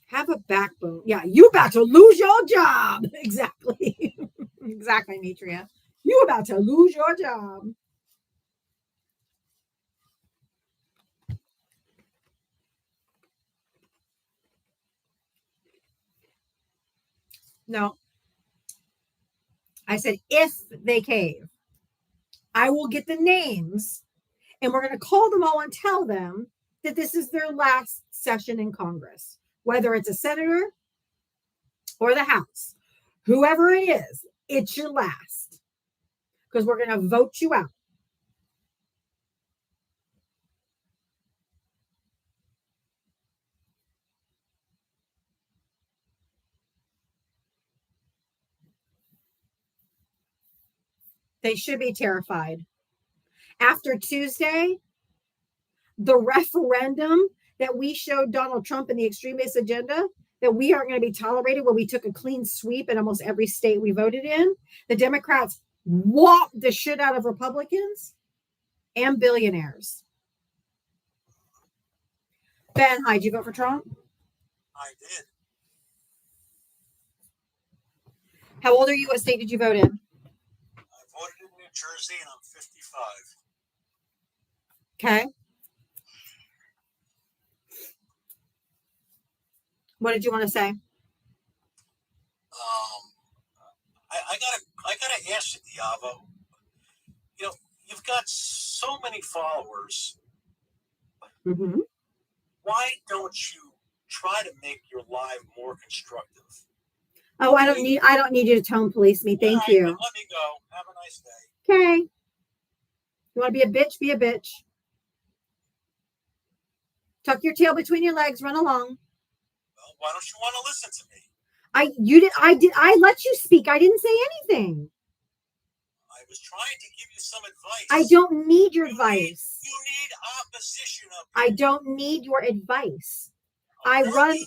Have a backbone. Yeah, you about to lose your job. Exactly. Exactly, Mitria. You about to lose your job. No. I said, if they cave, I will get the names and we're going to call them all and tell them that this is their last session in Congress, whether it's a senator or the House, whoever it is, it's your last because we're going to vote you out. They should be terrified. After Tuesday, the referendum that we showed Donald Trump and the extremist agenda that we aren't going to be tolerated, where we took a clean sweep in almost every state we voted in. The Democrats whopped the shit out of Republicans and billionaires. Ben, hi, did you vote for Trump? I did. How old are you? What state did you vote in? I voted in New Jersey and I'm 55. Okay. What did you want to say? I gotta ask you, Diavo. You know, you've got so many followers. Mm-hmm. Why don't you try to make your live more constructive? Oh, I don't need you to tone police me. Thank you. Let me go. Have a nice day. Okay. You want to be a bitch? Be a bitch. Tuck your tail between your legs. Run along. Well, why don't you want to listen to me? I let you speak. I didn't say anything. I was trying to give you some advice. I don't need your advice. You need opposition up here. I don't need your advice. I run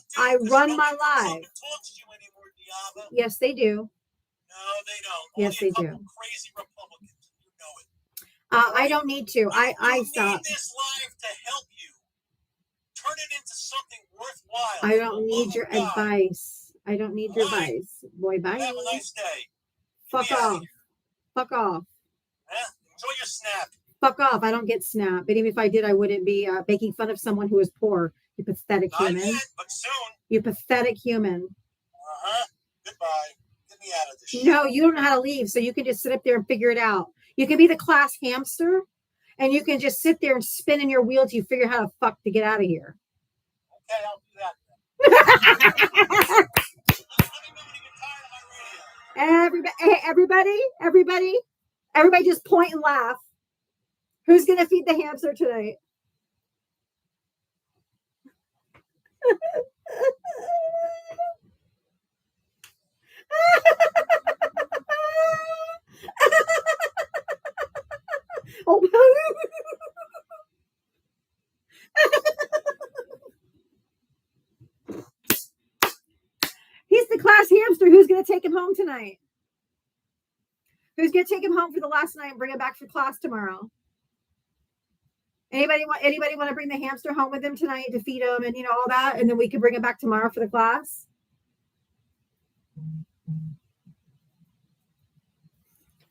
my life. Talk to you anymore, Diavo. Yes, they do. No, they don't. Yes, Only they do. Crazy Republicans. You know it. I don't need to. I stop. Need this live to help you. Turn it into something worthwhile. I don't need your advice. I don't need your advice. Boy, bye. Have a nice day. Fuck off. Fuck off. Enjoy your snap. Fuck off. I don't get snap. But even if I did, I wouldn't be making fun of someone who is poor. You pathetic human. Not yet, but soon. You pathetic human. Goodbye. Get me out of this shit. No, you don't know how to leave. So you can just sit up there and figure it out. You can be the class hamster and you can just sit there and spin in your wheel till you figure out how to fuck to get out of here. Okay, I'll do that. Everybody just point and laugh. Who's going to feed the hamster tonight? Oh. He's the class hamster. Who's going to take him home tonight? Who's going to take him home for the last night and bring him back for class tomorrow? Anybody want to bring the hamster home with them tonight to feed him and all that, and then we can bring him back tomorrow for the class?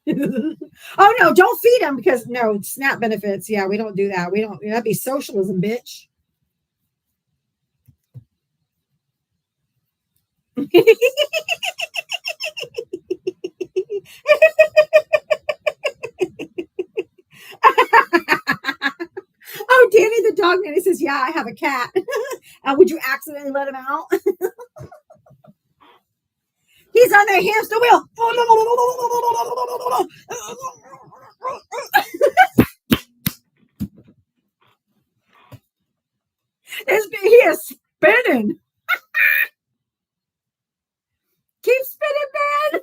Oh no, don't feed him because no SNAP benefits. Yeah, we don't do that. We don't. That'd be socialism, bitch. Oh, Danny the dog nanny says, yeah, I have a cat. Would you accidentally let him out? He's on the hamster wheel. He is spinning. Keep spinning, man.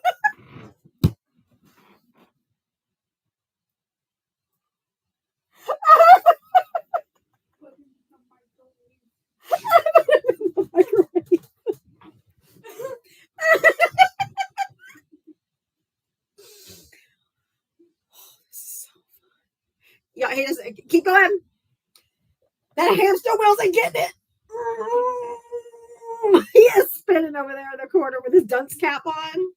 Yeah, he doesn't. Keep going. That hamster wheel's getting it. He is spinning over there in the corner with his dunce cap on.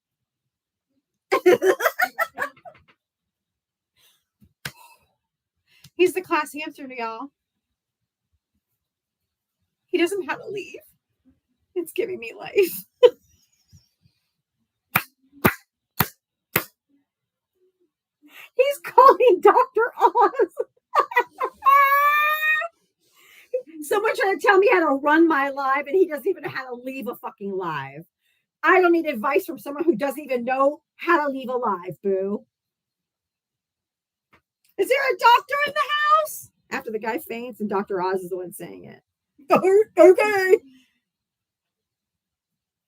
He's the class hamster, y'all. He doesn't have to leave. It's giving me life. He's calling Dr. Oz. Someone trying to tell me how to run my live, and he doesn't even know how to leave a fucking live. I don't need advice from someone who doesn't even know how to leave a live, boo. Is there a doctor in the house? After the guy faints, and Dr. Oz is the one saying it. Okay.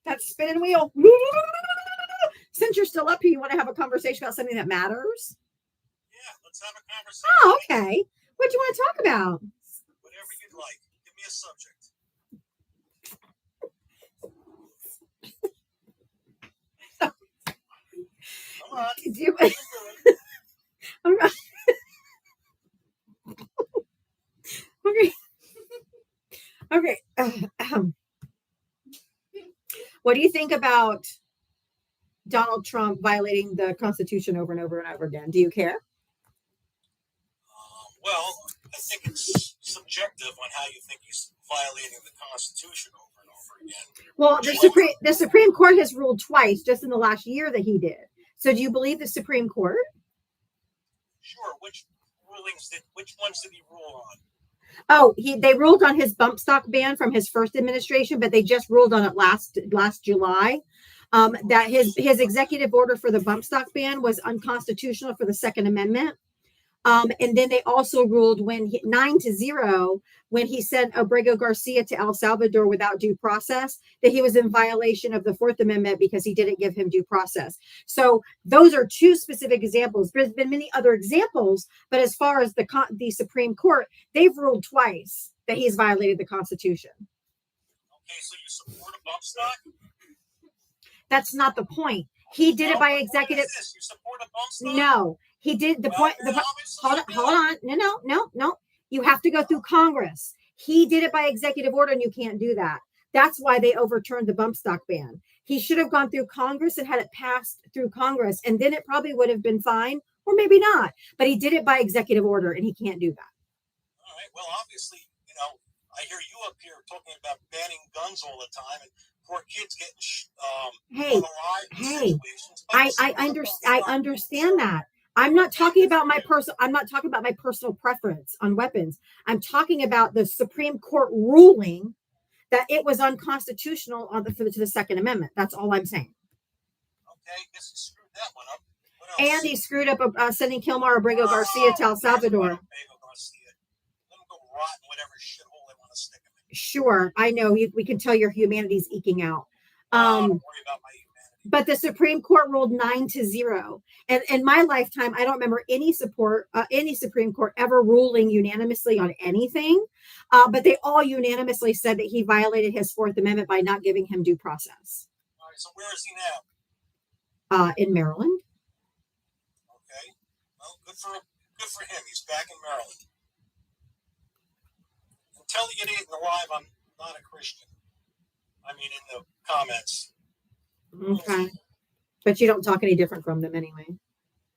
That spinning wheel. Since you're still up here, you want to have a conversation about something that matters? Yeah, let's have a conversation. Oh, okay. What do you want to talk about? like? Give me a subject. Come on. Do you- I'm not- Okay. Okay. What do you think about Donald Trump violating the Constitution over and over and over again? Do you care? Well, I think it's subjective on how you think he's violating the Constitution over and over again. Well, the Supreme Court has ruled twice just in the last year that he did. So do you believe the Supreme Court? Sure. Which ones did he rule on? Oh, they ruled on his bump stock ban from his first administration, but they just ruled on it last July. That his executive order for the bump stock ban was unconstitutional for the Second Amendment. And then they also ruled 9-0 when he sent Abrego Garcia to El Salvador without due process, that he was in violation of the Fourth Amendment because he didn't give him due process. So those are two specific examples. There's been many other examples, but as far as the Supreme Court, they've ruled twice that he's violated the Constitution. Okay, so you support a bump stock? That's not the point. He did it by executive. You support a bump stock? No. He did hold on. No. You have to go through Congress. He did it by executive order, and you can't do that. That's why they overturned the bump stock ban. He should have gone through Congress and had it passed through Congress, and then it probably would have been fine, or maybe not. But he did it by executive order, and he can't do that. All right. Well, obviously, I hear you up here talking about banning guns all the time, and poor kids getting I understand that. I'm not talking about my personal preference on weapons. I'm talking about the Supreme Court ruling that it was unconstitutional to the Second Amendment. That's all I'm saying. Okay, guess he screwed that one up. And he screwed up sending Kilmar Abrego Garcia to El Salvador. Let him go rot in whatever shithole they want to stick him in. Sure, I know. We can tell your humanity's eking out. Don't worry about my humanity. But the Supreme Court ruled 9-0. And in my lifetime, I don't remember any Supreme Court ever ruling unanimously on anything. But they all unanimously said that he violated his Fourth Amendment by not giving him due process. All right, so where is he now? In Maryland. Okay. Well, good for him. He's back in Maryland. And tell the idiot in the live I'm not a Christian. I mean, in the comments. Okay. But you don't talk any different from them anyway.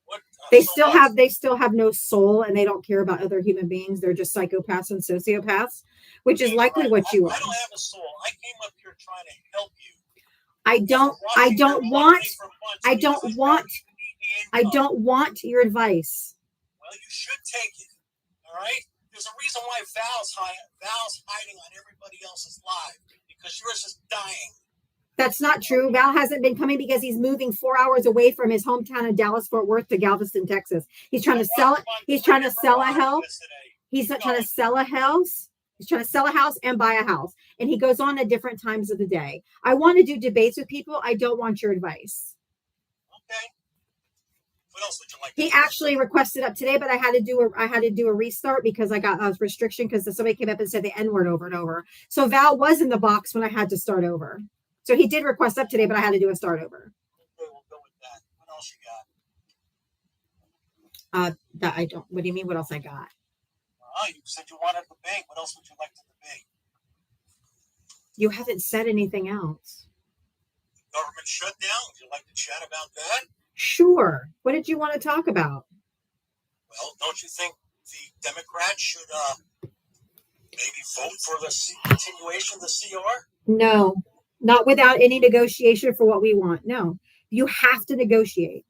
What? They still have no soul, and they don't care about other human beings. They're just psychopaths and sociopaths, which is likely what you are. I don't have a soul. I came up here trying to help you. I don't want your advice. Well, you should take it. All right? There's a reason why Val's hiding on everybody else's live, because yours is dying. That's not true. Val hasn't been coming because he's moving 4 hours away from his hometown in Dallas-Fort Worth to Galveston, Texas. He's trying to sell it. He's trying to sell a house. He's not trying to sell a house. He's trying to sell a house and buy a house. And he goes on at different times of the day. I want to do debates with people. I don't want your advice. Okay. What else would you like? He actually requested up today, but I had to do a restart because I got a restriction because somebody came up and said the N-word over and over. So Val was in the box when I had to start over. So he did request up today, but I had to do a start over. Okay, we'll go with that. What else you got? What do you mean? What else I got? Oh, you said you wanted to debate. What else would you like to debate? You haven't said anything else. Government shutdown. Would you like to chat about that? Sure. What did you want to talk about? Well, don't you think the Democrats should maybe vote for the continuation of the CR? No, not without any negotiation for what we want. No, you have to negotiate.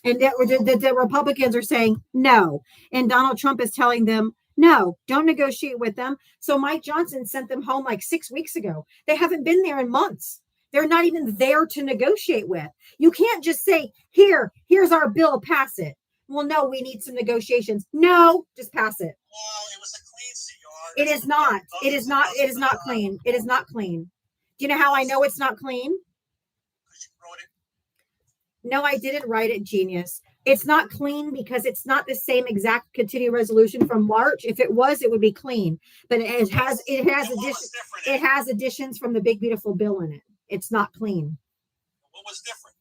And the Republicans are saying no. And Donald Trump is telling them, no, don't negotiate with them. So Mike Johnson sent them home like 6 weeks ago. They haven't been there in months. They're not even there to negotiate with. You can't just say, here's our bill, pass it. Well, no, we need some negotiations. No, just pass it. Well, it was a clean CR. It is not. It is not. It is not clean. It is not clean. Do you know how I know it's not clean? Because you wrote it. No, I didn't write it, genius. It's not clean because it's not the same exact continuing resolution from March. If it was, it would be clean. But it has additions from the Big Beautiful Bill in it. It's not clean. What was different?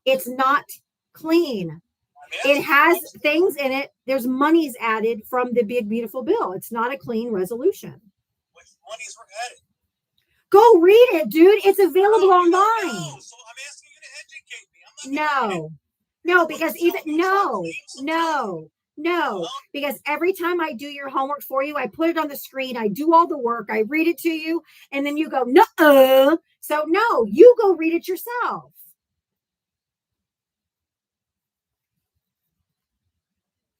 It's not clean. It has things in it. There's monies added from the Big Beautiful Bill. It's not a clean resolution. What monies were added? Go read it, dude. It's available online. So I'm asking you to educate me. I'm not No, because because every time I do your homework for you, I put it on the screen, I do all the work, I read it to you, and then you go, no. So no, you go read it yourself.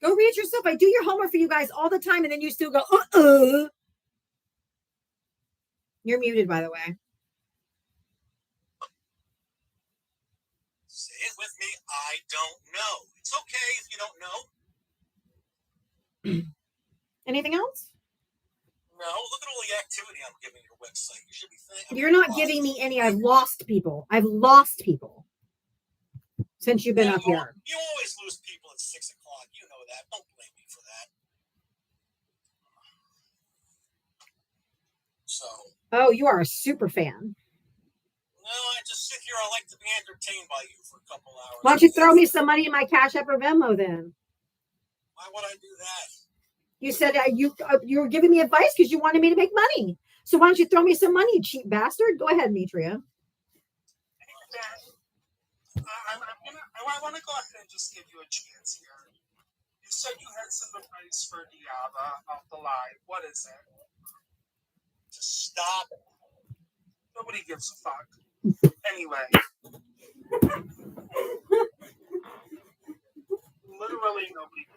Go read it yourself. I do your homework for you guys all the time, and then you still go, You're muted, by the way. Say it with me. I don't know. It's okay if you don't know. Anything else? No, look at all the activity I'm giving your website. You should be thinking. You're not giving me any. I've lost people since you've been up here. You always lose people at 6 o'clock. You know that. Don't blame me for that. So. Oh, you are a super fan. No, I just sit here. I like to be entertained by you for a couple hours. Why don't you throw me some money in my Cash App or Venmo then? Why would I do that? You said you were giving me advice because you wanted me to make money. So why don't you throw me some money, you cheap bastard? Go ahead, Mitria. I want to go ahead and just give you a chance here. You said you had some advice for Diaba off the live. What is it? Just stop. Nobody gives a fuck. Anyway. Literally nobody.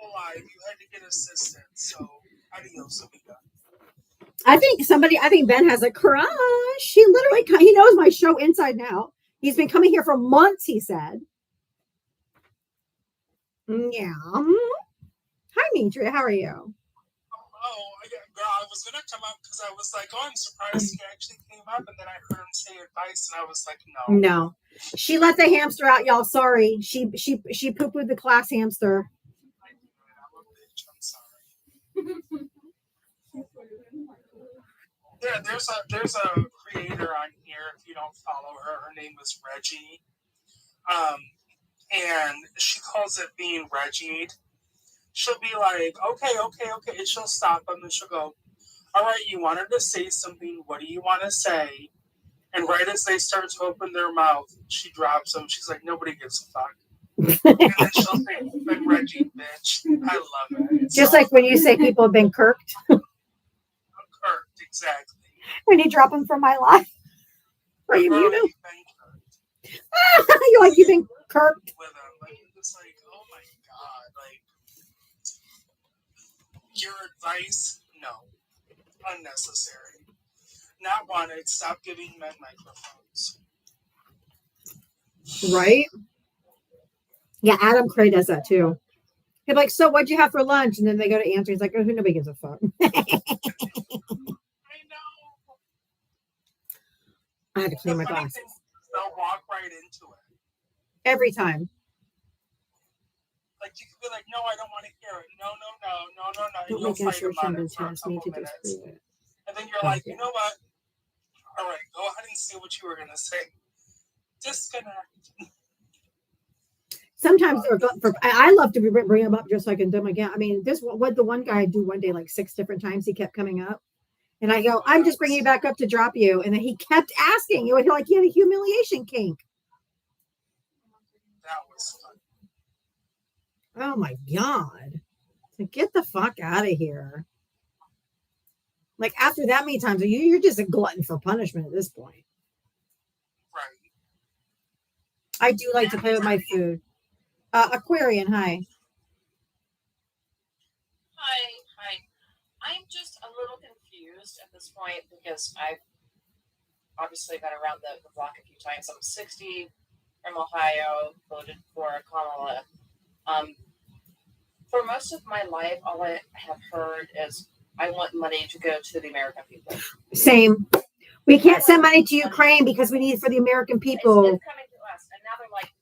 Live, you had to get assistance, so adios, amiga. I think Ben has a crush. He knows my show inside and out. He's been coming here for months, he said. Yeah. Hi, Mitria. How are you? Girl, I was going to come up because I was like, I'm surprised he actually came up, and then I heard him say advice, and I was like, no. No. She let the hamster out, y'all. Sorry. She poo-pooed the class hamster. Yeah, there's a creator on here. If you don't follow her, her name is Reggie, and she calls it being Reggied. She'll be like, okay, and she'll stop them, and she'll go, all right, you wanted to say something. What do you want to say? And right as they start to open their mouth, she drops them. She's like, nobody gives a fuck. And then she'll say, been Reggie, bitch. I love it. It's just like when you say people have been kirked. Kirked, exactly. When you drop them from my life. Are you muted? You're like, you've been kirked. With them. Like, it's like, oh my God. Like, your advice? No. Unnecessary. Not wanted. Stop giving men microphones. Right? Yeah, Adam Cray does that too. He'll be like, so what'd you have for lunch? And then they go to answer. He's like, oh, nobody gives a fuck. I had to clean my glasses. They'll walk right into it. Every time. Like, you could be like, no, I don't want to hear it. No. Don't You'll make fight assertions about it and for a chance me couple to minutes. disprove it. And then you're like, you know what? All right, go ahead and say what you were going to say. Disconnect. Sometimes I love to bring them up just so I can do them again. I mean, what the one guy do one day like 6 different times. He kept coming up, and I go, "I'm just bringing you back up to drop you," and then he kept asking. You like he had a humiliation kink. That was fun. Oh my God! Like, get the fuck out of here! Like after that many times, you're just a glutton for punishment at this point. Right. I do like to play with my food. Aquarian, hi. Hi. I'm just a little confused at this point because I've obviously been around the block a few times. I'm 60 from Ohio, voted for Kamala. For most of my life, all I have heard is I want money to go to the American people. Same. We can't send money to Ukraine because we need it for the American people. It's coming to us, and now they're like,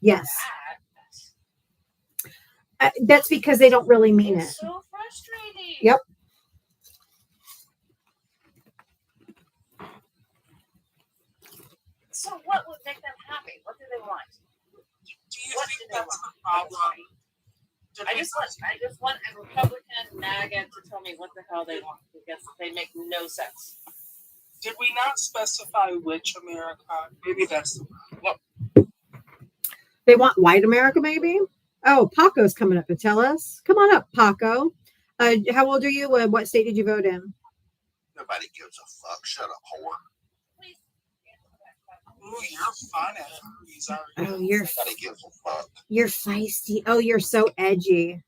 Yes. That's because they don't really mean It's it. so frustrating. Yep. So what would make them happy? What do they want? Do you think that's the problem? I just want a Republican MAGA to tell me what the hell they want because they make no sense. Did we not specify which America? Maybe that's the problem. They want white America, maybe? Oh, Paco's coming up to tell us. Come on up, Paco. How old are you? What state did you vote in? Nobody gives a fuck. Shut up, whore. Ooh, you're fun at these, are you? Oh, you're Nobody gives a fuck. you're feisty. Oh, you're so edgy.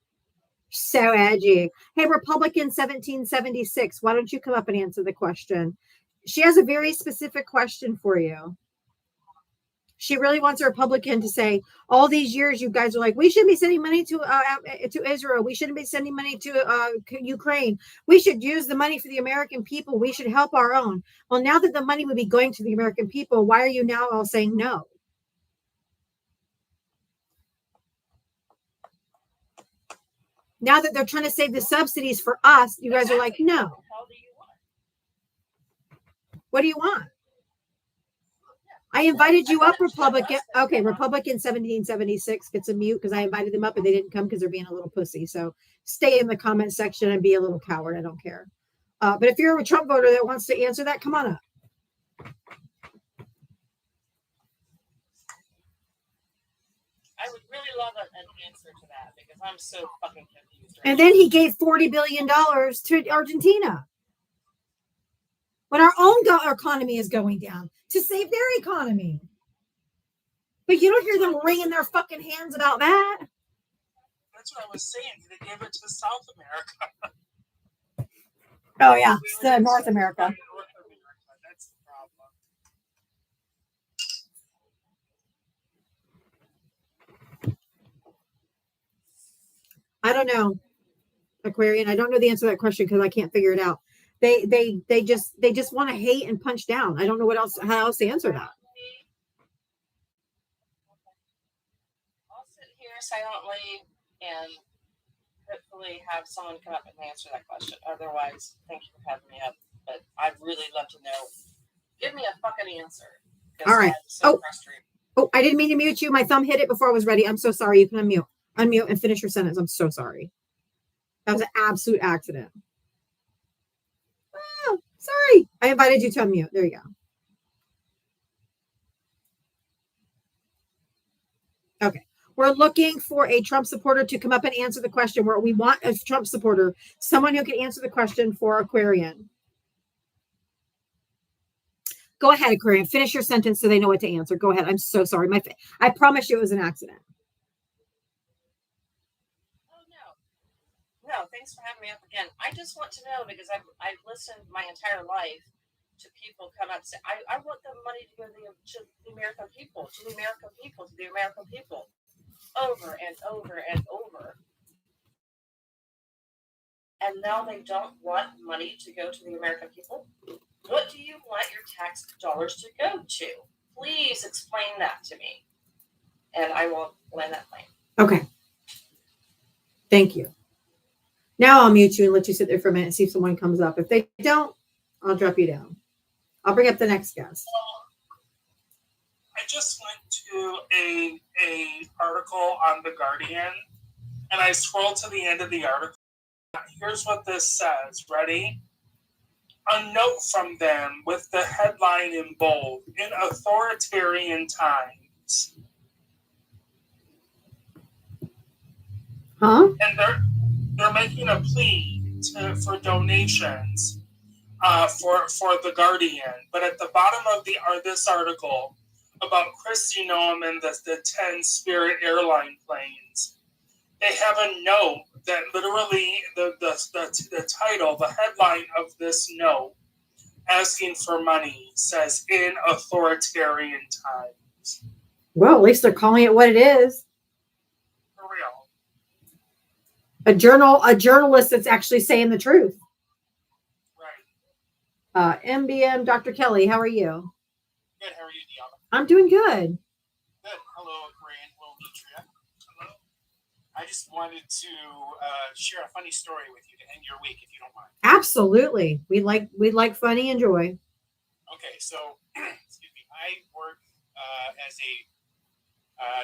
So edgy. Hey, Republican 1776, why don't you come up and answer the question? She has a very specific question for you. She really wants a Republican to say, all these years you guys are like, we shouldn't be sending money to Israel. We shouldn't be sending money to Ukraine. We should use the money for the American people. We should help our own. Well, now that the money would be going to the American people, why are you now all saying no? Now that they're trying to save the subsidies for us, you guys are like, no. What do you want? I invited you up, Republican. Okay, Republican 1776 gets a mute because I invited them up and they didn't come because they're being a little pussy. So stay in the comment section and be a little coward. I don't care. But if you're a Trump voter that wants to answer that, come on up. I would really love an answer to that because I'm so fucking confused. And then he gave $40 billion to Argentina. When our own economy is going down to save their economy. But you don't hear them wringing their fucking hands about that. That's what I was saying. They gave it to South America. Oh, yeah. It's North America. North America. That's the problem. I don't know, Aquarian. I don't know the answer to that question because I can't figure it out. They just want to hate and punch down. I don't know how else to answer that. I'll sit here silently and hopefully have someone come up and answer that question. Otherwise, thank you for having me up. But I'd really love to know. Give me a fucking answer. All right. So frustrating. Oh, I didn't mean to mute you. My thumb hit it before I was ready. I'm so sorry. You can unmute and finish your sentence. I'm so sorry. That was an absolute accident. Oh, sorry. I invited you to unmute. There you go. Okay. We're looking for a Trump supporter to come up and answer the question. Where we want a Trump supporter, someone who can answer the question for Aquarian. Go ahead, Aquarian. Finish your sentence so they know what to answer. Go ahead. I'm so sorry. I promise you it was an accident. No, thanks for having me up again. I just want to know because I've listened my entire life to people come up and say, I want the money to go to the American people, to the American people, to the American people, over and over and over. And now they don't want money to go to the American people? What do you want your tax dollars to go to? Please explain that to me. And I will land that plane. Okay. Thank you. Now I'll mute you and let you sit there for a minute and see if someone comes up. If they don't, I'll drop you down. I'll bring up the next guest. I just went to a article on The Guardian, and I scrolled to the end of the article. Here's what this says. Ready? A note from them with the headline in bold. In authoritarian times. Huh? And they're making a plea for donations for The Guardian. But at the bottom of this article about Kristi Noem and the 10 Spirit airline planes, they have a note that literally the title, the headline of this note, asking for money, says in authoritarian times. Well, at least they're calling it what it is. For real. A journalist that's actually saying the truth. Right. MBM, Dr. Kelly, how are you? Good. How are you, Deanna? I'm doing good. Good. Hello, Korean. Well, I just wanted to share a funny story with you to end your week, if you don't mind. Absolutely. We like funny and joy. Okay, so excuse me. I work as a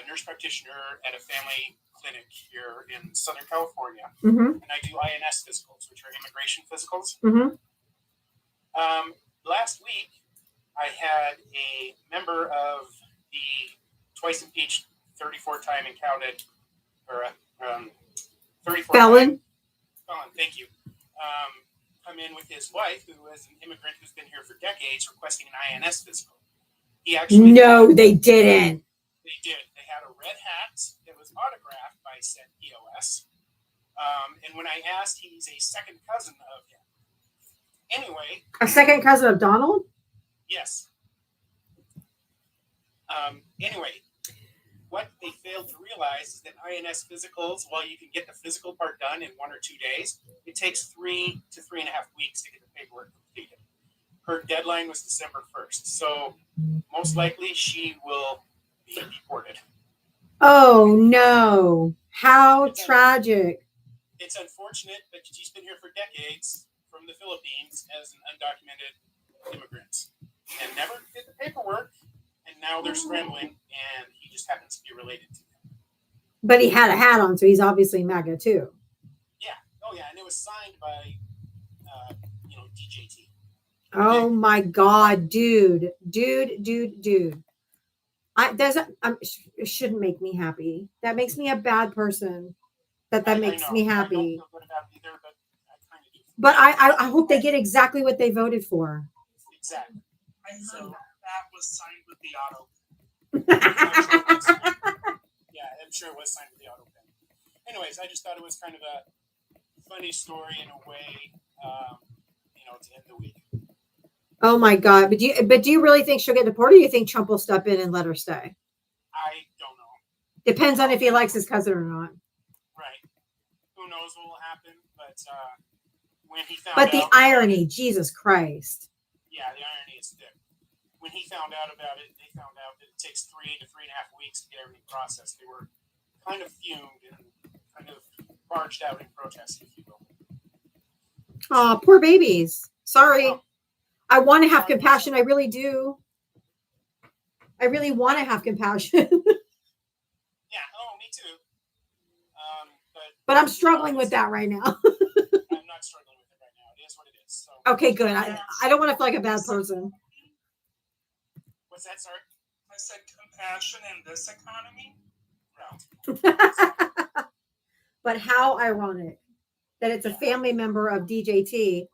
nurse practitioner at a family clinic here in Southern California, Mm-hmm. and I do INS physicals, which are immigration physicals. Mm-hmm. Last week, I had a member of the twice impeached, 34-time and counted, or 34 Felon. Thank you. Come in with his wife, who is an immigrant who's been here for decades, requesting an INS physical. He actually They didn't. They did. They had a red hat that was autographed by said POS. And when I asked, he's a second cousin of him. Anyway. A second cousin of Donald? Yes. Anyway, what they failed to realize is that INS physicals, while you can get the physical part done in 1 or 2 days, it takes 3 to 3.5 weeks to get the paperwork completed. Her deadline was December 1st, so most likely she will be deported. Oh no! How tragic! It's unfortunate, but she's been here for decades from the Philippines as an undocumented immigrant and never did the paperwork. And now they're scrambling, and he just happens to be related to them. But he had a hat on, so he's obviously MAGA too. Yeah. Oh, yeah. And it was signed by, DJT. Oh my God, dude. It shouldn't make me happy. That makes me a bad person. That makes me happy. I don't feel good about it either, but I kind of do. But I hope they get exactly what they voted for. Exactly. I heard that was signed with the auto. Yeah, I'm sure it was signed with the auto pen. Anyways, I just thought it was kind of a funny story in a way, to end the week. Oh my God! But do you really think she'll get deported? Or you think Trump will step in and let her stay? I don't know. Depends on if he likes his cousin or not. Right. Who knows what will happen? But when he found But out, the irony, Jesus Christ! Yeah, the irony is thick. When he found out about it, they found out that it takes 3 to 3.5 weeks to get everything processed. They were kind of fumed and kind of barged out in protest, if you will. Oh, poor babies. Sorry. I want to have compassion. I really do. I really want to have compassion. Yeah, me too. But I'm struggling with that right now. I'm not struggling with it right now. It is what it is. So. Okay, good. I don't want to feel like a bad person. What's that, sorry? I said compassion in this economy? No. But how ironic that it's a family member of DJT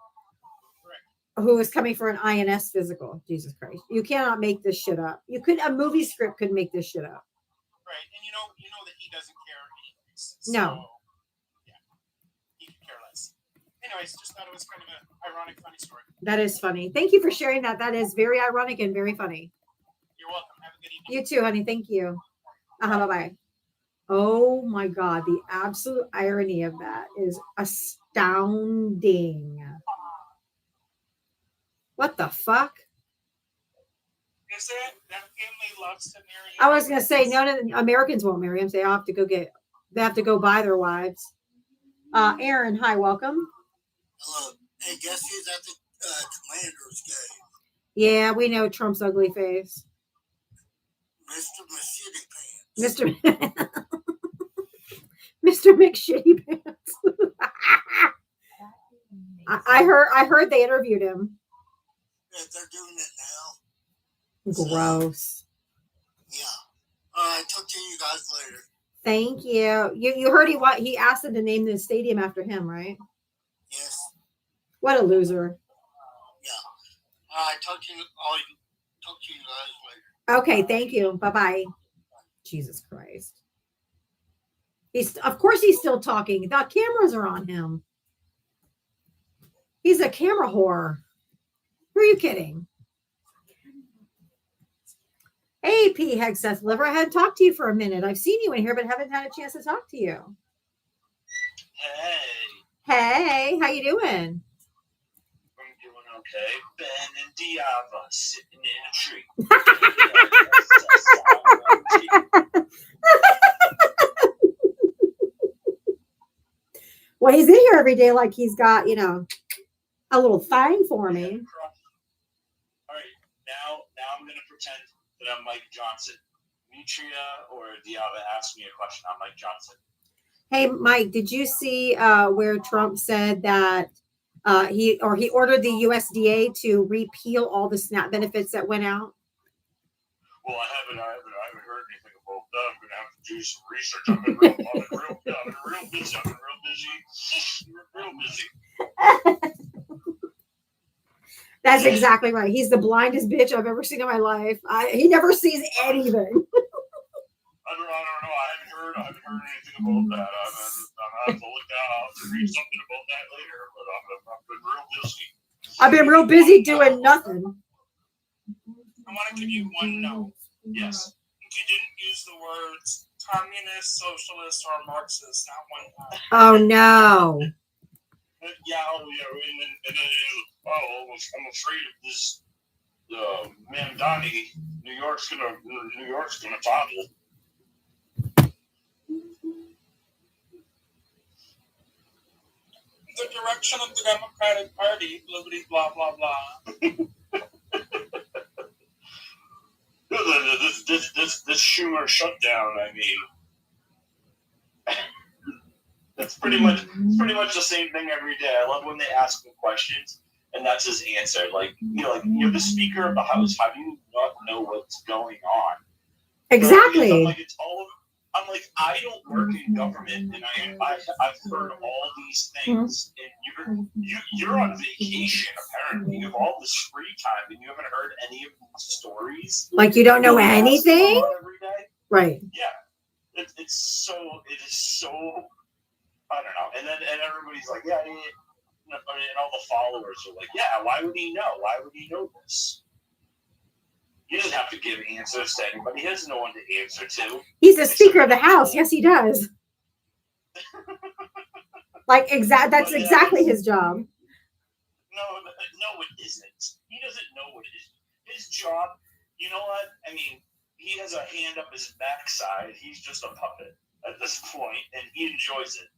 who is coming for an INS physical. Jesus Christ. You cannot make this shit up. A movie script could make this shit up. Right. And you know that he doesn't care anyways. So, No. Yeah. He could care less. Anyways, just thought it was kind of an ironic, funny story. That is funny. Thank you for sharing that. That is very ironic and very funny. You're welcome. Have a good evening. You too, honey. Thank you. Bye-bye. Oh my God. The absolute irony of that is astounding. What the fuck? Is it that family loves to marry? I was gonna say no, Americans won't marry him. They have to go buy their wives. Aaron, hi, welcome. Hello. Hey, guess who's at the Commanders game? Yeah, we know Trump's ugly face. Mr. Machitty Pants. Mr. McShitty Pants. I heard they interviewed him. Yeah, they're doing it now. Gross. Yeah. All right, talk to you guys later. Thank you. You heard he asked them to name the stadium after him, right? Yes. What a loser. Yeah. All right, talk to you guys later. Okay, thank you. Bye-bye. Jesus Christ. Of course he's still talking. The cameras are on him. He's a camera whore. Who are you kidding? Hey, P. Hegseth Liver. I hadn't talked to you for a minute. I've seen you in here, but haven't had a chance to talk to you. Hey. Hey, how you doing? I'm doing okay. Ben and Diava sitting in a tree. Well, he's in here every day like he's got, a little thing for me. All right, now I'm gonna pretend that I'm Mike Johnson. Mitria or Diava asked me a question. I'm Mike Johnson. Hey, Mike, did you see where Trump said that he ordered the USDA to repeal all the SNAP benefits that went out? Well, I haven't heard anything about that. I'm gonna have to do some research. I've been real busy. I've been real busy. That's exactly right. He's the blindest bitch I've ever seen in my life. He never sees anything. I don't know. I haven't heard anything about that. I'm gonna have to look that up. I'll have to read something about that later. But I've been real busy. I've been real busy doing nothing. I want to give you one no. Yes. You didn't use the words communist, socialist, or Marxist. Not one time. Oh no. Yeah. And then I'm afraid of this. Mamdani. New York's gonna bottle. The direction of the Democratic Party, liberty, blah blah blah. This Schumer shutdown. I mean, it's pretty much the same thing every day. I love when they ask him questions, and that's his answer. Like you're the Speaker of the House. How do you not know what's going on? Exactly. I'm like, I don't work in government, and I've heard all these things, and you're on vacation apparently. You have all this free time, and you haven't heard any of these stories. Like you don't know anything, every day. Right? Yeah, it is so. I don't know, and everybody's like, yeah, and all the followers are like, yeah, why would he know? Why would he know this? He doesn't have to give answers to anybody. He has no one to answer to. He's the Speaker of the House. Yes, he does. That's exactly his job. No, it isn't. He doesn't know what it is. His job, you know what? I mean, he has a hand up his backside. He's just a puppet at this point, and he enjoys it.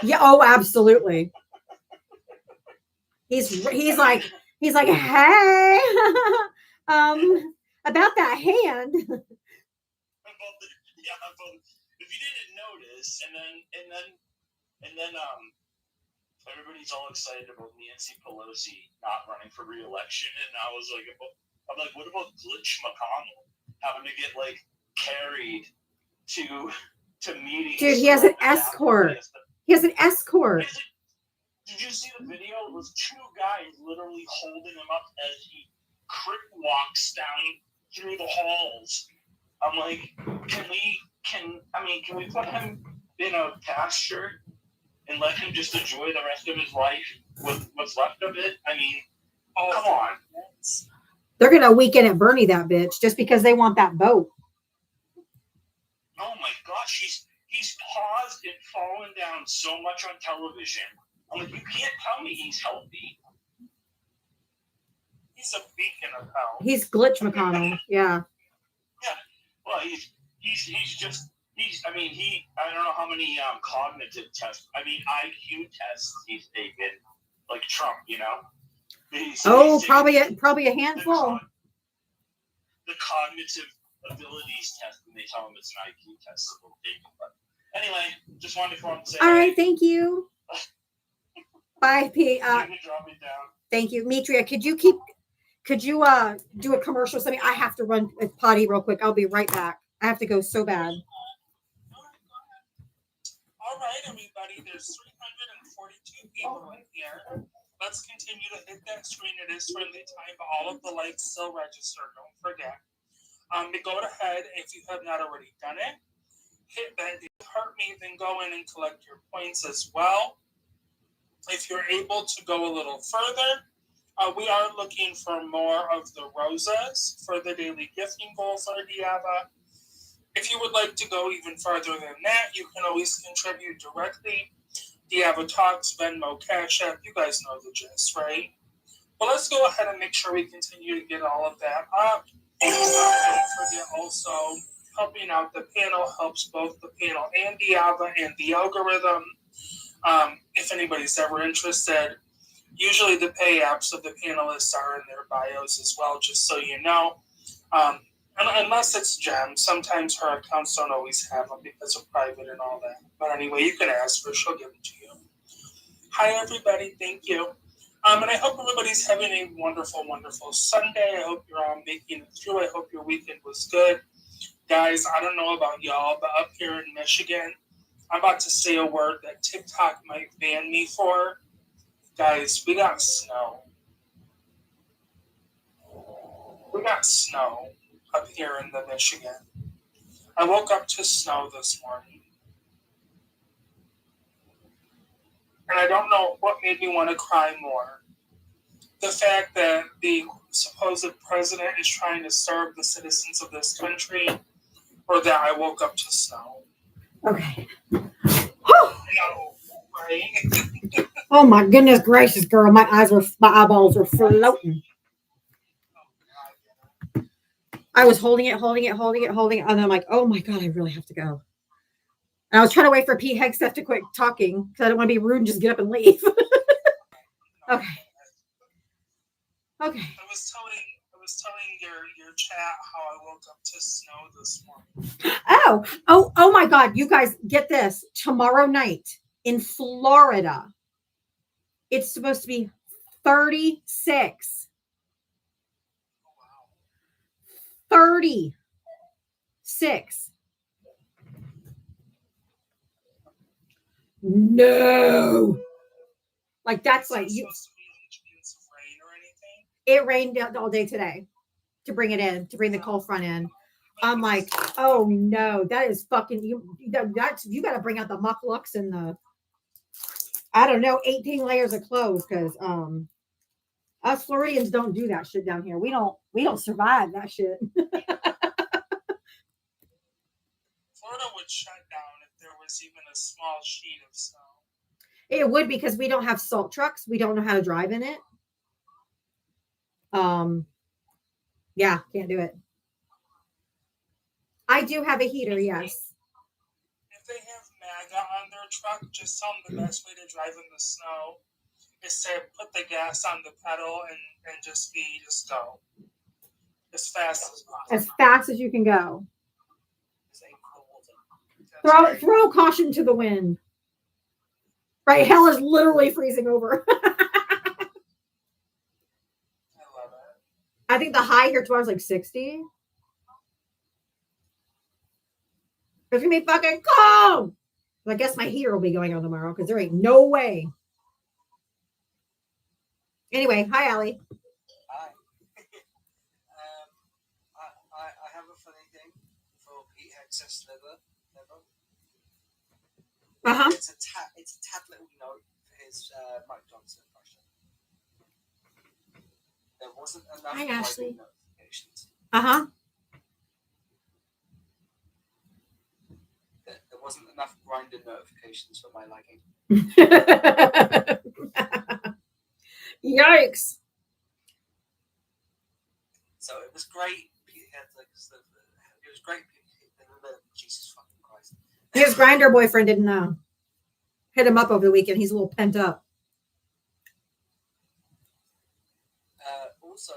Yeah. Oh, absolutely. He's like, hey. About that hand. If you didn't notice, and then everybody's all excited about Nancy Pelosi not running for re-election, and I was like, I'm like, what about Glitch McConnell having to get carried to meetings? Dude, he has an escort. He has an escort. Did you see the video? It was two guys literally holding him up as he crick walks down through the halls. I'm like, can we put him in a pasture and let him just enjoy the rest of his life with what's left of it? I mean, come on. They're gonna weekend at Bernie that bitch just because they want that vote. Oh my gosh, he's paused and fallen down so much on television. I'm like, you can't tell me he's healthy. He's a beacon of health. He's Glitch McConnell. Yeah. Yeah. Well, I don't know how many cognitive tests. I mean, IQ tests he's taken, like Trump. You know. Probably a handful. The cognitive abilities test, and they tell him it's an IQ test. But anyway, just wanted to come and say. All right. Thank you. Bye, Pete. Drop me down. Thank you, Mitria. Could you do a commercial or something? I have to run a potty real quick. I'll be right back. I have to go so bad. All right, everybody. There's 342 people in here. Let's continue to hit that screen. It is friendly time. All of the likes still register. Don't forget. Go ahead if you have not already done it. Hit that heart me, then go in and collect your points as well. If you're able to go a little further, we are looking for more of the rosas for the daily gifting goal for Diava. If you would like to go even further than that, you can always contribute directly. Diava Talks, Venmo, Cash App, you guys know the gist, right? But let's go ahead and make sure we continue to get all of that up. And don't forget also, helping out the panel helps both the panel and Diava and the algorithm. If anybody's ever interested, usually the pay apps of the panelists are in their bios as well, just so you know. Unless it's Jem, sometimes her accounts don't always have them because of private and all that. But anyway, you can ask her; she'll give it to you. Hi, everybody. Thank you. And I hope everybody's having a wonderful, wonderful Sunday. I hope you're all making it through. I hope your weekend was good. Guys, I don't know about y'all, but up here in Michigan, I'm about to say a word that TikTok might ban me for. Guys, we got snow. We got snow up here in the Michigan. I woke up to snow this morning. And I don't know what made me want to cry more. The fact that the supposed president is trying to serve the citizens of this country, or that I woke up to snow. Okay. No, right? Oh my goodness gracious, girl. My eyeballs were floating. I was holding it, and I'm like, oh my God, I really have to go. And I was trying to wait for Pete Hegseth to quit talking because I don't want to be rude and just get up and leave. Okay. Okay. I was telling your chat how I woke up to snow this morning. Oh my God. You guys get this. Tomorrow night in Florida, it's supposed to be 36. 36. No. Like that's like you. It rained all day today to bring it in, to bring the cold front in. I'm like, oh no, that is fucking you. That's you got to bring out the mucklucks and the, I don't know, 18 layers of clothes because us Floridians don't do that shit down here. We don't survive that shit. Florida would shut down if there was even a small sheet of snow. It would, because we don't have salt trucks. We don't know how to drive in it. Yeah, can't do it. I do have a heater, yes. If they have MAGA on their truck, just tell them the best way to drive in the snow is to put the gas on the pedal and just go as fast as possible. As fast as you can go. Throw caution to the wind. Right, hell is literally freezing over. I love it. I think the high here tomorrow is like 60. It's gonna be fucking cold. I guess my heater will be going on tomorrow because there ain't no way. Anyway, hi, Allie. Hi. I have a funny thing for Pete Hegseth's level. Uh-huh. It's a tad little note for his Mike Johnson impression. There wasn't enough Hi, Ashley. notifications. Uh-huh. There wasn't enough Grindr notifications for my liking. Yikes. So it was great. Pete had it was great. Jesus fucking Christ. His Grindr boyfriend didn't know. Hit him up over the weekend. He's a little pent up. Also,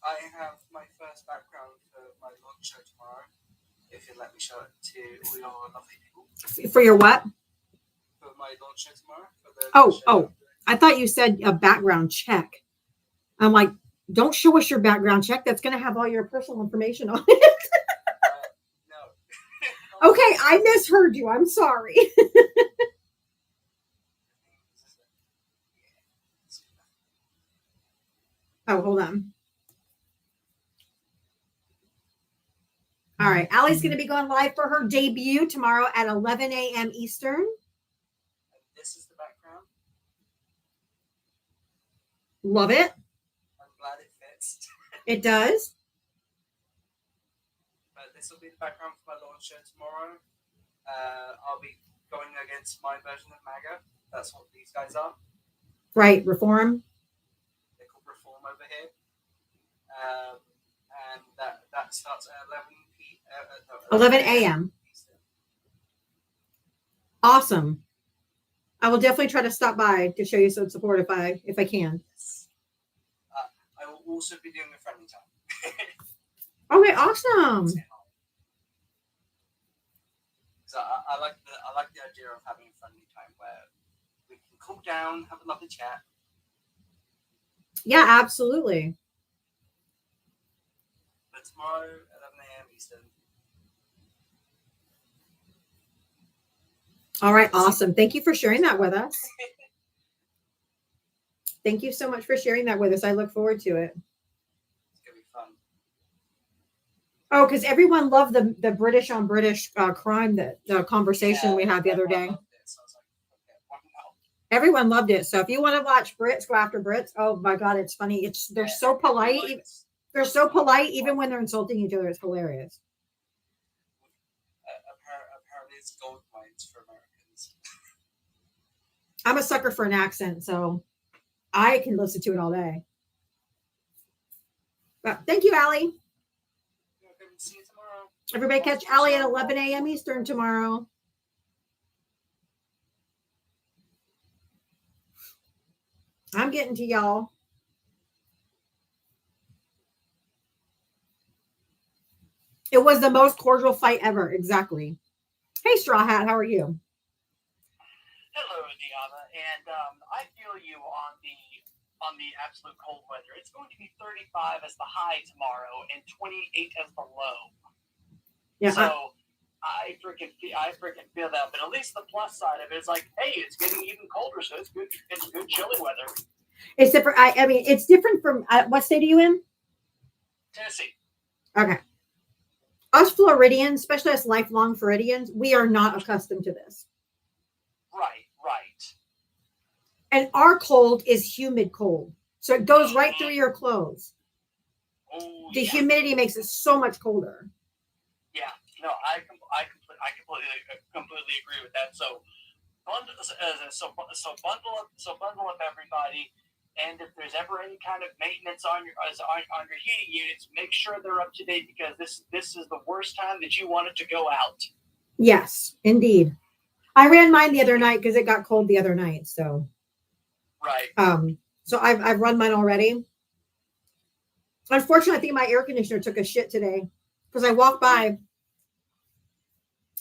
I have my first background for my launch show tomorrow. If you'd let me show it to all your lovely people. For your what? For my launch show tomorrow. Oh, I thought you said a background check. I'm like, don't show us your background check. That's going to have all your personal information on it. No. Okay, I misheard you. I'm sorry. Oh, hold on. All right. Allie's going to be going live for her debut tomorrow at 11 a.m. Eastern. And this is the background. Love it. I'm glad it fits. It does. But this will be the background for my launch show tomorrow. I'll be going against my version of MAGA. That's what these guys are. Right. Reform. They're called Reform over here. And that starts at 11 a.m. Awesome. I will definitely try to stop by to show you some support if I can. I will also be doing a friendly time. Okay, awesome. So I like the idea of having a friendly time where we can cool down, have a lovely chat. Yeah, absolutely. But tomorrow, 11 a.m. Eastern. All right, awesome. Thank you for sharing that with us. Thank you so much for sharing that with us. I look forward to it. It's gonna be fun. Oh, because everyone loved the British on British crime, the conversation we had the other day. Everyone loved it. So if you want to watch Brits go after Brits, oh my God, it's funny. They're so polite. They're so polite, even when they're insulting each other. It's hilarious. Apparently, it's gold mines for Americans. I'm a sucker for an accent, so I can listen to it all day. But thank you, Allie. See you tomorrow. Everybody catch Allie at 11 a.m. Eastern tomorrow. I'm getting to y'all. It was the most cordial fight ever. Exactly. Hey, Straw Hat, how are you? Hello, Deanna, and I feel you on the absolute cold weather. It's going to be 35 as the high tomorrow and 28 as the low. Yeah. So I freaking feel that. But at least the plus side of it is like, hey, it's getting even colder, so it's good. It's good chilly weather. It's different. I mean, it's different from what state are you in? Tennessee. Okay. Us Floridians, especially us lifelong Floridians, we are not accustomed to this. Right. And our cold is humid cold. So it goes right through your clothes. Oh, The humidity makes it so much colder. Yeah. No, I completely agree with that. So bundle up everybody. And if there's ever any kind of maintenance on your heating units, make sure they're up to date, because this is the worst time that you want it to go out. Yes, indeed. I ran mine the other night because it got cold the other night. So, right. So I've run mine already. Unfortunately, I think my air conditioner took a shit today because I walked by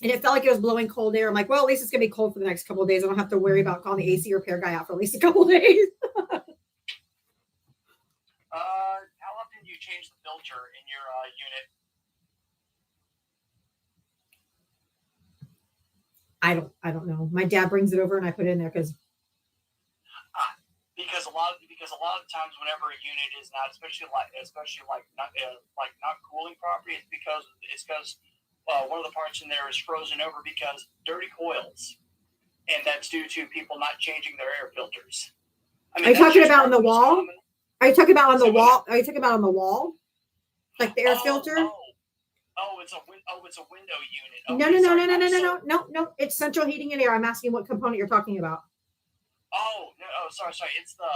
and it felt like it was blowing cold air. I'm like, well, at least it's gonna be cold for the next couple of days. I don't have to worry about calling the AC repair guy out for at least a couple of days. How often do you change the filter in your unit? I don't know. My dad brings it over and I put it in there because Because a lot of times, whenever a unit is not, especially not cooling properly, it's because one of the parts in there is frozen over because dirty coils, and that's due to people not changing their air filters. I mean, are you talking about on the wall? Are you talking about on the wall? Are you talking about on the wall? Like the air filter? It's a window unit. Okay, No. It's central heating and air. I'm asking what component you're talking about. Sorry. It's the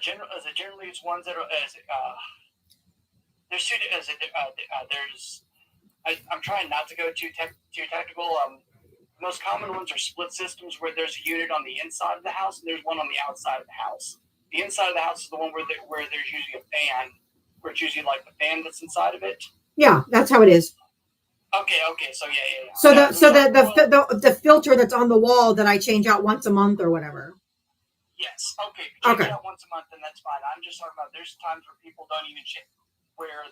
generally it's ones that are there's two. I'm trying not to go too technical. The most common ones are split systems, where there's a unit on the inside of the house and there's one on the outside of the house. The inside of the house is the one where there's usually a fan, where it's usually like the fan that's inside of it. Yeah, that's how it is. Okay. So yeah. So the filter that's on the wall that I change out once a month or whatever. Yes. Okay. Change it out once a month, and that's fine. I'm just talking about there's times where people don't even change, where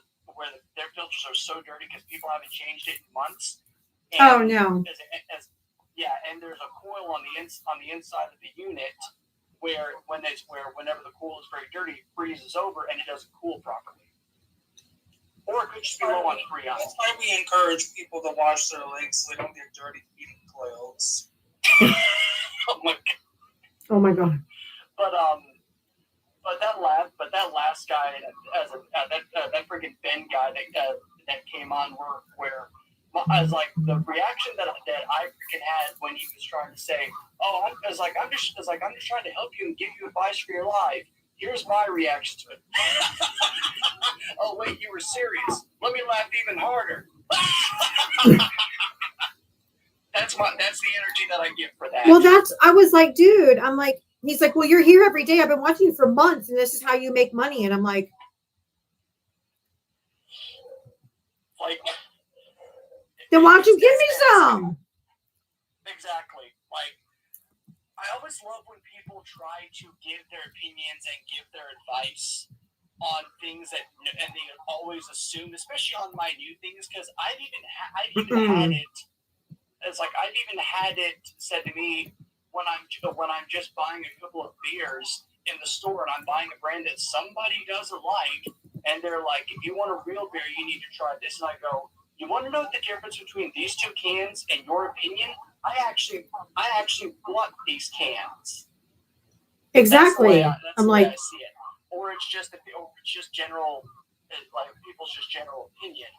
their filters are so dirty because people haven't changed it in months. And no. And there's a coil on the inside of the unit where whenever the coil is very dirty, it freezes over and it doesn't cool properly. Or it could just be low on Freon. That's why we encourage people to wash their legs so they don't get dirty heating coils. Oh my god. Oh my god. But that last guy, that freaking Ben guy that came on where I was like, the reaction that I freaking had when he was trying to say, I'm just trying to help you and give you advice for your life. Here's my reaction to it. Oh wait, you were serious. Let me laugh even harder. That's That's the energy that I get for that. Well, I was like, dude, I'm like, he's like, well, you're here every day. I've been watching you for months, and this is how you make money. And I'm like, then why don't you give me some? Exactly. Like, I always love when people try to give their opinions and give their advice on things and they always assume, especially on minute things, because I've even had it. It's like I've even had it said to me when I'm just buying a couple of beers in the store and I'm buying a brand that somebody doesn't like, and they're like, if you want a real beer, you need to try this. And I go, you want to know the difference between these two cans and your opinion? I actually want these cans. Exactly. That's I'm the way like, I see it. Or it's just general, like people's just general opinion.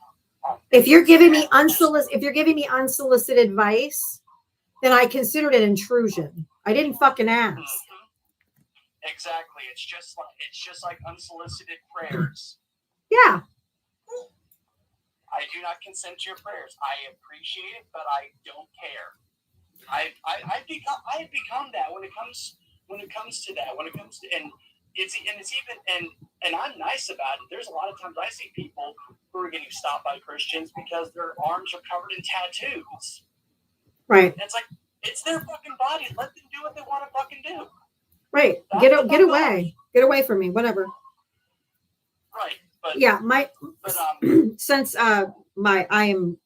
if you're giving me unsolicited advice, then I considered it intrusion. I didn't fucking ask. Exactly. It's just like unsolicited prayers. Yeah. I do not consent to your prayers. I appreciate it, but I don't care. I've become that when it comes to that. And I'm nice about it. There's a lot of times I see people who are getting stopped by Christians because their arms are covered in tattoos. Right. And it's like, it's their fucking body. Let them do what they want to fucking do. Right. Get away. Get away from me. Whatever. Right. But yeah, since I am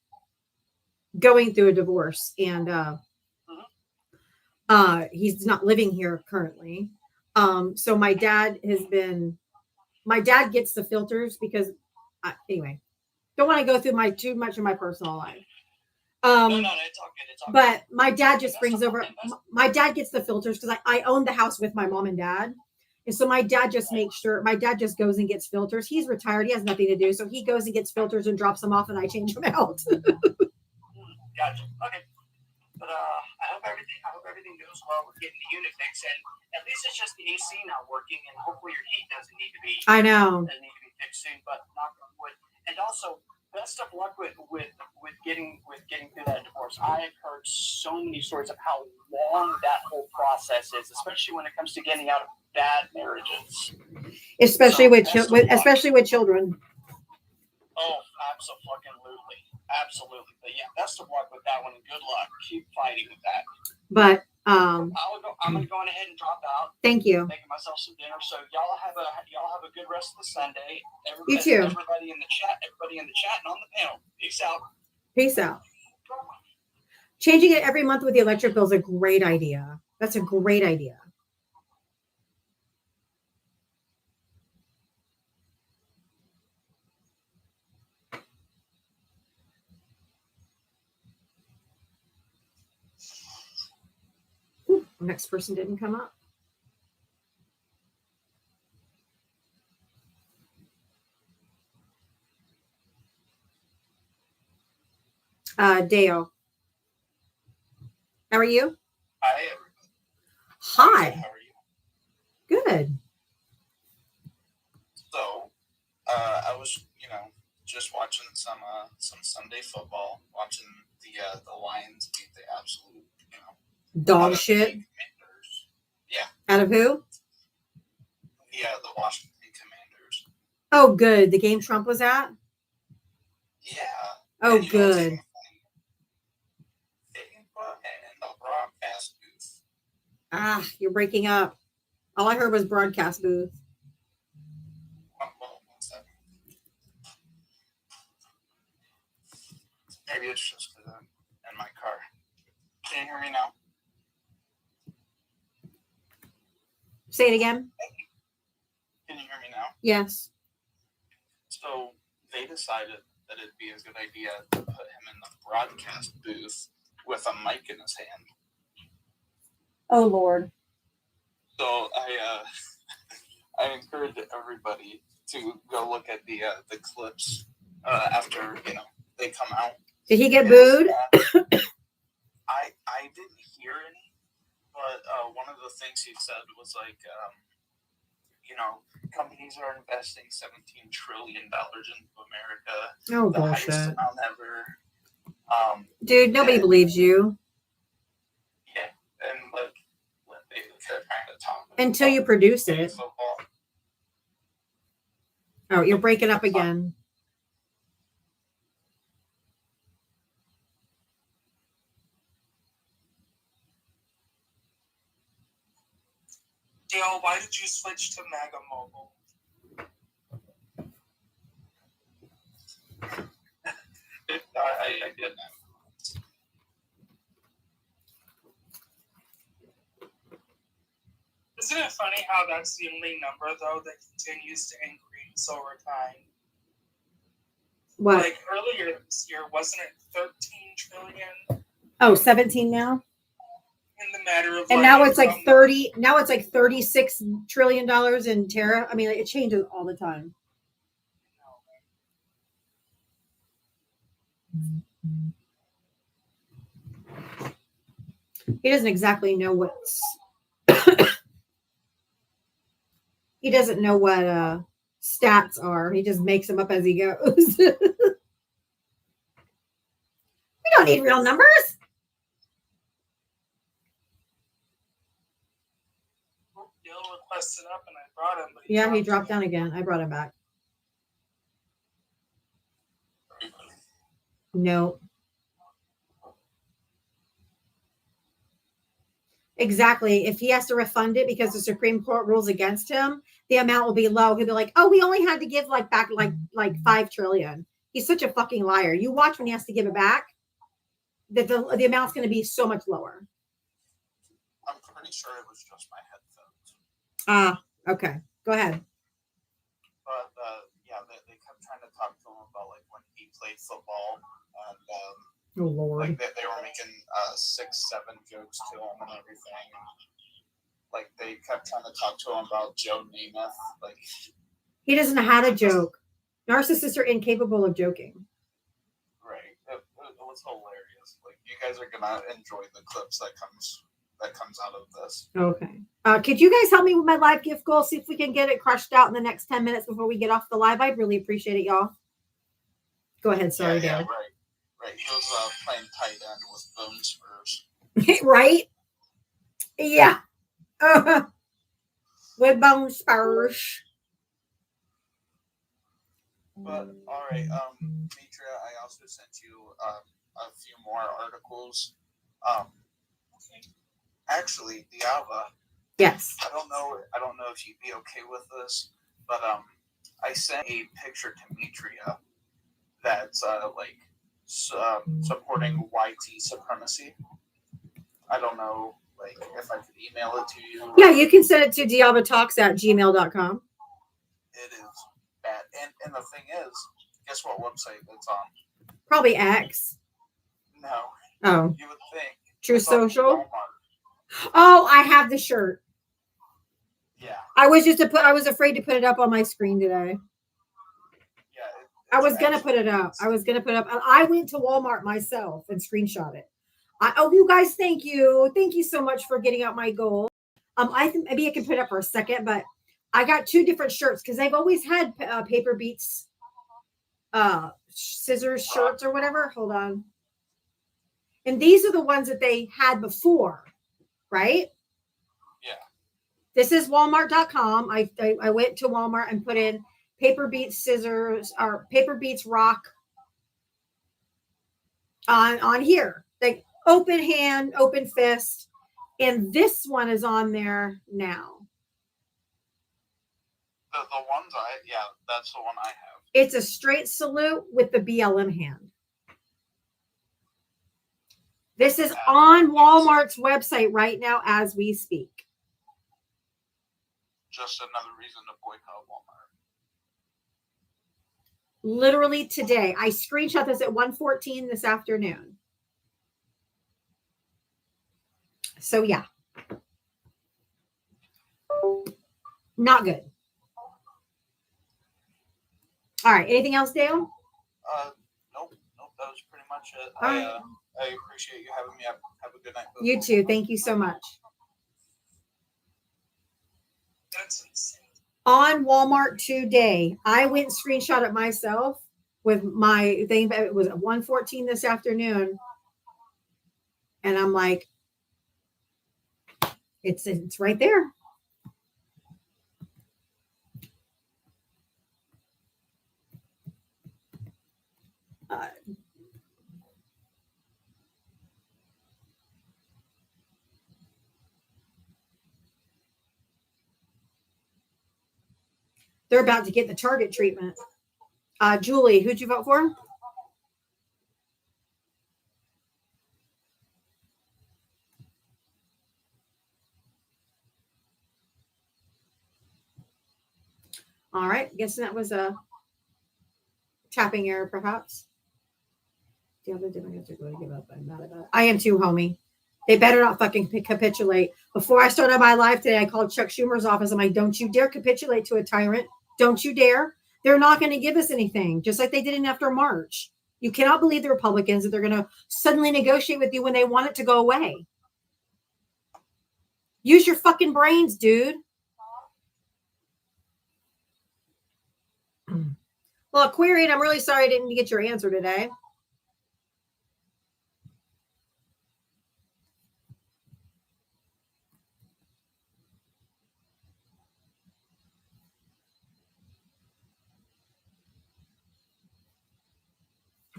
going through a divorce and he's not living here currently. So my dad gets the filters because anyway, don't want to go through too much of my personal life. No, it's all good. It's all But my dad just brings over, my dad gets the filters because I own the house with my mom and dad. And so my dad just goes and gets filters. He's retired. He has nothing to do. So he goes and gets filters and drops them off and I change them out. Gotcha. Okay. But I hope everything goes well with getting the unit fixed. And at least it's just the AC not working, and hopefully your heat doesn't need to be. I know. Doesn't need to be fixed soon, but knock on wood. And also, best of luck with getting through that divorce. I have heard so many stories of how long that whole process is, especially when it comes to getting out of bad marriages. Especially with children. Oh, absolutely. Absolutely. But yeah, best of luck with that one and good luck. Keep fighting with that. But I'm gonna go ahead and drop out. Thank you. Making myself some dinner. So y'all have a good rest of the Sunday. You too. Everybody in the chat and on the panel. Peace out. Peace out. Changing it every month with the electric bill is a great idea. That's a great idea. Ooh, next person didn't come up. Dale. How are you? Hi, everybody. Hi. How are you? Good. So, I was, just watching some Sunday football, watching the Lions beat the absolute, Dog shit. Yeah. Out of who? Yeah, the Washington Commanders. Oh, good. The game Trump was at? Yeah. Oh, and good. They put in the broadcast booth. Ah, you're breaking up. All I heard was broadcast booth. One second. Maybe it's just because I'm in my car. Can you hear me now? Say it again. Can you hear me now? Yes. So they decided that it'd be a good idea to put him in the broadcast booth with a mic in his hand. Oh, Lord. So I encourage everybody to go look at the clips after they come out. Did he get booed? I didn't hear any, but one of the things he said was like, companies are investing $17 trillion into America. Oh, the highest bullshit. amount ever. Dude, nobody believes you. Until you produce it. football. Oh, you're breaking up again. Dale, why did you switch to Mega Mobile? I did that. Isn't it funny how that's the only number, though, that continues to increase over time? What? Like earlier this year, wasn't it 13 trillion? Oh, 17 now? In the matter of And now it's like 30, now it's like $36 trillion in tariff. I mean, it changes all the time. He doesn't exactly know what's he doesn't know what stats are. He just makes them up as he goes. We don't need real numbers. Dale requested up and I brought him, but Yeah, he dropped down again. I brought him back. No. Exactly. If he has to refund it because the Supreme Court rules against him, the amount will be low. He'll be like, "Oh, we only had to give like back like 5 trillion." He's such a fucking liar. You watch when he has to give it back, that the amount's going to be so much lower. I'm pretty sure it was just my headphones. Ah, okay. Go ahead. But yeah, they kept trying to talk to him about like when he played football, and Oh Lord. like they were making 6-7 jokes to him and everything. Like they kept trying to talk to him about Joe Namath. Like He doesn't know how to joke. Narcissists are incapable of joking. right, it was hilarious. Like you guys are gonna enjoy the clips that comes out of this. Okay. Could you guys help me with my live gift goal? See if we can get it crushed out in the next 10 minutes before we get off the live. I'd really appreciate it, y'all. Go ahead. Sorry, yeah, Dad. right. He was playing tight end with Bone Spurs. Right? Yeah. With Bone Spurs. But all right, Demetria, I also sent you a few more articles. Actually, Diava. Yes. I don't know if you'd be okay with this, but I sent a picture to Demetria that's supporting YT supremacy. I don't know, like if I could email it to you. Yeah, you can send it to diavatalks@gmail.com. It is bad, and the thing is, guess what website it's on? Probably X. No. Oh. You would think. True Social. Oh, I have the shirt. Yeah. I was afraid to put it up on my screen today. I was gonna put it up. I went to Walmart myself and screenshot it. You guys, thank you. Thank you so much for getting out my goal. I think maybe I can put it up for a second, but I got 2 different shirts because they've always had Paper Beats scissors shirts or whatever. Hold on. And these are the ones that they had before, right? Yeah. This is Walmart.com. I went to Walmart and put in Paper Beats scissors or Paper Beats rock on here. Like open hand, open fist. And this one is on there now. The ones that's the one I have. It's a straight salute with the BLM hand. This is on Walmart's website right now as we speak. Just another reason to boycott Walmart. Literally today. I screenshot this at 1:14 this afternoon. So yeah. Not good. All right. Anything else, Dale? Nope. That was pretty much it. All right. I appreciate you having me. Have a good night. You too. Thank you so much. That's insane. On Walmart today, I went and screenshot it myself with my thing, but it was at 1:14 this afternoon. And I'm like, it's right there. They're about to get the Target treatment. Julie, who'd you vote for? All right. Guessing that was a tapping error, perhaps. The other Democrats are going to give up. I'm mad about it. I am too, homie. They better not fucking capitulate. Before I started my live today, I called Chuck Schumer's office. I'm like, don't you dare capitulate to a tyrant. Don't you dare. They're not going to give us anything, just like they did in after March. You cannot believe the Republicans that they're going to suddenly negotiate with you when they want it to go away. Use your fucking brains, dude. Well, Aquarian, I'm really sorry I didn't get your answer today.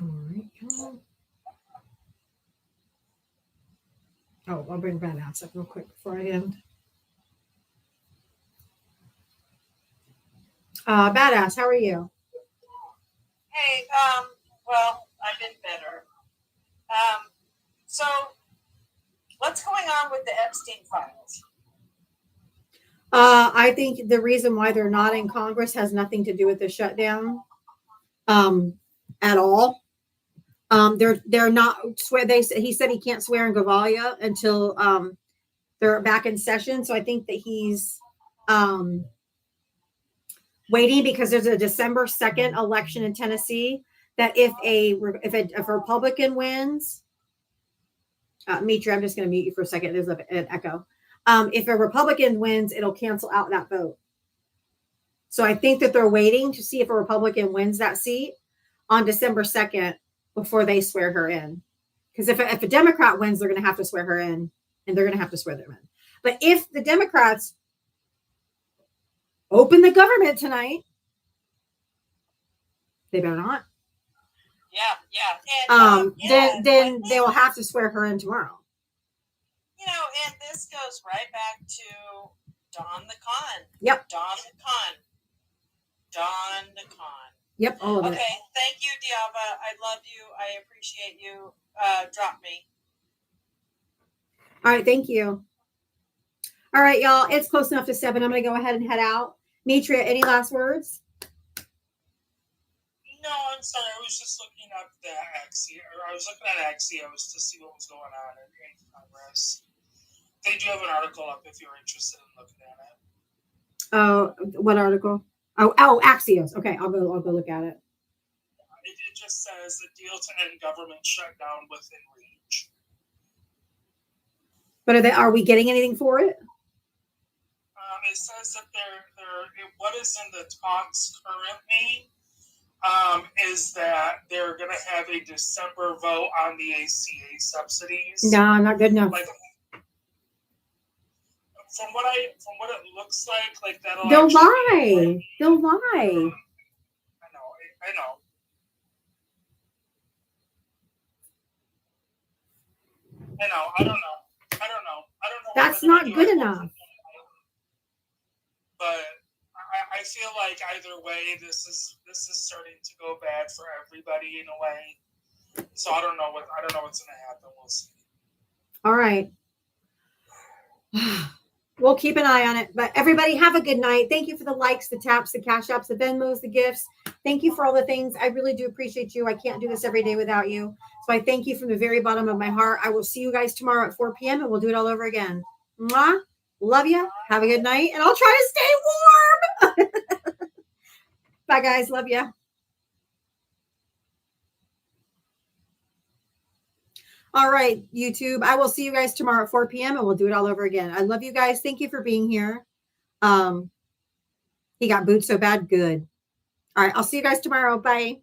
All right. Oh, I'll bring Badass up real quick before I end. Badass, how are you? Hey, well, I've been better. So what's going on with the Epstein files? I think the reason why they're not in Congress has nothing to do with the shutdown at all. They're not swear. He said he can't swear in Gavalia until they're back in session. So I think that he's waiting because there's a December 2nd election in Tennessee that if a Republican wins, Mitra, I'm just going to mute you for a second. There's an echo. If a Republican wins, it'll cancel out that vote. So I think that they're waiting to see if a Republican wins that seat on December 2nd before they swear her in. Because if a Democrat wins, they're going to have to swear her in, and they're going to have to swear them in. But if the Democrats open the government tonight, they better not. Yeah. And, then they will have to swear her in tomorrow. You know, and this goes right back to Don the Con. Yep. Don the Con. Yep, all of it. Okay, thank you, Diava. I love you. I appreciate you. Drop me. All right, thank you. All right, y'all. It's close enough to 7. I'm going to go ahead and head out. Mitra, any last words? No, I'm sorry. I was just looking up the Axios. I was looking at Axios to see what was going on in Congress. They do have an article up if you're interested in looking at it. Oh, what article? Oh, Axios. Okay, I'll go look at it. It just says a deal to end government shutdown within reach. But are we getting anything for it? It says that what is in the talks currently is that they're going to have a December vote on the ACA subsidies. No, not good enough. Like, from what it looks like that'll. They'll lie. They'll lie. I know. I don't know. That's not good enough. But I feel like either way, this is starting to go bad for everybody in a way. So I don't know what's going to happen. We'll see. All right. We'll keep an eye on it. But everybody have a good night. Thank you for the likes, the taps, the cash apps, the Venmos, the gifts. Thank you for all the things. I really do appreciate you. I can't do this every day without you. So I thank you from the very bottom of my heart. I will see you guys tomorrow at 4 p.m. and we'll do it all over again. Mwah. Love you. Have a good night. And I'll try to stay warm. Bye, guys. Love you. All right, YouTube. I will see you guys tomorrow at 4 p.m. and we'll do it all over again. I love you guys. Thank you for being here. He got booed so bad. Good. All right. I'll see you guys tomorrow. Bye.